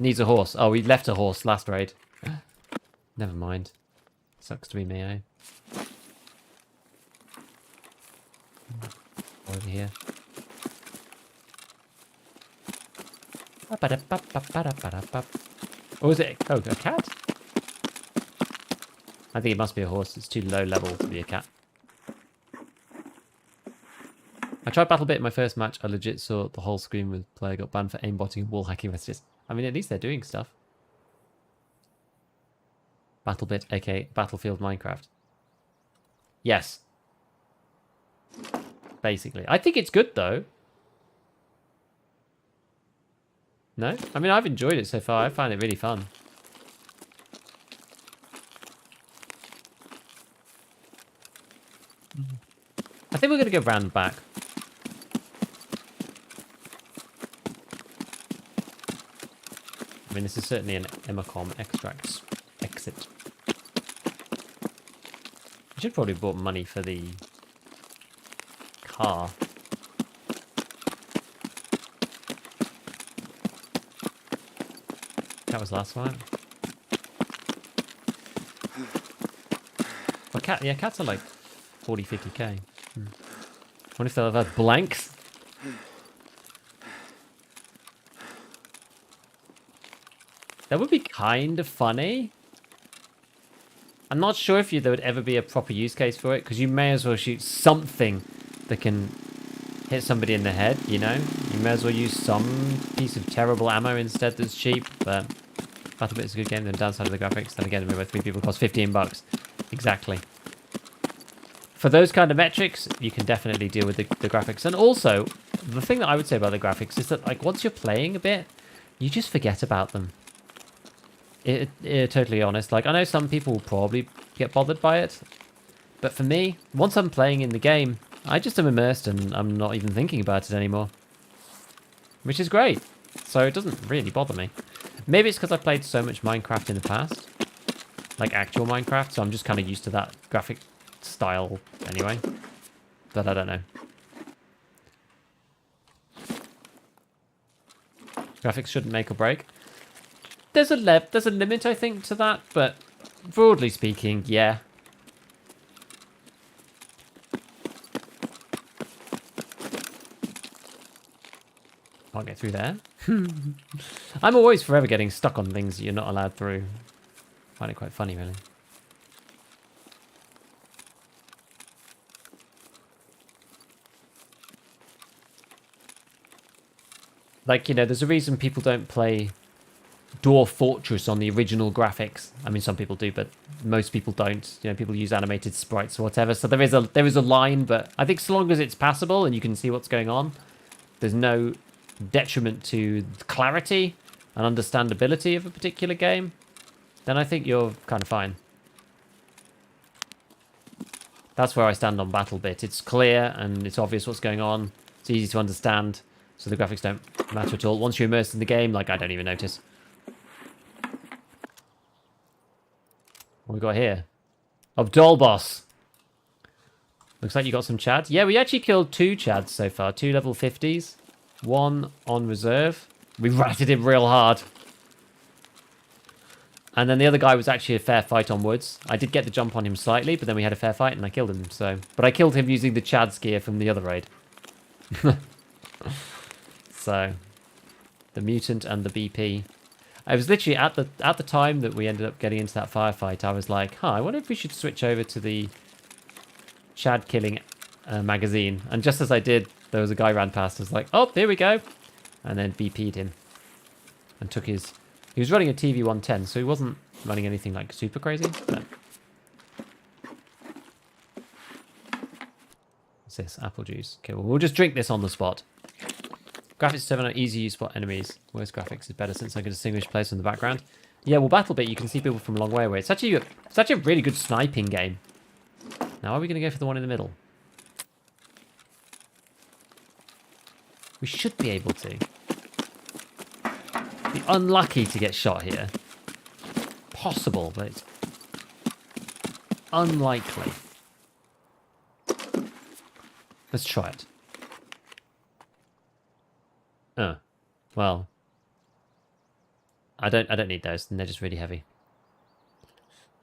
Needs a horse. Oh, we left a horse last raid. Never mind. Sucks to be me, eh? Over here. Oh, is it? Oh, a cat? I think it must be a horse. It's too low level to be a cat. I tried BattleBit in my first match. I legit saw the whole screen with player got banned for aimbotting and wall hacking messages. I mean, at least they're doing stuff. BattleBit, aka Battlefield Minecraft. Yes. Basically. I think it's good, though. No? I mean, I've enjoyed it so far. I find it really fun. I think we're going to go round back. I mean, this is certainly an Emacom extract exit. I should probably have bought money for the car. That was last one. Well, yeah, cats are like 40, 50k. I wonder if they'll have had blanks. That would be kind of funny. I'm not sure if there would ever be a proper use case for it, because you may as well shoot something that can hit somebody in the head, you know? You may as well use some piece of terrible ammo instead that's cheap, but BattleBit is a good game. The downside of the graphics, then again, remember 3 people cost $15. Exactly. For those kind of metrics, you can definitely deal with the graphics. And also, the thing that I would say about the graphics is that, like, once you're playing a bit, you just forget about them. Totally honest. Like, I know some people will probably get bothered by it, but for me, once I'm playing in the game, I just am immersed and I'm not even thinking about it anymore. Which is great. So it doesn't really bother me. Maybe it's because I've played so much Minecraft in the past. Like actual Minecraft, so I'm just kind of used to that graphic style anyway. But I don't know. Graphics shouldn't make or break. There's a limit, I think, to that, but broadly speaking, yeah. Can't get through there. I'm always forever getting stuck on things that you're not allowed through. I find it quite funny, really. Like, you know, there's a reason people don't play Dwarf Fortress on the original graphics. I mean, some people do, but most people don't. You know, people use animated sprites or whatever. So there is a line, but I think so long as it's passable and you can see what's going on, there's no detriment to clarity and understandability of a particular game, then I think you're kind of fine. That's where I stand on BattleBit. It's clear and it's obvious what's going on. It's easy to understand, so the graphics don't matter at all. Once you're immersed in the game, like, I don't even notice. What we got here? Abdul Boss. Looks like you got some Chads. Yeah, we actually killed 2 Chads so far. 2 level 50s. 1 on reserve. We ratted him real hard. And then the other guy was actually a fair fight on woods. I did get the jump on him slightly, but then we had a fair fight and I killed him. So, but I killed him using the Chad's gear from the other raid. So, the mutant and the BP. I was literally at the time that we ended up getting into that firefight. I was like, I wonder if we should switch over to the Chad killing magazine. And just as I did, there was a guy ran past. I was like, oh, here we go. And then BP'd him. And took his... He was running a TV-110, so he wasn't running anything like super crazy. But... What's this? Apple juice. Okay, well, we'll just drink this on the spot. Graphics 7 are easy to spot enemies. Worst graphics is better since I can distinguish players from the background. Yeah, well, BattleBit, you can see people from a long way away. It's actually a really good sniping game. Now, are we going to go for the one in the middle? We should be able to. Be unlucky to get shot here. Possible, but it's unlikely. Let's try it. Oh, well. I don't need those, and they're just really heavy.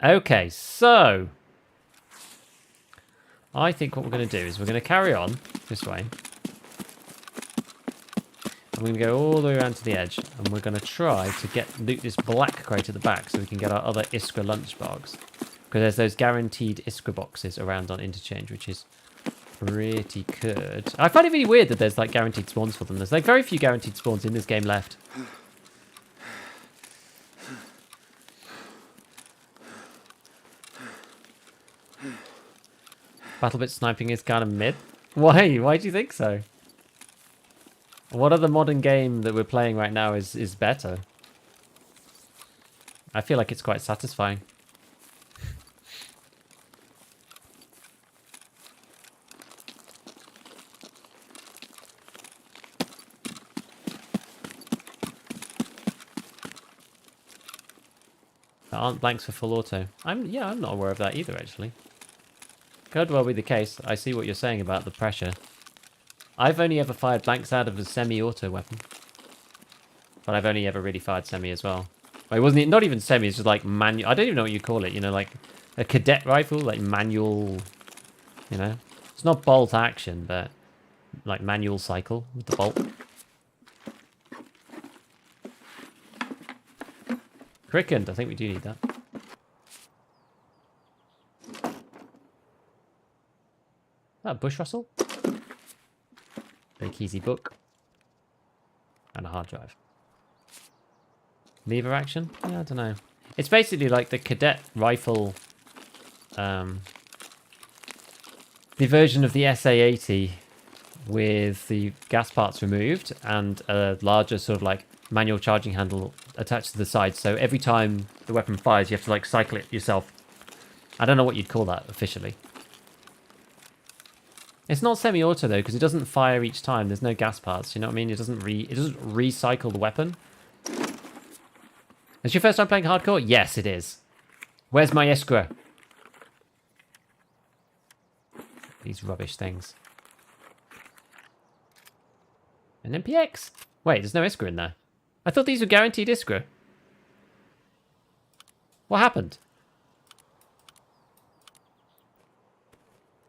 Okay, so I think what we're going to do is we're going to carry on this way. I'm going to go all the way around to the edge, and we're going to try to loot this black crate at the back so we can get our other Iskra lunchbox. Because there's those guaranteed Iskra boxes around on Interchange, which is pretty good. I find it really weird that there's like guaranteed spawns for them. There's like very few guaranteed spawns in this game left. BattleBit sniping is kind of mid. Why? Why do you think so? What other modern game that we're playing right now is better? I feel like it's quite satisfying. There aren't blanks for full auto. I'm not aware of that either, actually. Could well be the case. I see what you're saying about the pressure. I've only ever fired blanks out of a semi-auto weapon. But I've only ever really fired semi as well. It wasn't not even semi, it's just like manual. I don't even know what you call it, you know, like a cadet rifle, like manual, you know. It's not bolt action, but like manual cycle with the bolt. Crickened, I think we do need that. That bush rustle? Big easy book. And a hard drive. Lever action? Yeah, I don't know. It's basically like the cadet rifle, the version of the SA-80 with the gas parts removed and a larger sort of like manual charging handle attached to the side. So every time the weapon fires, you have to like cycle it yourself. I don't know what you'd call that officially. It's not semi-auto though, because it doesn't fire each time. There's no gas parts. You know what I mean? It doesn't recycle the weapon. Is your first time playing hardcore? Yes, it is. Where's my Iskra? These rubbish things. An MPX? Wait, there's no Iskra in there. I thought these were guaranteed Iskra. What happened?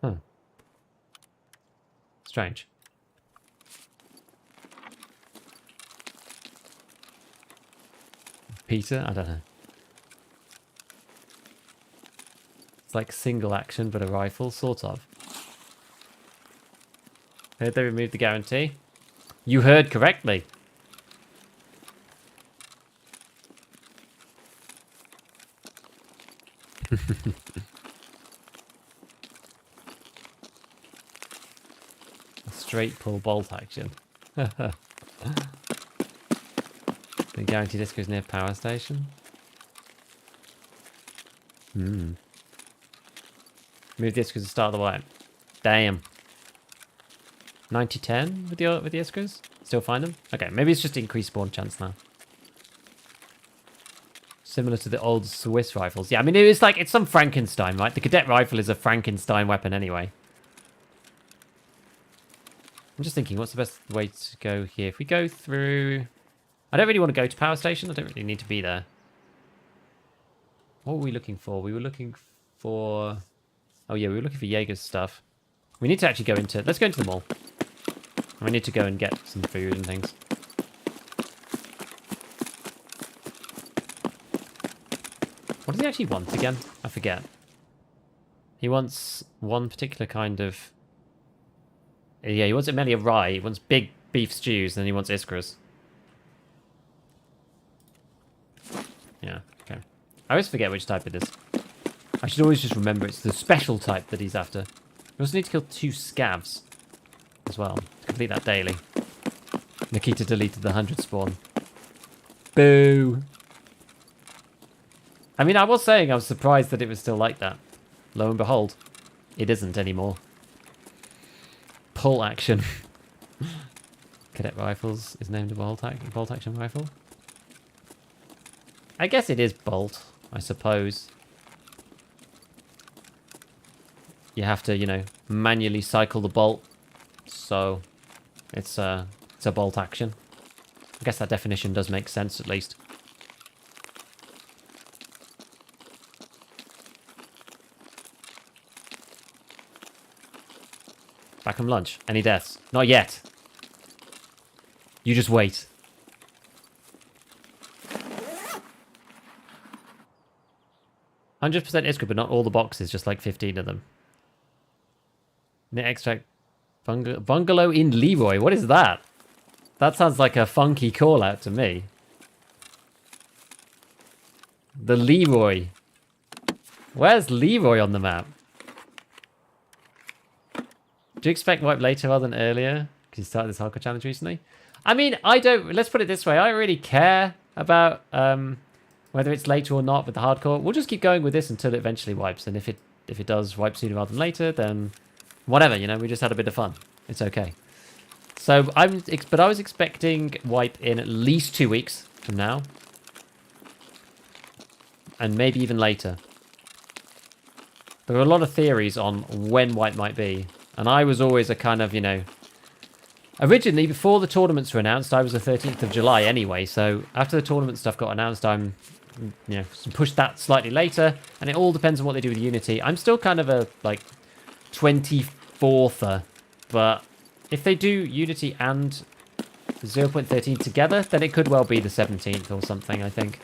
Huh. Strange. Peter? I don't know. It's like single action, but a rifle, sort of. Heard they removed the guarantee? You heard correctly. A straight pull bolt action. The guaranteed disc is near power station. Move disc to start the wipe. Damn. 90-10 with the Iskras? Still find them? Okay, maybe it's just increased spawn chance now. Similar to the old Swiss rifles. Yeah, I mean, it's some Frankenstein, right? The cadet rifle is a Frankenstein weapon anyway. I'm just thinking, what's the best way to go here? If we go through... I don't really want to go to power station. I don't really need to be there. What were we looking for? We were looking for... Oh yeah, we were looking for Jaeger's stuff. We need to actually go into... Let's go into the mall. We need to go and get some food and things. What does he actually want again? I forget. He wants one particular kind of... Yeah, he wants mainly a rye. He wants big beef stews, and then he wants Iskras. Yeah, okay. I always forget which type it is. I should always just remember it's the special type that he's after. We also need to kill 2 scavs as well to complete that daily. Nikita deleted the 100 spawn. Boo! I mean, I was saying I was surprised that it was still like that. Lo and behold, it isn't anymore. Pull action. Cadet rifles is named a bolt action rifle. I guess it is bolt, I suppose. You have to, you know, manually cycle the bolt. So it's a bolt action. I guess that definition does make sense at least. Back from lunch. Any deaths? Not yet. You just wait. %% Iskra, but not all the boxes, just like 15 of them. Knit extract bungalow in Leroy. What is that? That sounds like a funky call out to me. The Leroy. Where's Leroy on the map? Do you expect wipe later rather than earlier? Because you started this hardcore challenge recently. I mean, I don't... Let's put it this way. I don't really care about whether it's later or not with the hardcore. We'll just keep going with this until it eventually wipes. And if it does wipe sooner rather than later, then whatever, you know, we just had a bit of fun. It's okay. So but I was expecting wipe in at least 2 weeks from now. And maybe even later. There are a lot of theories on when wipe might be. And I was always a kind of, you know... Originally, before the tournaments were announced, I was the 13th of July anyway. So after the tournament stuff got announced, I'm, you know, pushed that slightly later. And it all depends on what they do with Unity. I'm still kind of a, like, 24th-er. But if they do Unity and 0.13 together, then it could well be the 17th or something, I think.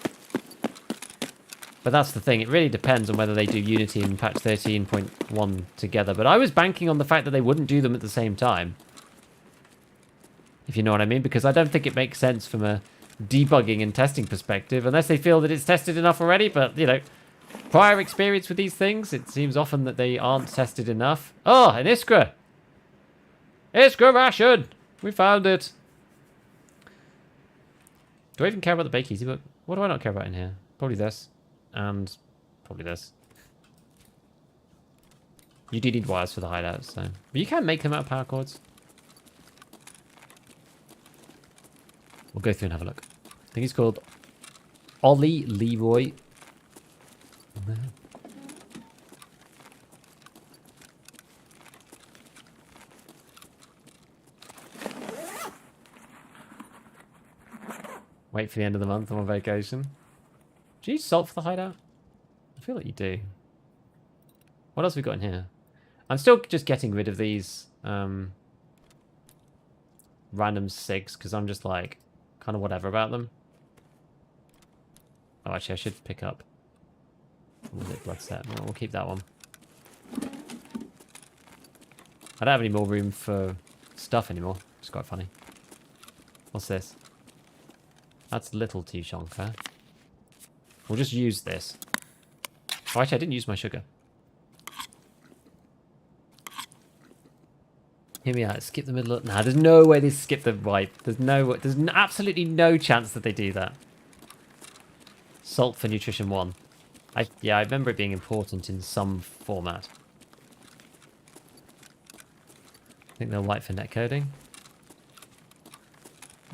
But that's the thing. It really depends on whether they do Unity and patch 13.1 together. But I was banking on the fact that they wouldn't do them at the same time. If you know what I mean. Because I don't think it makes sense from a debugging and testing perspective. Unless they feel that it's tested enough already. But, you know, prior experience with these things, it seems often that they aren't tested enough. Oh, an Iskra! Iskra ration! We found it! Do I even care about the bakeries? What do I not care about in here? Probably this. And probably this. You do need wires for the hideout, so... But you can make them out of power cords. We'll go through and have a look. I think he's called Ollie Leroy. Wait for the end of the month. I'm on vacation. Do you use salt for the hideout? I feel like you do. What else have we got in here? I'm still just getting rid of these random SIGs because I'm just like kind of whatever about them. Oh, actually, I should pick up. What was it? Blood set. Well, we'll keep that one. I don't have any more room for stuff anymore. It's quite funny. What's this? That's little Tushonka. We'll just use this. Oh, actually, I didn't use my sugar. Hear me out. Skip the middle. Nah, there's no way they skip the right. There's absolutely no chance that they do that. Salt for nutrition 1. Yeah, I remember it being important in some format. I think they're white for netcoding.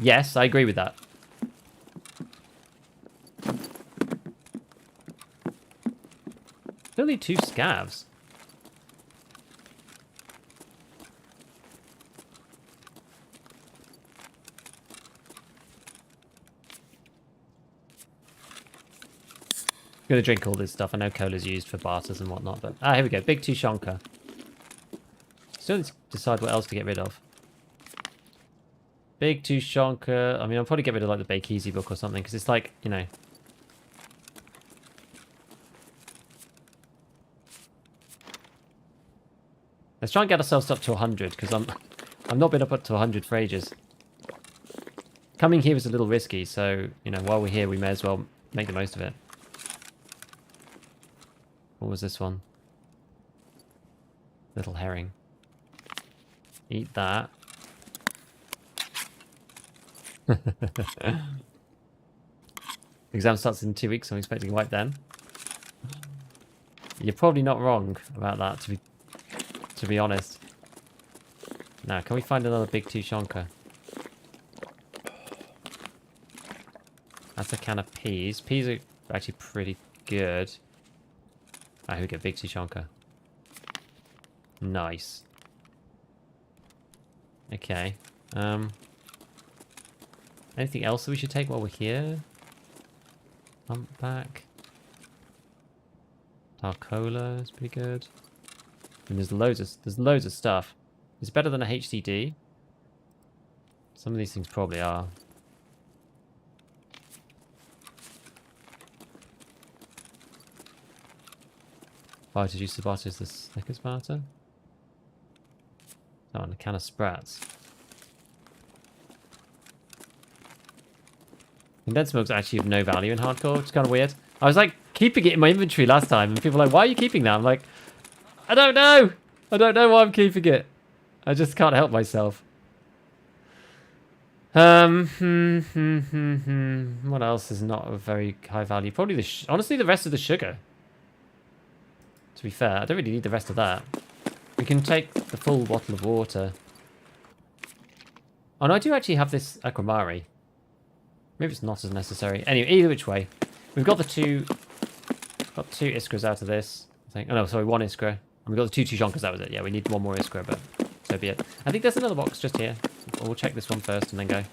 Yes, I agree with that. Still need 2 scavs. I'm gonna drink all this stuff. I know cola's used for barters and whatnot, but here we go. Big Tushonka. Still need to decide what else to get rid of. Big Tushonka. I mean, I'll probably get rid of like the Bake Easy book or something because it's like, you know. Let's try and get ourselves up to 100 because I'm not been up to 100 for ages. Coming here is a little risky, so you know, while we're here, we may as well make the most of it. What was this one? Little herring. Eat that. Exam starts in 2 weeks, so I'm expecting a wipe then. You're probably not wrong about that, to be honest. Now, can we find another big Tushonka? That's a can of peas. Peas are actually pretty good. Ah, here we go, big Tushonka. Nice. Okay. Anything else that we should take while we're here? Humpback. Tarkola is pretty good. And there's loads of stuff. It's better than a HDD. Some of these things probably are. Barter juice barter is the Snickers barter. Oh, and a can of Sprats. Condensed milk's actually of no value in hardcore. It's kind of weird. I was like keeping it in my inventory last time, and people were like, "Why are you keeping that?" I'm like, "I don't know. I don't know why I'm keeping it. I just can't help myself." What else is not of very high value? Probably honestly the rest of the sugar. To be fair, I don't really need the rest of that. We can take the full bottle of water. Oh no, I do actually have this aquamari. Maybe it's not as necessary. Anyway, either which way, we've got the two iskras out of this. I think. Oh no, sorry, 1 iskra. And we got the 2 Tushonkas. That was it. Yeah, we need 1 more iskra, but so be it. I think there's another box just here. We'll check this one first and then go.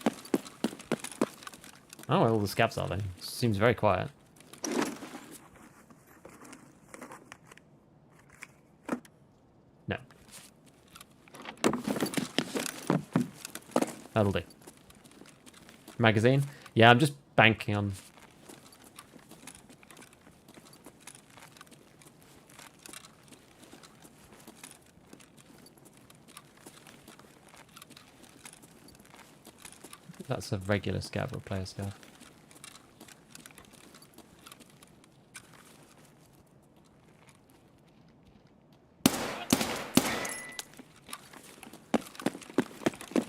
Oh, where all the scabs are then. Seems very quiet. No. That'll do. Magazine? Yeah, I'm just banking on... That's a regular scav or player scav.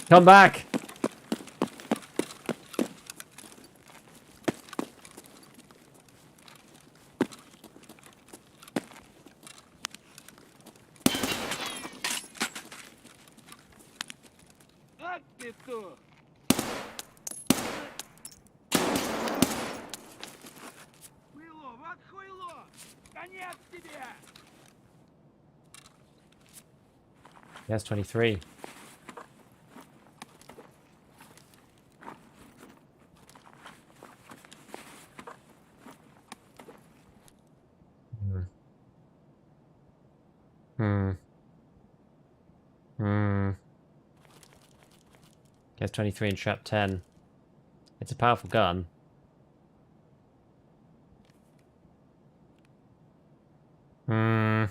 Come back! Yes, 23. Hmm. Hmm. Gets 23 and trap 10. It's a powerful gun. Hmm.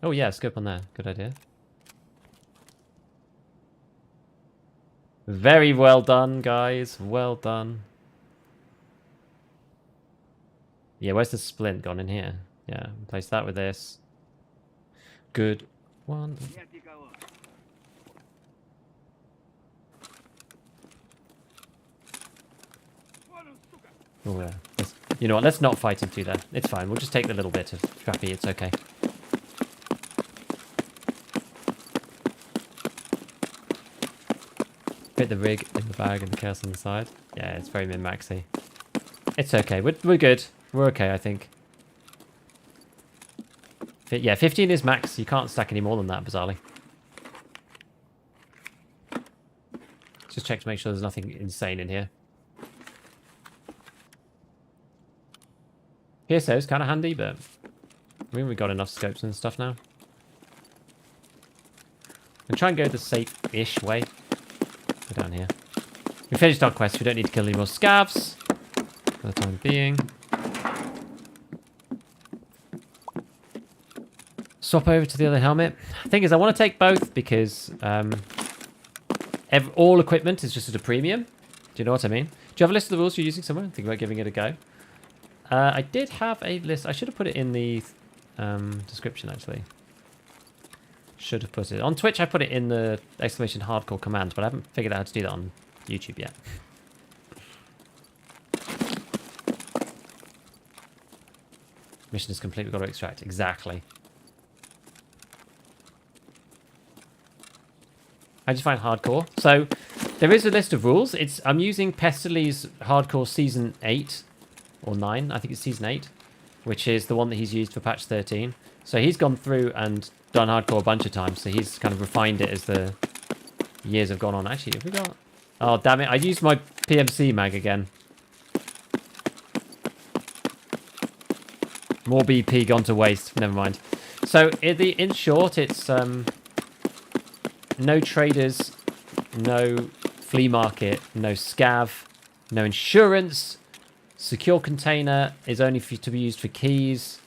Oh yeah, scope on there. Good idea. Very well done, guys. Well done. Yeah, where's the splint gone in here? Yeah, replace that with this. Good one. Oh yeah. You know what? Let's not fight him through there. It's fine. We'll just take the little bit of scrappy. It's okay. Fit the rig in the bag and the chaos on the side. Yeah, it's very min-maxy. It's okay. We're good. We're okay, I think. Yeah, 15 is max. You can't stack any more than that, bizarrely. Just check to make sure there's nothing insane in here. PSO is kind of handy, but I mean, we've got enough scopes and stuff now. And try and go the safe-ish way. Go down here. We finished our quest. We don't need to kill any more scavs for the time being. Swap over to the other helmet. The thing is, I want to take both because all equipment is just at a premium. Do you know what I mean? Do you have a list of the rules you're using somewhere? Think about giving it a go. I did have a list. I should have put it in the description, actually. Should have put it. On Twitch, I put it in the exclamation hardcore command, but I haven't figured out how to do that on YouTube yet. Mission is complete. We've got to extract. Exactly. How do you find hardcore? So, there is a list of rules. I'm using Pestely's hardcore season 8 or 9. I think it's season 8, which is the one that he's used for patch 13. So he's gone through and done hardcore a bunch of times. So he's kind of refined it as the years have gone on. Actually, have we got... Oh, damn it. I used my PMC mag again. More BP gone to waste. Never mind. So, in short, it's... no traders, no flea market, no scav, no insurance. Secure container is only to be used for keys.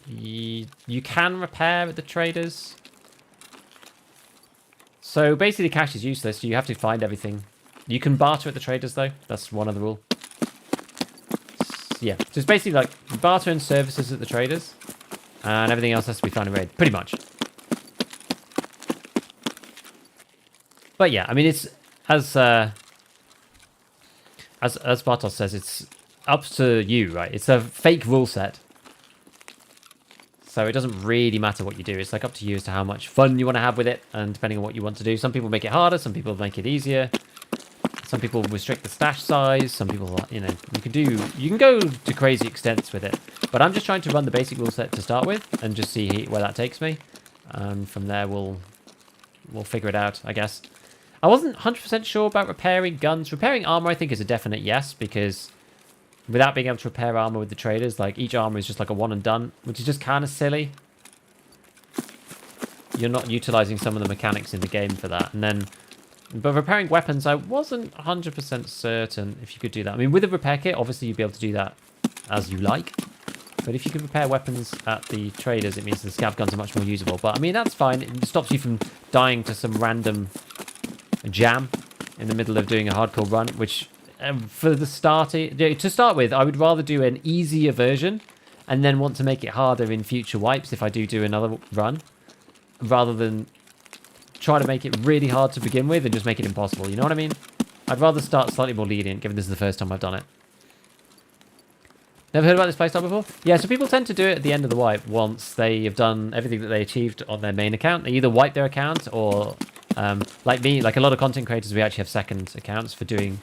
You can repair at the traders. So basically cash is useless. You have to find everything. You can barter at the traders though. That's one of the rule. Yeah, so it's basically like barter and services at the traders. And everything else has to be found in raid. Pretty much. But yeah, I mean, it's as Bartos says, it's up to you, right? It's a fake rule set, so it doesn't really matter what you do. It's like up to you as to how much fun you want to have with it, and depending on what you want to do. Some people make it harder, some people make it easier. Some people restrict the stash size. Some people, you know, you can go to crazy extents with it. But I'm just trying to run the basic rule set to start with, and just see where that takes me. And from there, we'll figure it out, I guess. I wasn't 100% sure about repairing guns. Repairing armor, I think, is a definite yes, because without being able to repair armor with the traders, like, each armor is just like a one and done, which is just kind of silly. You're not utilizing some of the mechanics in the game for that. And then, but repairing weapons, I wasn't 100% certain if you could do that. I mean, with a repair kit, obviously you'd be able to do that as you like. But if you could repair weapons at the traders, it means the scav guns are much more usable. But, I mean, that's fine. It stops you from dying to some random jam in the middle of doing a hardcore run, which for the to start with, I would rather do an easier version and then want to make it harder in future wipes if I do another run, rather than try to make it really hard to begin with and just make it impossible. You know what I mean? I'd rather start slightly more lenient, given this is the first time I've done it. Never heard about this playstyle before? Yeah, so people tend to do it at the end of the wipe once they have done everything that they achieved on their main account. They either wipe their account or, like me, like a lot of content creators, we actually have second accounts for doing,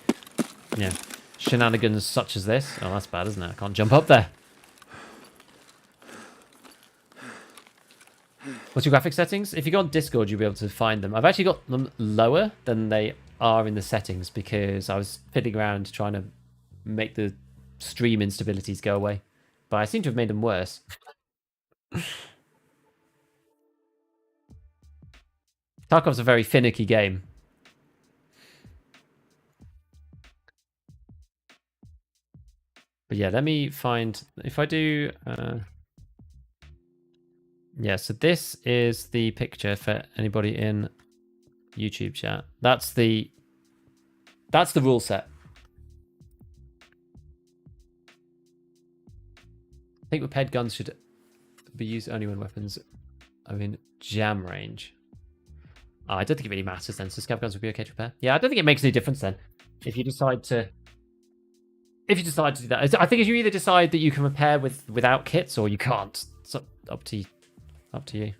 you know, shenanigans such as this. Oh, that's bad, isn't it? I can't jump up there. What's your graphic settings? If you go on Discord, you'll be able to find them. I've actually got them lower than they are in the settings because I was fiddling around trying to make the stream instabilities go away. But I seem to have made them worse. Tarkov's a very finicky game. But yeah, let me find... If I do... yeah, so this is the picture for anybody in YouTube chat. That's the rule set. I think repaired guns should be used only when weapons are in jam range. Oh, I don't think it really matters then. So scav guns would be okay to repair. Yeah, I don't think it makes any difference then. If you decide to do that, I think if you either decide that you can repair without kits or you can't. It's up to you. Up to you.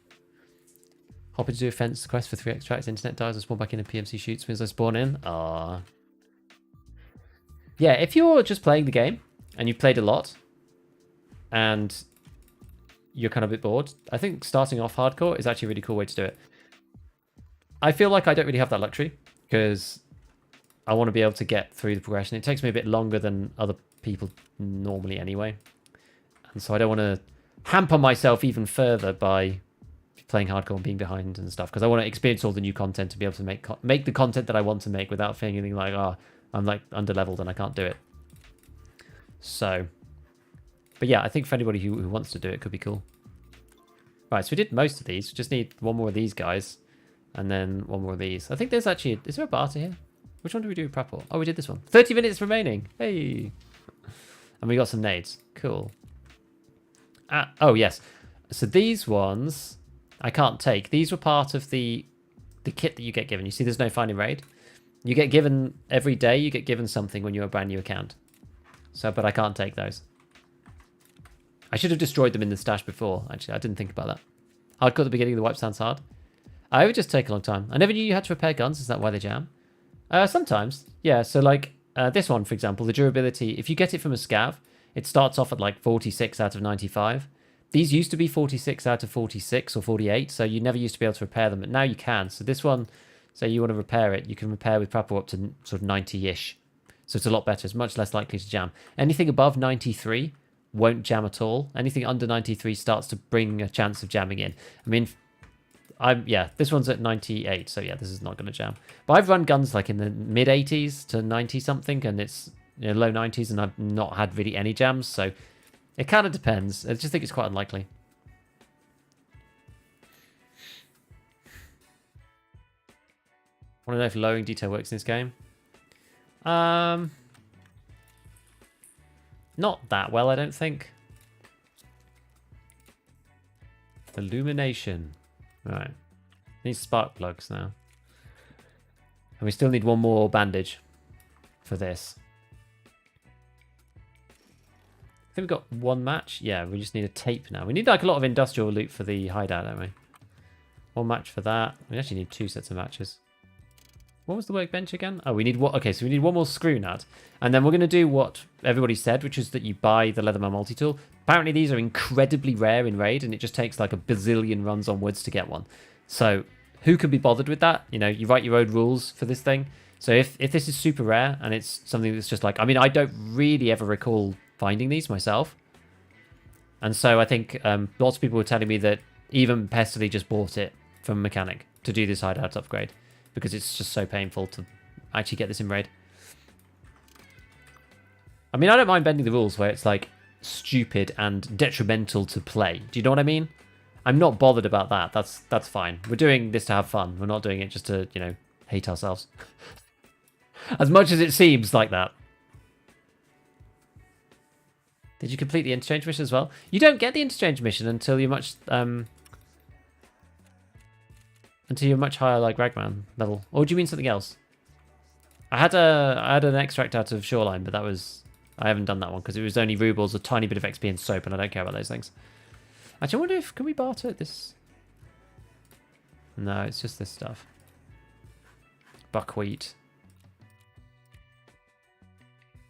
Hopping to do a fence quest for 3 extracts. Internet dies. I spawn back in and PMC shoots as I spawn in. Ah. Yeah, if you're just playing the game and you've played a lot and you're kind of a bit bored, I think starting off hardcore is actually a really cool way to do it. I feel like I don't really have that luxury because I want to be able to get through the progression. It takes me a bit longer than other people normally anyway. And so I don't want to hamper myself even further by playing hardcore and being behind and stuff because I want to experience all the new content to be able to make the content that I want to make without feeling like, oh, I'm like under-leveled and I can't do it. So, but yeah, I think for anybody who wants to do it, could be cool. Right, so we did most of these. We just need one more of these guys and then one more of these. I think there's actually, is there a barter here? Which one did we do prep for? Oh, we did this one. 30 minutes remaining. Hey. And we got some nades. Cool. Oh, yes. So these ones I can't take. These were part of the kit that you get given. You see there's no finding raid. You get given every day. You get given something when you're a brand new account. So, but I can't take those. I should have destroyed them in the stash before. Actually, I didn't think about that. Hardcore at the beginning of the wipe sounds hard. I would just take a long time. I never knew you had to repair guns. Is that why they jam? Sometimes. Yeah, so like this one, for example, the durability. If you get it from a scav, it starts off at like 46 out of 95. These used to be 46 out of 46 or 48, so you never used to be able to repair them, but now you can. So this one, say you want to repair it, you can repair with Prapor up to sort of 90-ish. So it's a lot better. It's much less likely to jam. Anything above 93 won't jam at all. Anything under 93 starts to bring a chance of jamming in. I mean, yeah, this one's at 98, so yeah, this is not going to jam. But I've run guns like in the mid-80s to 90-something, and it's low 90s, and I've not had really any jams, so it kind of depends. I just think it's quite unlikely. Want to know if lowering detail works in this game? Not that well, I don't think. Illumination. Right. Need spark plugs now. And we still need one more bandage for this. I think we've got one match. Yeah, we just need a tape now. We need like a lot of industrial loot for the hideout, don't we? One match for that. We actually need 2 sets of matches. What was the workbench again? Oh, we need one. Okay, so we need one more screw nut. And then we're going to do what everybody said, which is that you buy the Leatherman multi-tool. Apparently these are incredibly rare in Raid, and it just takes like a bazillion runs onwards to get one. So who can be bothered with that? You write your own rules for this thing. So if this is super rare and it's something that's just like, I mean, I don't really ever recall finding these myself. And so I think lots of people were telling me that even Pestily just bought it from Mechanic to do this hideout upgrade, because it's just so painful to actually get this in Raid. I mean, I don't mind bending the rules where it's like stupid and detrimental to play. Do you know what I mean? I'm not bothered about that. That's fine. We're doing this to have fun. We're not doing it just to, hate ourselves. As much as it seems like that. Did you complete the interchange mission as well? You don't get the interchange mission until you're much higher like Ragman level. Or do you mean something else? I had an extract out of Shoreline, but I haven't done that one because it was only rubles, a tiny bit of XP and soap, and I don't care about those things. Actually, I wonder if can we barter this? No, it's just this stuff. Buckwheat.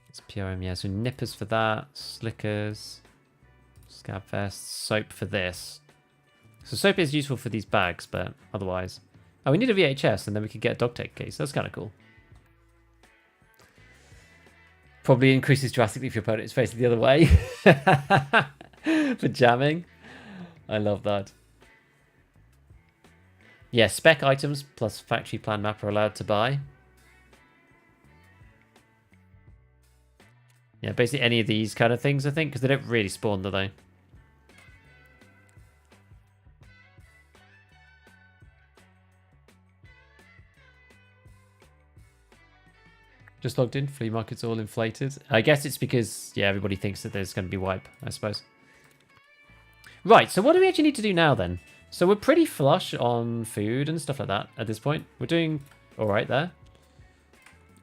It's PRM, yeah. So nippers for that, slickers, scab vests, soap for this. So soap is useful for these bags, but otherwise, oh, we need a VHS, and then we could get a dog take case. That's kind of cool. Probably increases drastically if your opponent is facing the other way for jamming. I love that. Yeah, spec items plus factory plan map are allowed to buy. Yeah, basically any of these kind of things, I think, because they don't really spawn, do they? Just logged in, flea market's all inflated. I guess it's because, yeah, everybody thinks that there's going to be wipe, I suppose. Right, so what do we actually need to do now, then? So we're pretty flush on food and stuff like that at this point. We're doing all right there.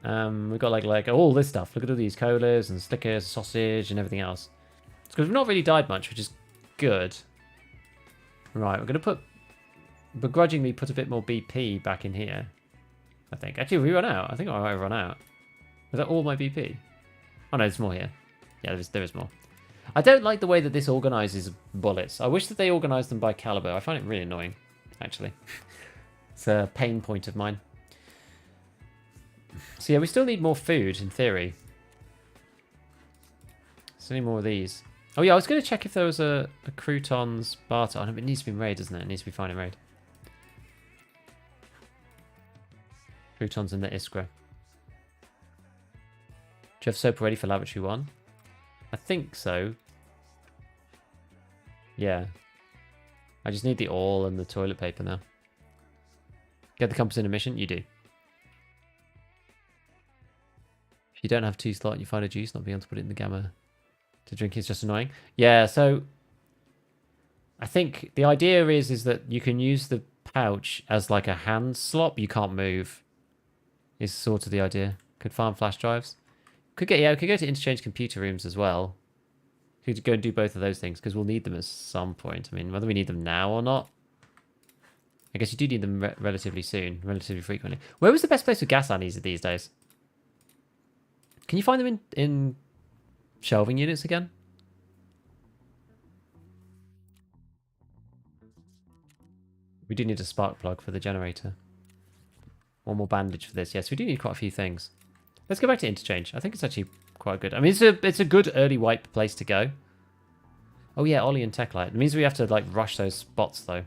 We've got like all this stuff. Look at all these colas and stickers, sausage and everything else. It's because we've not really died much, which is good. Right, we're going to begrudgingly put a bit more BP back in here, I think. Actually, we run out. I think I might run out. Is that all my BP? Oh no, there's more here. Yeah, there is more. I don't like the way that this organizes bullets. I wish that they organized them by caliber. I find it really annoying, actually. It's a pain point of mine. So yeah, we still need more food, in theory. Still need more of these. Oh yeah, I was going to check if there was a croutons barter. Oh, no, it needs to be in raid, doesn't it? It needs to be fine in raid. Croutons in the Iskra. Do you have soap ready for Lavatory 1? I think so. Yeah. I just need the oil and the toilet paper now. Get the compass in a mission? You do. If you don't have 2 slot and you find a juice, not being able to put it in the gamma to drink is just annoying. Yeah, so I think the idea is that you can use the pouch as like a hand slot, but you can't move. Is sort of the idea. Could farm flash drives. Could go to interchange computer rooms as well. Could go and do both of those things because we'll need them at some point. I mean, whether we need them now or not, I guess you do need them relatively soon, relatively frequently. Where was the best place for gas annies these days? Can you find them in shelving units again? We do need a spark plug for the generator. One more bandage for this. Yes, we do need quite a few things. Let's go back to interchange. I think it's actually quite good. I mean, it's a good early wipe place to go. Oh yeah, Ollie and Techlight. It means we have to like rush those spots though.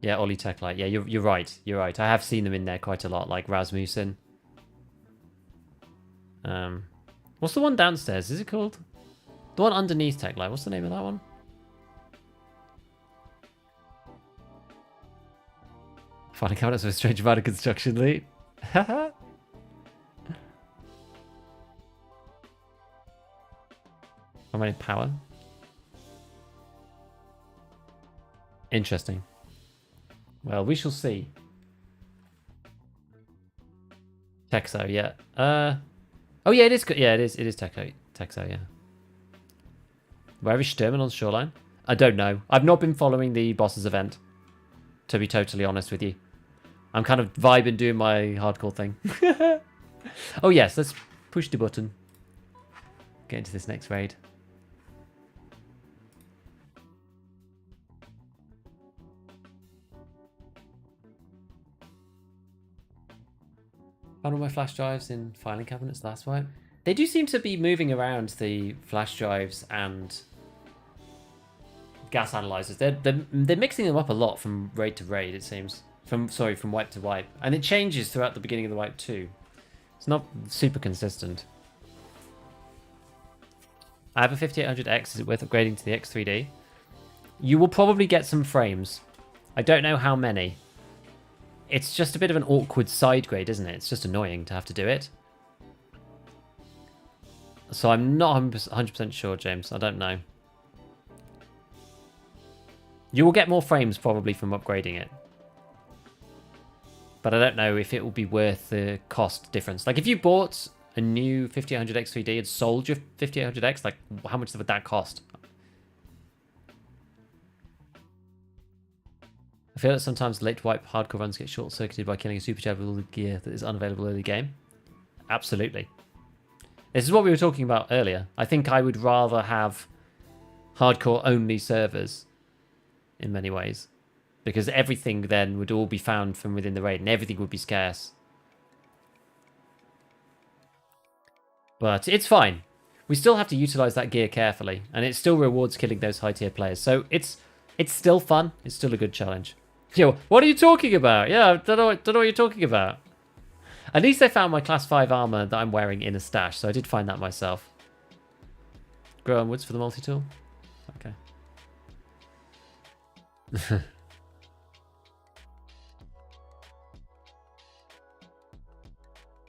Yeah, Ollie Techlight. Yeah, you're right. You're right. I have seen them in there quite a lot, like Rasmussen. What's the one downstairs? Is it called? The one underneath Techlight. What's the name of that one? Finding cabinets with a strange amount of construction loot. How many power? Interesting. Well, we shall see. Texo, yeah. Oh yeah, it is. Yeah, it is. It is Texo, yeah. Where is Sturman on Shoreline? I don't know. I've not been following the boss's event, to be totally honest with you. I'm kind of vibing doing my hardcore thing. Oh yes, let's push the button. Get into this next raid. Found all my flash drives in filing cabinets, that's why. They do seem to be moving around the flash drives and gas analyzers. They're mixing them up a lot from raid to raid, it seems. From wipe to wipe. And it changes throughout the beginning of the wipe too. It's not super consistent. I have a 5800X. Is it worth upgrading to the X3D? You will probably get some frames. I don't know how many. It's just a bit of an awkward side grade, isn't it? It's just annoying to have to do it. So I'm not 100% sure, James. I don't know. You will get more frames probably from upgrading it. But I don't know if it will be worth the cost difference. Like if you bought a new 5800X 3D and sold your 5800X, like how much would that cost? I feel that sometimes late wipe hardcore runs get short-circuited by killing a supercharger with all the gear that is unavailable early game. Absolutely. This is what we were talking about earlier. I think I would rather have hardcore-only servers in many ways. Because everything then would all be found from within the raid and everything would be scarce. But it's fine. We still have to utilize that gear carefully. And it still rewards killing those high-tier players. So it's still fun. It's still a good challenge. Yo, what are you talking about? Yeah, I don't know what you're talking about. At least I found my class 5 armor that I'm wearing in a stash, so I did find that myself. Grow on woods for the multi-tool? Okay.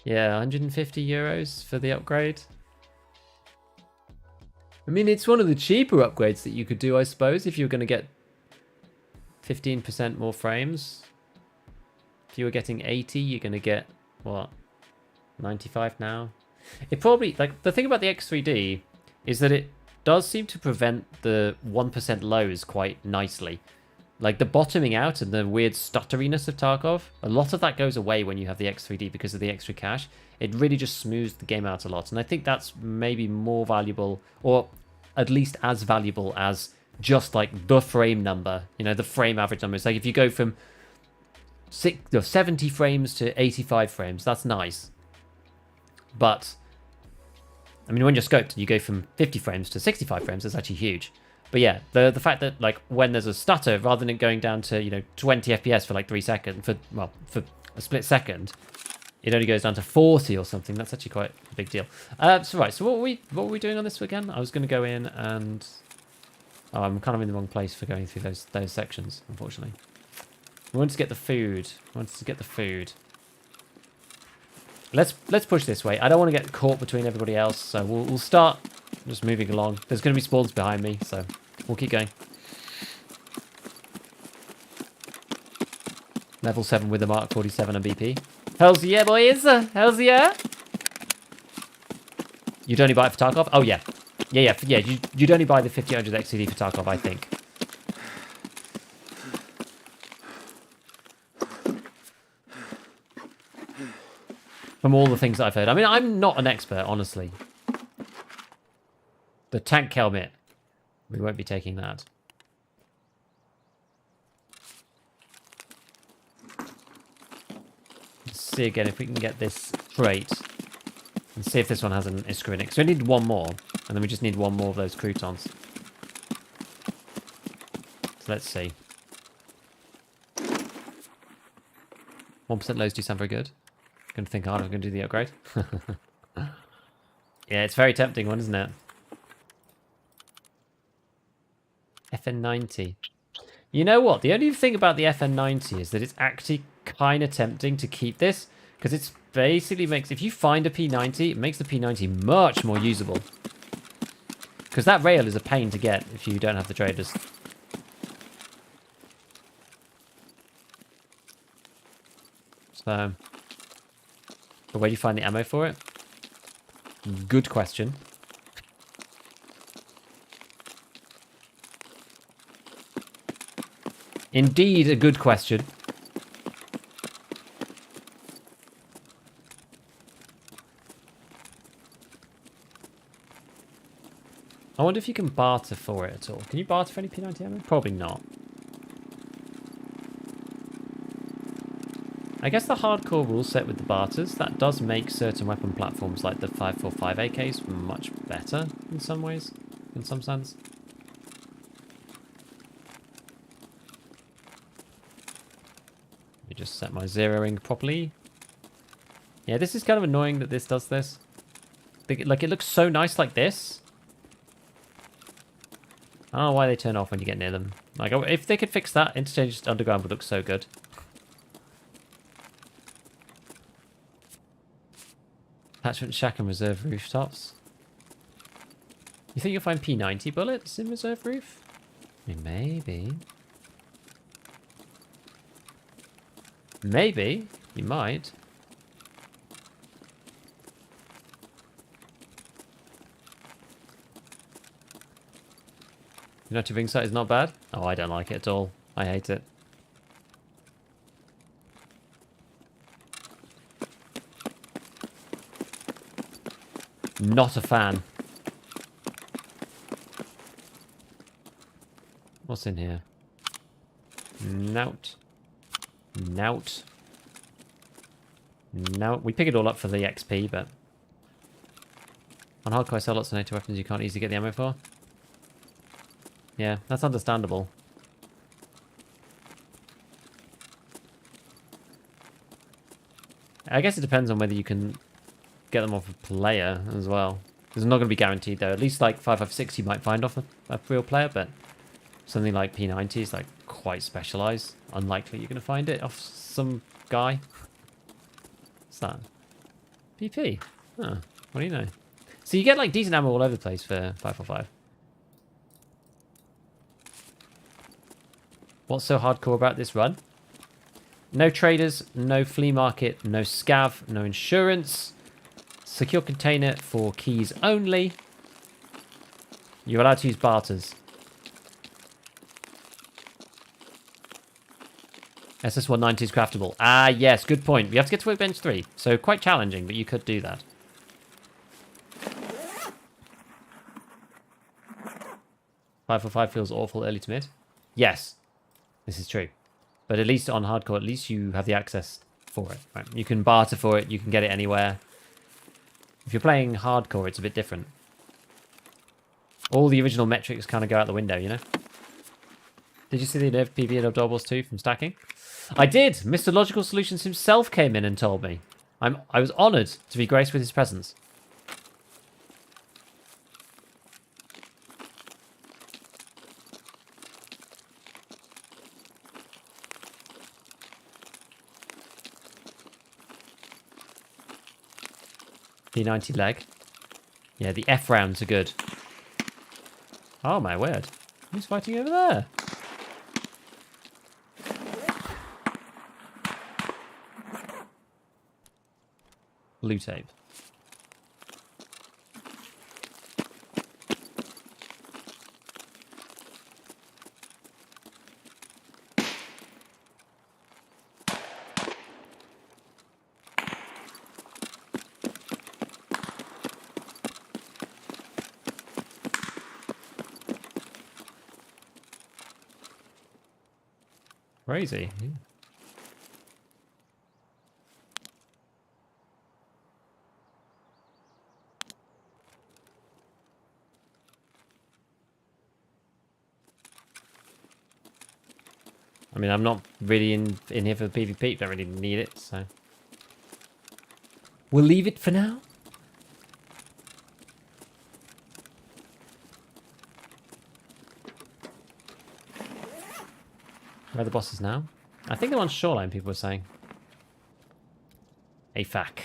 Yeah, 150 euros for the upgrade. I mean, it's one of the cheaper upgrades that you could do, I suppose, if you were going to get 15% more frames. If you were getting 80, you're going to get, what, 95 now? It probably, like, the thing about the X3D is that it does seem to prevent the 1% lows quite nicely. Like, the bottoming out and the weird stutteriness of Tarkov, a lot of that goes away when you have the X3D because of the extra cache. It really just smooths the game out a lot. And I think that's maybe more valuable, or at least as valuable as just, like, the frame number. You know, the frame average number. It's like if you go from 70 frames to 85 frames, that's nice. But, I mean, when you're scoped, you go from 50 frames to 65 frames, that's actually huge. But yeah, the fact that, like, when there's a stutter, rather than it going down to, you know, 20 FPS for like 3 seconds, for a split second, it only goes down to 40 or something. That's actually quite a big deal. So right, so what were we doing on this again? I was going to go in and, oh, I'm kind of in the wrong place for going through those sections, unfortunately. We wanted to get the food. Let's push this way. I don't want to get caught between everybody else, so we'll start just moving along. There's going to be spawns behind me, so we'll keep going. Level 7 with the Mark 47 and BP. Hells yeah, boys! Hells yeah! You'd only buy it for Tarkov? Oh, yeah. Yeah. You'd only buy the 5800 XCD for Tarkov, I think. From all the things that I've heard. I mean, I'm not an expert, honestly. The tank helmet. We won't be taking that. Let's see again if we can get this trait. And see if this one has an Iskra in it. So we need one more. And then we just need one more of those croutons. So let's see. 1% lows do sound very good. Going to think hard, I'm going to do the upgrade. Yeah, it's very tempting one, isn't it? FN90. You know what? The only thing about the FN90 is that it's actually kind of tempting to keep this. Because it's basically makes... If you find a P90, it makes the P90 much more usable. Because that rail is a pain to get if you don't have the traders. So... But where do you find the ammo for it? Good question. Indeed, a good question. I wonder if you can barter for it at all. Can you barter for any P90 ammo? Probably not. I guess the hardcore rule set with the barters, that does make certain weapon platforms like the 545 AKs much better in some ways, in some sense. Let me just set my zeroing properly. Yeah, this is kind of annoying that this does this. Like, it looks so nice like this. I don't know why they turn off when you get near them. Like, if they could fix that, Interchange Underground would look so good. Attachment shack and reserve rooftops. You think you'll find P90 bullets in reserve roof? I mean, maybe. Maybe. You might. United Ring Sight is not bad? Oh, I don't like it at all. I hate it. Not a fan. What's in here? Nout. Nout. Nout. We pick it all up for the XP, but... On hardcore, I sell lots of native weapons you can't easily get the ammo for. Yeah, that's understandable. I guess it depends on whether you can get them off a player as well. It's not going to be guaranteed, though. At least, like, 556 you might find off a real player, but something like P90 is, like, quite specialised. Unlikely you're going to find it off some guy. What's that? PP. Huh. What do you know? So you get, like, decent ammo all over the place for 545. What's so hardcore about this run? No traders, no flea market, no scav, no insurance. Secure container for keys only. You're allowed to use barters. SS190 is craftable. Ah, yes, good point. We have to get to workbench 3. So quite challenging, but you could do that. Five for 5 feels awful early to mid. Yes, this is true. But at least on hardcore, at least you have the access for it. Right? You can barter for it. You can get it anywhere. If you're playing hardcore, it's a bit different. All the original metrics kind of go out the window, you know? Did you see the nerf PB in Double 2 from stacking? I did! Mr. Logical Solutions himself came in and told me. I was honoured to be graced with his presence. P90 leg. Yeah, the F rounds are good. Oh my word. Who's fighting over there? Blue tape. Crazy. Yeah. I mean, I'm not really in here for the PvP. Don't really need it, so we'll leave it for now. Where are the bosses now? I think they're on Shoreline, people were saying. AFAC.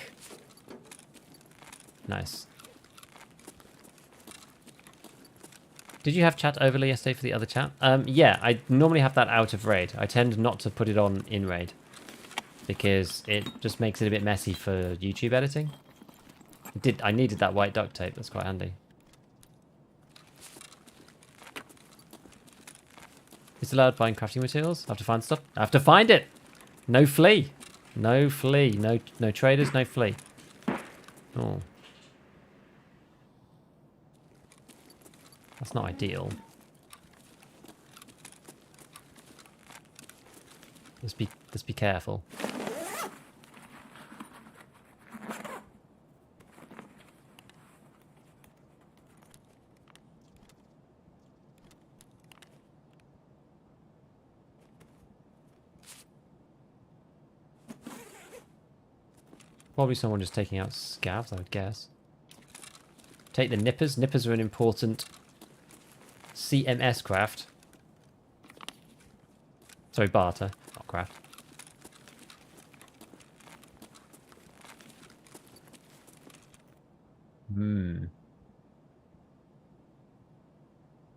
Nice. Did you have chat overlay yesterday for the other chat? Yeah, I normally have that out of raid. I tend not to put it on in raid. Because it just makes it a bit messy for YouTube editing. I needed that white duct tape, that's quite handy. It's allowed buying crafting materials? I have to find stuff? I have to find it! No flea. No flea. No traders, no flea. Oh. That's not ideal. Let's be careful. Probably someone just taking out scavs, I would guess. Take the nippers. Nippers are an important CMS craft. Sorry, barter, not craft.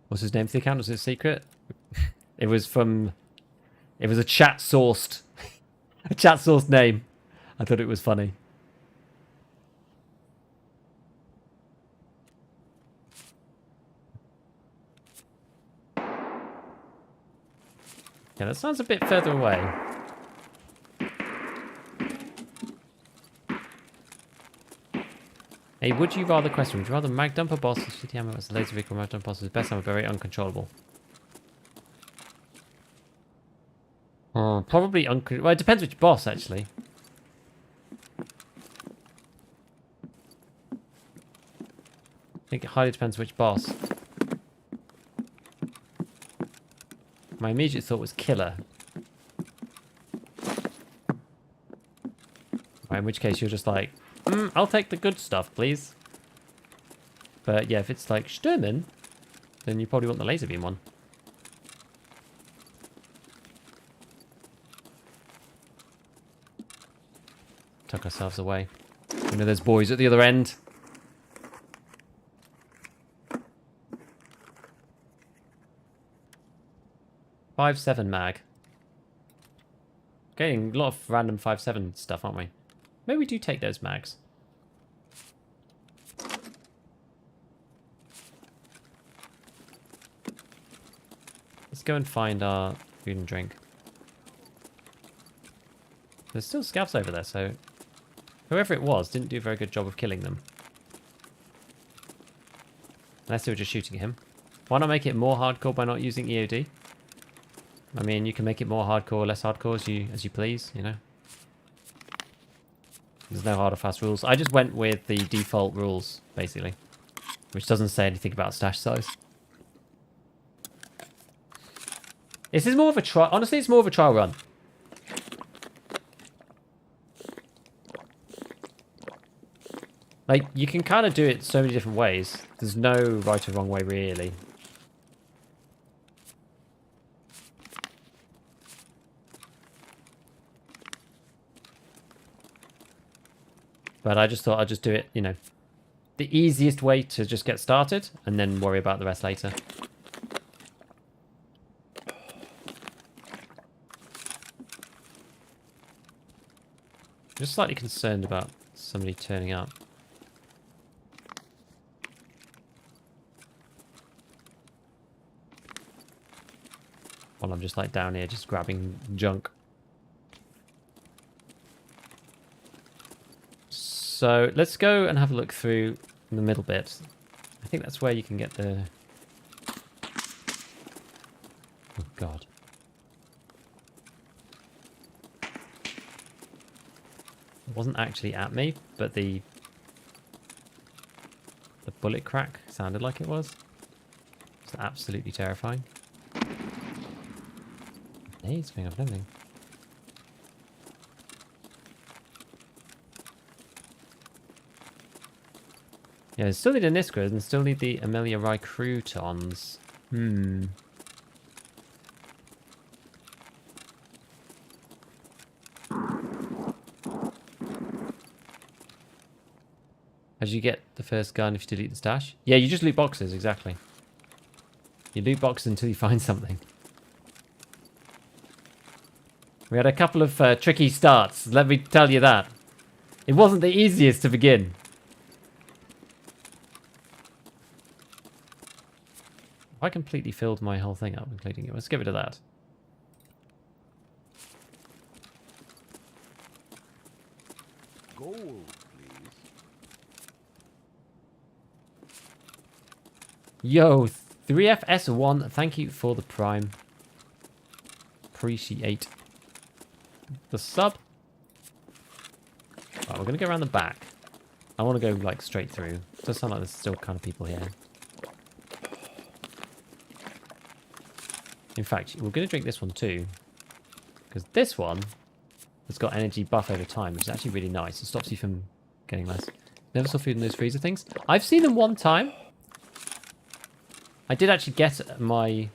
What's his name for the account? Was it a secret? It was a chat sourced A chat source name. I thought it was funny. Yeah, that sounds a bit further away. A would you rather question. Would you rather mag dumper boss or shitty ammo as a laser vehicle? Mag dumper boss is best ammo, very uncontrollable. Probably well, it depends which boss, actually. I think it highly depends which boss. My immediate thought was killer. Right, in which case you're just like, I'll take the good stuff, please. But yeah, if it's like Stürmen, then you probably want the laser beam one. Tuck ourselves away. You know there's boys at the other end. .57 mag. Getting a lot of random 5.7 stuff, aren't we? Maybe we do take those mags. Let's go and find our food and drink. There's still scavs over there, so whoever it was didn't do a very good job of killing them. Unless they were just shooting him. Why not make it more hardcore by not using EOD? I mean, you can make it more hardcore, less hardcore as you please, you know. There's no hard or fast rules. I just went with the default rules, basically. Which doesn't say anything about stash size. This is more of a trial. Honestly, it's more of a trial run. Like, you can kind of do it so many different ways. There's no right or wrong way, really. But I just thought I'd just do it, you know, the easiest way to just get started and then worry about the rest later. I'm just slightly concerned about somebody turning up. While I'm just like down here just grabbing junk. So let's go and have a look through the middle bit. I think that's where you can get the... Oh, God. It wasn't actually at me, but the bullet crack sounded like it was. It's absolutely terrifying. Hey, it's going off and everything. Yeah, still need a Niskra and still need the Amelia Rye croutons. How did you get the first gun if you delete the stash? Yeah, you just loot boxes, exactly. You loot boxes until you find something. We had a couple of tricky starts, let me tell you that. It wasn't the easiest to begin. I completely filled my whole thing up, including it. Let's get rid of that. Gold, please. Yo, 3FS1, thank you for the prime. Appreciate the sub. Right, we're going to go around the back. I want to go like straight through. It does sound like there's still kind of people here. In fact, we're going to drink this one too. Because this one has got energy buff over time, which is actually really nice. It stops you from getting less. Never saw food in those freezer things. I've seen them one time. I did actually get my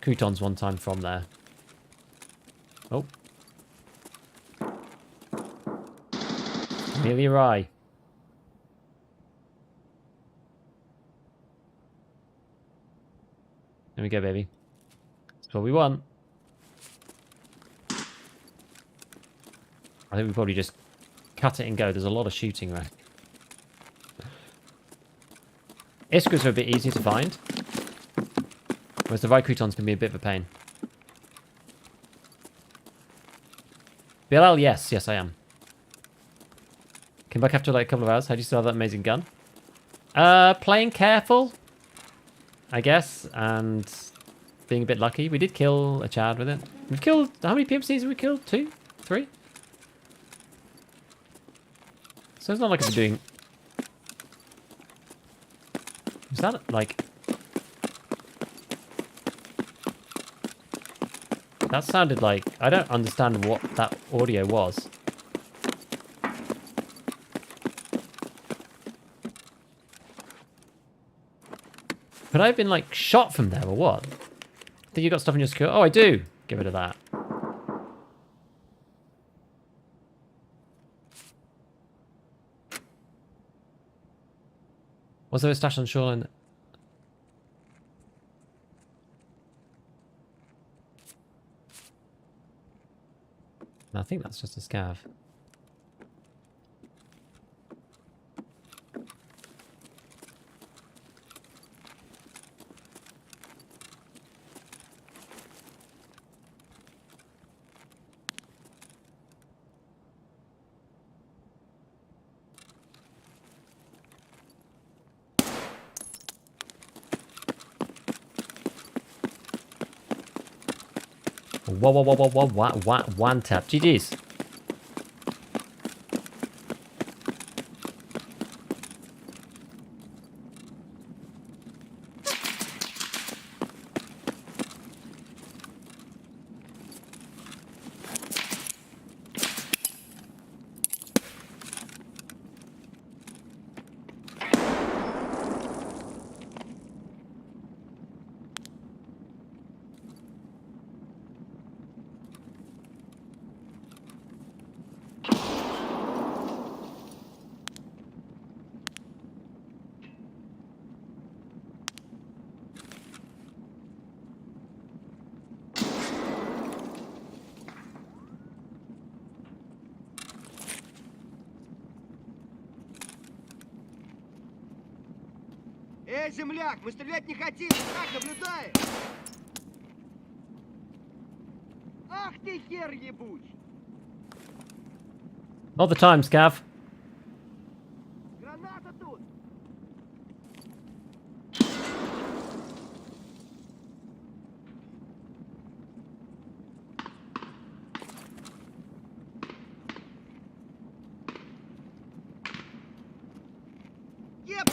croutons one time from there. Oh. Amelia Rye. There we go, baby. That's what we want. I think we probably just cut it and go. There's a lot of shooting around. Iskras are a bit easier to find. Whereas the Vicrutons can be a bit of a pain. Bilal, yes. Yes, I am. Came back after like a couple of hours. How do you still have that amazing gun? Playing careful, I guess, and being a bit lucky. We did kill a Chad with it. We've killed... How many PMCs have we killed? 2? 3? So it's not like we're doing... Is that, like... That sounded like... I don't understand what that audio was. Could I have been, like, shot from there or what? I think you got stuff in your skill. Oh, I do! Get rid of that. Was there a stash on shoreline? No, I think that's just a scav. Whoa, whoa, whoa, whoa, whoa, one tap. GG's. Эй, земляк, мы стрелять не хотим, так наблюдаем. Ах ты хер ебуч! Not the time, Scav. Граната тут! Еп!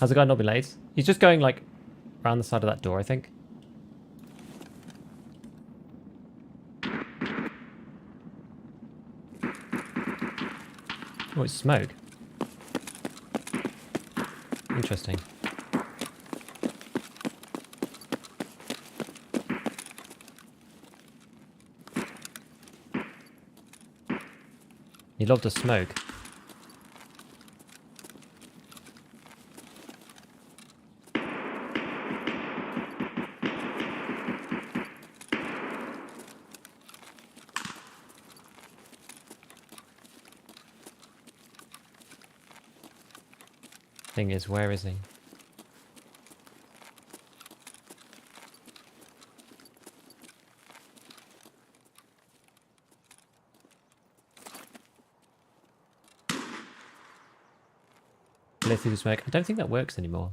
Has the guy not been late? He's just going, like, around the side of that door, I think. Oh, it's smoke. Interesting. He loved the smoke. Thing is, where is he? Lithium smoke. I don't think that works anymore.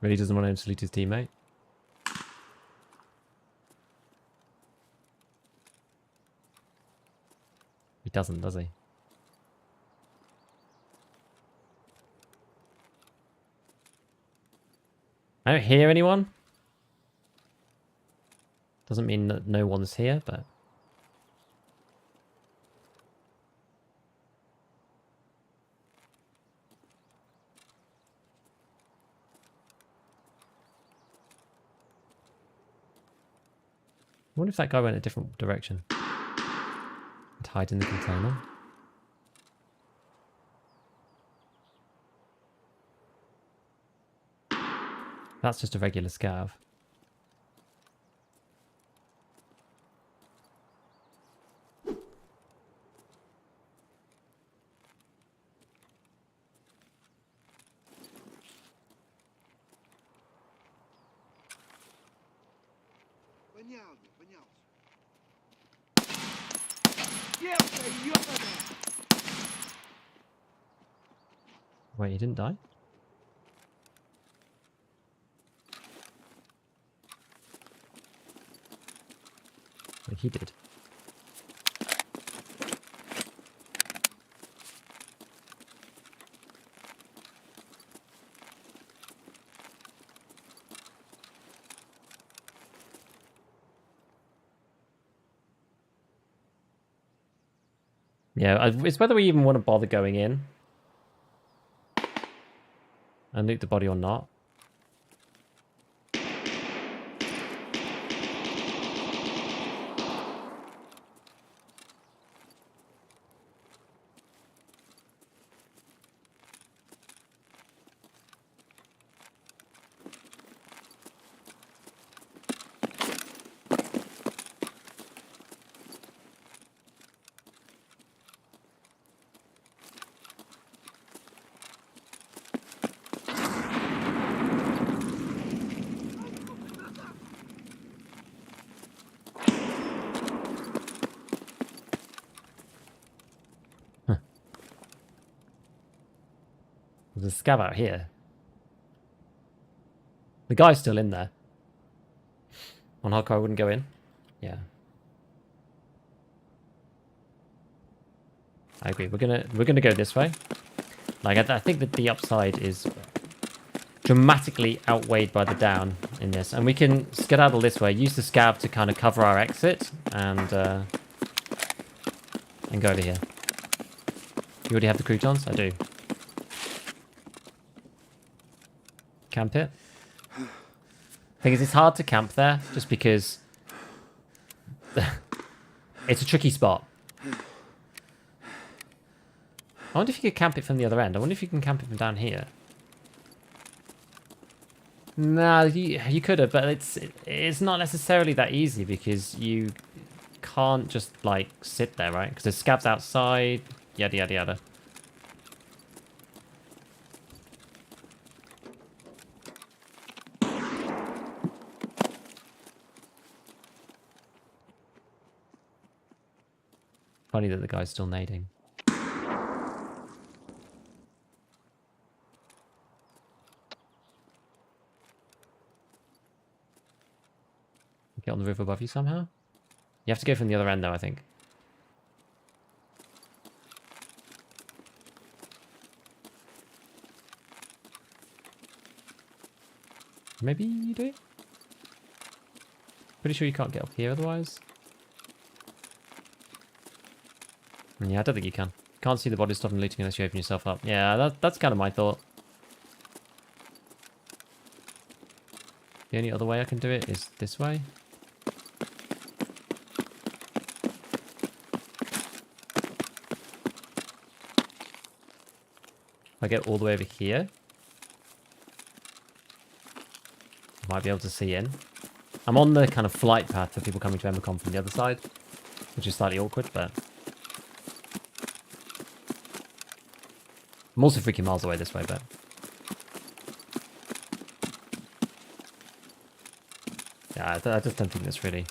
Really doesn't want to salute his teammate. He doesn't, does he? I don't hear anyone. Doesn't mean that no one's here, but... I wonder if that guy went a different direction. And hide in the container. That's just a regular scav. Понятно, понятно. Девка, ёбаная! Wait, he didn't die? Wait, he did. Yeah, it's whether we even want to bother going in and loot the body or not. There's a scav out here. The guy's still in there. On hardcore, I wouldn't go in. Yeah. I agree. We're gonna go this way. Like I think that the upside is dramatically outweighed by the down in this, and we can skedaddle this way. Use the scav to kind of cover our exit, and go over here. You already have the croutons? I do. Camp it. Thing is, it's hard to camp there just because it's a tricky spot. I wonder if you could camp it from the other end. I wonder if you can camp it from down here. Nah, you could have, but it's not necessarily that easy because you can't just like sit there, right? Because there's scavs outside, yada yada yada. Funny that the guy's still nading. Get on the roof above you somehow? You have to go from the other end though, I think. Maybe you do? Pretty sure you can't get up here otherwise. Yeah, I don't think you can. Can't see the body stopping looting unless you open yourself up. Yeah, that's kind of my thought. The only other way I can do it is this way. If I get all the way over here, I might be able to see in. I'm on the kind of flight path for people coming to Embercom from the other side, which is slightly awkward, but I'm also freaking miles away this way, but yeah, I just don't think that's really.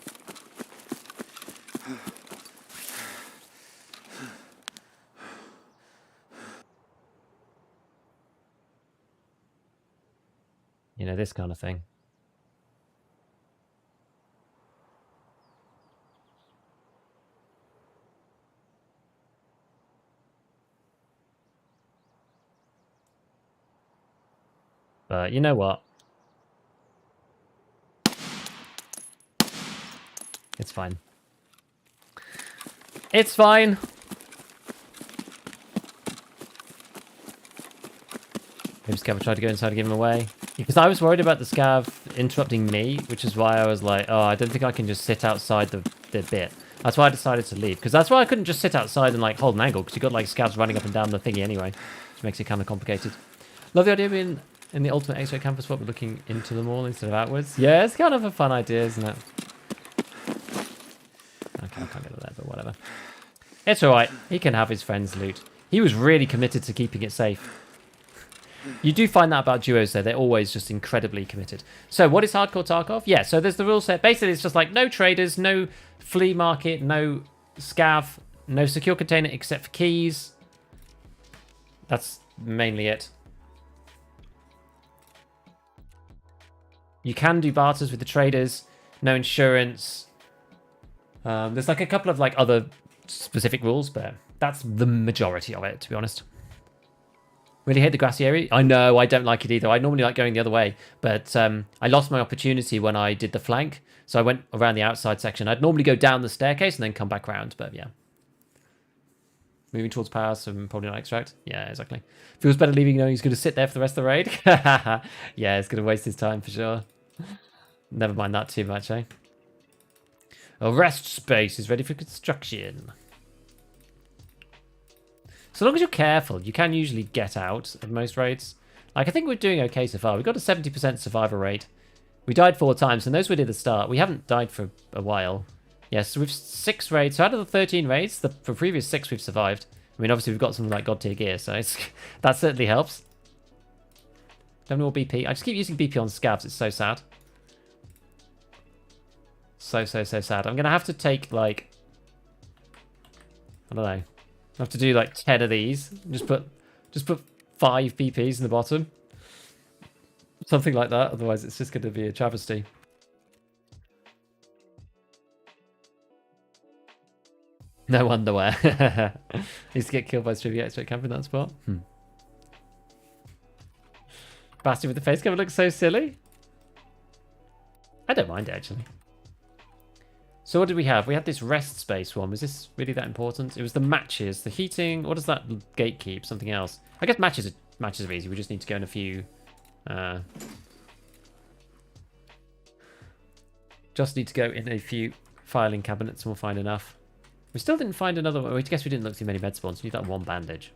You know, this kind of thing. But you know what? It's fine. It's fine. Maybe Scav tried to go inside and give him away. Because I was worried about the Scav interrupting me, which is why I was like, oh, I don't think I can just sit outside the bit. That's why I decided to leave. Because that's why I couldn't just sit outside and like hold an angle, because you got like Scavs running up and down the thingy anyway. Which makes it kind of complicated. Love the idea of being in the ultimate X-ray camper spot, we're looking into them all instead of outwards. Yeah, it's kind of a fun idea, isn't it? Okay, I can't get it there, but whatever. It's alright. He can have his friend's loot. He was really committed to keeping it safe. You do find that about duos, though. They're always just incredibly committed. So what is Hardcore Tarkov? Yeah, so there's the rule set. Basically, it's just like no traders, no flea market, no scav, no secure container except for keys. That's mainly it. You can do barters with the traders. No insurance. There's like a couple of like other specific rules, but that's the majority of it, to be honest. Really hate the grassy area. I know, I don't like it either. I normally like going the other way, but I lost my opportunity when I did the flank, so I went around the outside section. I'd normally go down the staircase and then come back round, but yeah. Moving towards power, so probably not extract. Yeah, exactly. Feels better leaving knowing he's going to sit there for the rest of the raid. Yeah, it's going to waste his time for sure. Never mind that too much, eh? A rest space is ready for construction. So long as you're careful, you can usually get out of most raids. Like, I think we're doing okay so far. We've got a 70% survivor rate. We died 4 times, and those were near the start. We haven't died for a while. Yes, so we've 6 raids. So out of the 13 raids, the previous 6 we've survived. I mean, obviously we've got something like God tier gear, so it's, that certainly helps. Don't know what BP. I just keep using BP on scavs. It's so sad. So sad. I'm going to have to take, like, I don't know. I have to do, like, 10 of these. Just put 5 BPs in the bottom. Something like that. Otherwise, it's just going to be a travesty. No underwear. Needs to get killed by Strivia straight camp in that spot. Bastard with the face cover looks so silly. I don't mind it, actually. So what did we have? We had this rest space one. Was this really that important? It was the matches, the heating. What does that gatekeep? Something else. I guess matches are easy. We just need to go in a few. Just need to go in a few filing cabinets and we'll find enough. We still didn't find another one. I guess we didn't look through many med spawns. We need that 1 bandage.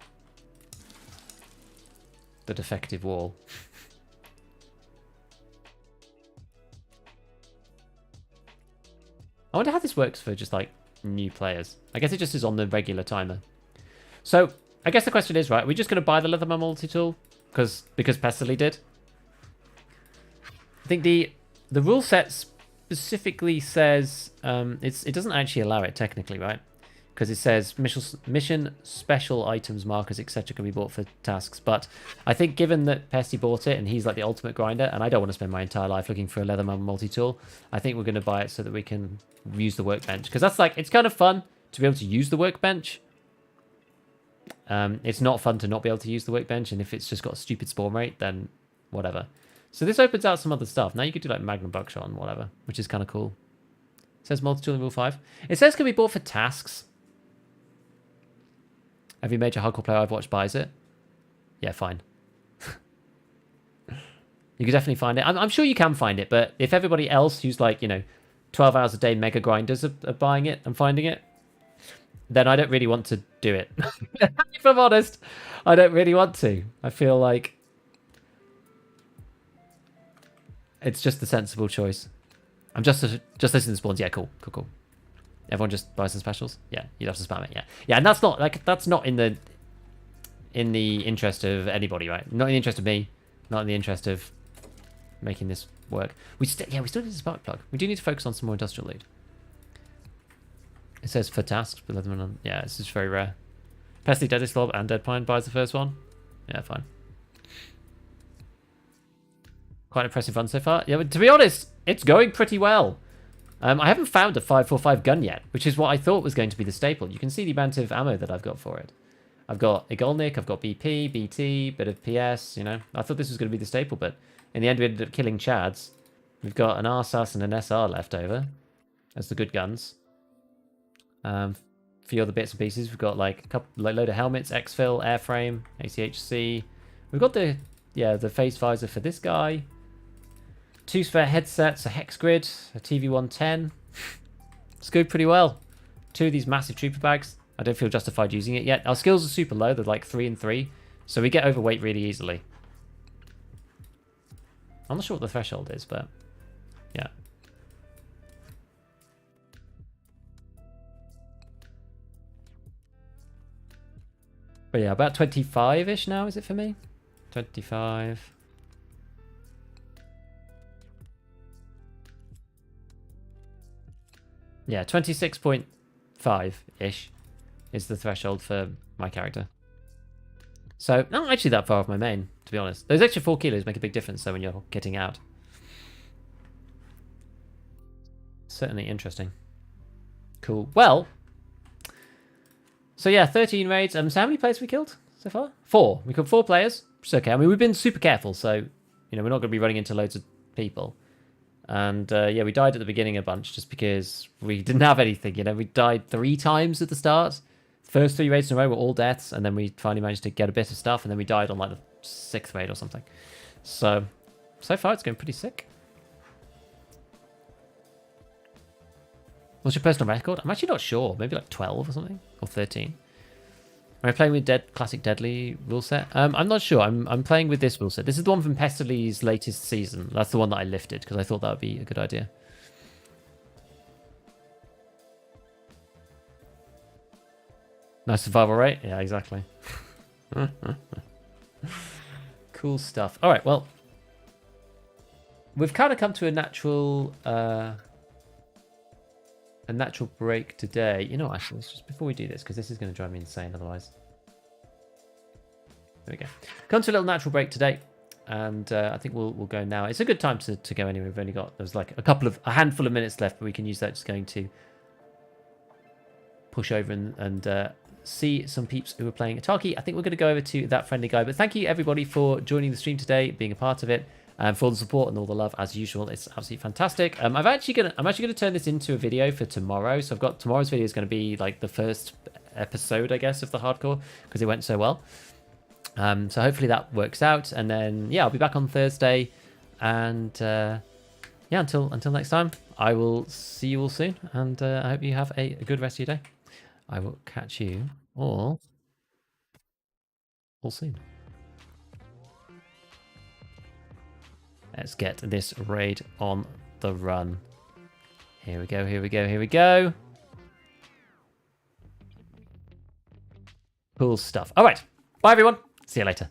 The defective wall. I wonder how this works for just like new players. I guess it just is on the regular timer. So I guess the question is, right, are we just going to buy the Leatherman multi-tool? Because Pestily did. I think the rule set specifically says it doesn't actually allow it technically, right? Because it says mission special items, markers, etc. can be bought for tasks. But I think given that Pesty bought it and he's like the ultimate grinder, and I don't want to spend my entire life looking for a Leatherman multi-tool, I think we're going to buy it so that we can use the workbench. Because that's like, it's kind of fun to be able to use the workbench. It's not fun to not be able to use the workbench, and if it's just got a stupid spawn rate, then whatever. So this opens out some other stuff. Now you could do like Magnum Buckshot and whatever, which is kind of cool. It says multi-tool in Rule 5. It says can be bought for tasks. Every major hardcore player I've watched buys it. Yeah, fine. You can definitely find it. I'm sure you can find it, but if everybody else who's like, 12 hours a day mega grinders are buying it and finding it, then I don't really want to do it. If I'm honest, I don't really want to. I feel like it's just the sensible choice. I'm just listening to spawns. Yeah, cool. Everyone just buys some specials. Yeah, you'd have to spam it. Yeah, and that's not in the interest of anybody, right? Not in the interest of me. Not in the interest of making this work. We still need a spark plug. We do need to focus on some more industrial loot. It says for tasks, but yeah, this is very rare. Pesty, Deadly Slob, and Deadpine buys the first one. Yeah, fine. Quite an impressive run so far. Yeah, but to be honest, it's going pretty well. I haven't found a 545 gun yet, which is what I thought was going to be the staple. You can see the amount of ammo that I've got for it. I've got Igolnik, I've got BP, BT, bit of PS, I thought this was going to be the staple, but in the end we ended up killing Chads. We've got an RSAS and an SR left over as the good guns. A few other bits and pieces. We've got like a load of helmets, exfil, airframe, ACHC. We've got the face visor for this guy. 2 spare headsets, a hex grid, a TV110. It's going pretty well. 2 of these massive trooper bags. I don't feel justified using it yet. Our skills are super low. They're like 3 and 3. So we get overweight really easily. I'm not sure what the threshold is, but yeah. But yeah, about 25-ish now, is it for me? 25. Yeah, 26.5-ish is the threshold for my character. So, not actually that far off my main, to be honest. Those extra 4 kilos make a big difference, though, when you're getting out. Certainly interesting. Cool. Well, so yeah, 13 raids. So how many players we killed so far? 4. We killed 4 players, which is okay. I mean, we've been super careful, so, you know, we're not going to be running into loads of people. And yeah, we died at the beginning a bunch just because we didn't have anything. You know, we died 3 times at the start. First 3 raids in a row were all deaths, and then we finally managed to get a bit of stuff, and then we died on like the 6th raid or something. So far it's going pretty sick. What's your personal record? I'm actually not sure. Maybe like 12 or something, or 13. Am I playing with classic Deadly rule set? I'm not sure. I'm playing with this rule set. This is the one from Pesterly's latest season. That's the one that I lifted because I thought that would be a good idea. Nice survival rate. Yeah, exactly. Cool stuff. All right, well, we've kind of come to a natural break today. You know, actually, let's just before we do this, because this is going to drive me insane otherwise. There we go. Come to a little natural break today, and I think we'll go now. It's a good time to go anyway. We've only got there's like a handful of minutes left, but we can use that just going to push over and see some peeps who are playing Tarkov. I think we're going to go over to That Friendly Guy. But thank you everybody for joining the stream today, being a part of it. And for all the support and all the love as usual. It's absolutely fantastic. I'm actually gonna turn this into a video for tomorrow. So I've got tomorrow's video is going to be like the first episode, I guess, of the hardcore because it went so well. So hopefully that works out, and then yeah, I'll be back on Thursday, and yeah, until next time, I will see you all soon, and I hope you have a good rest of your day. I will catch you all soon. Let's get this raid on the run. Here we go, here we go, here we go. Cool stuff. All right. Bye, everyone. See you later.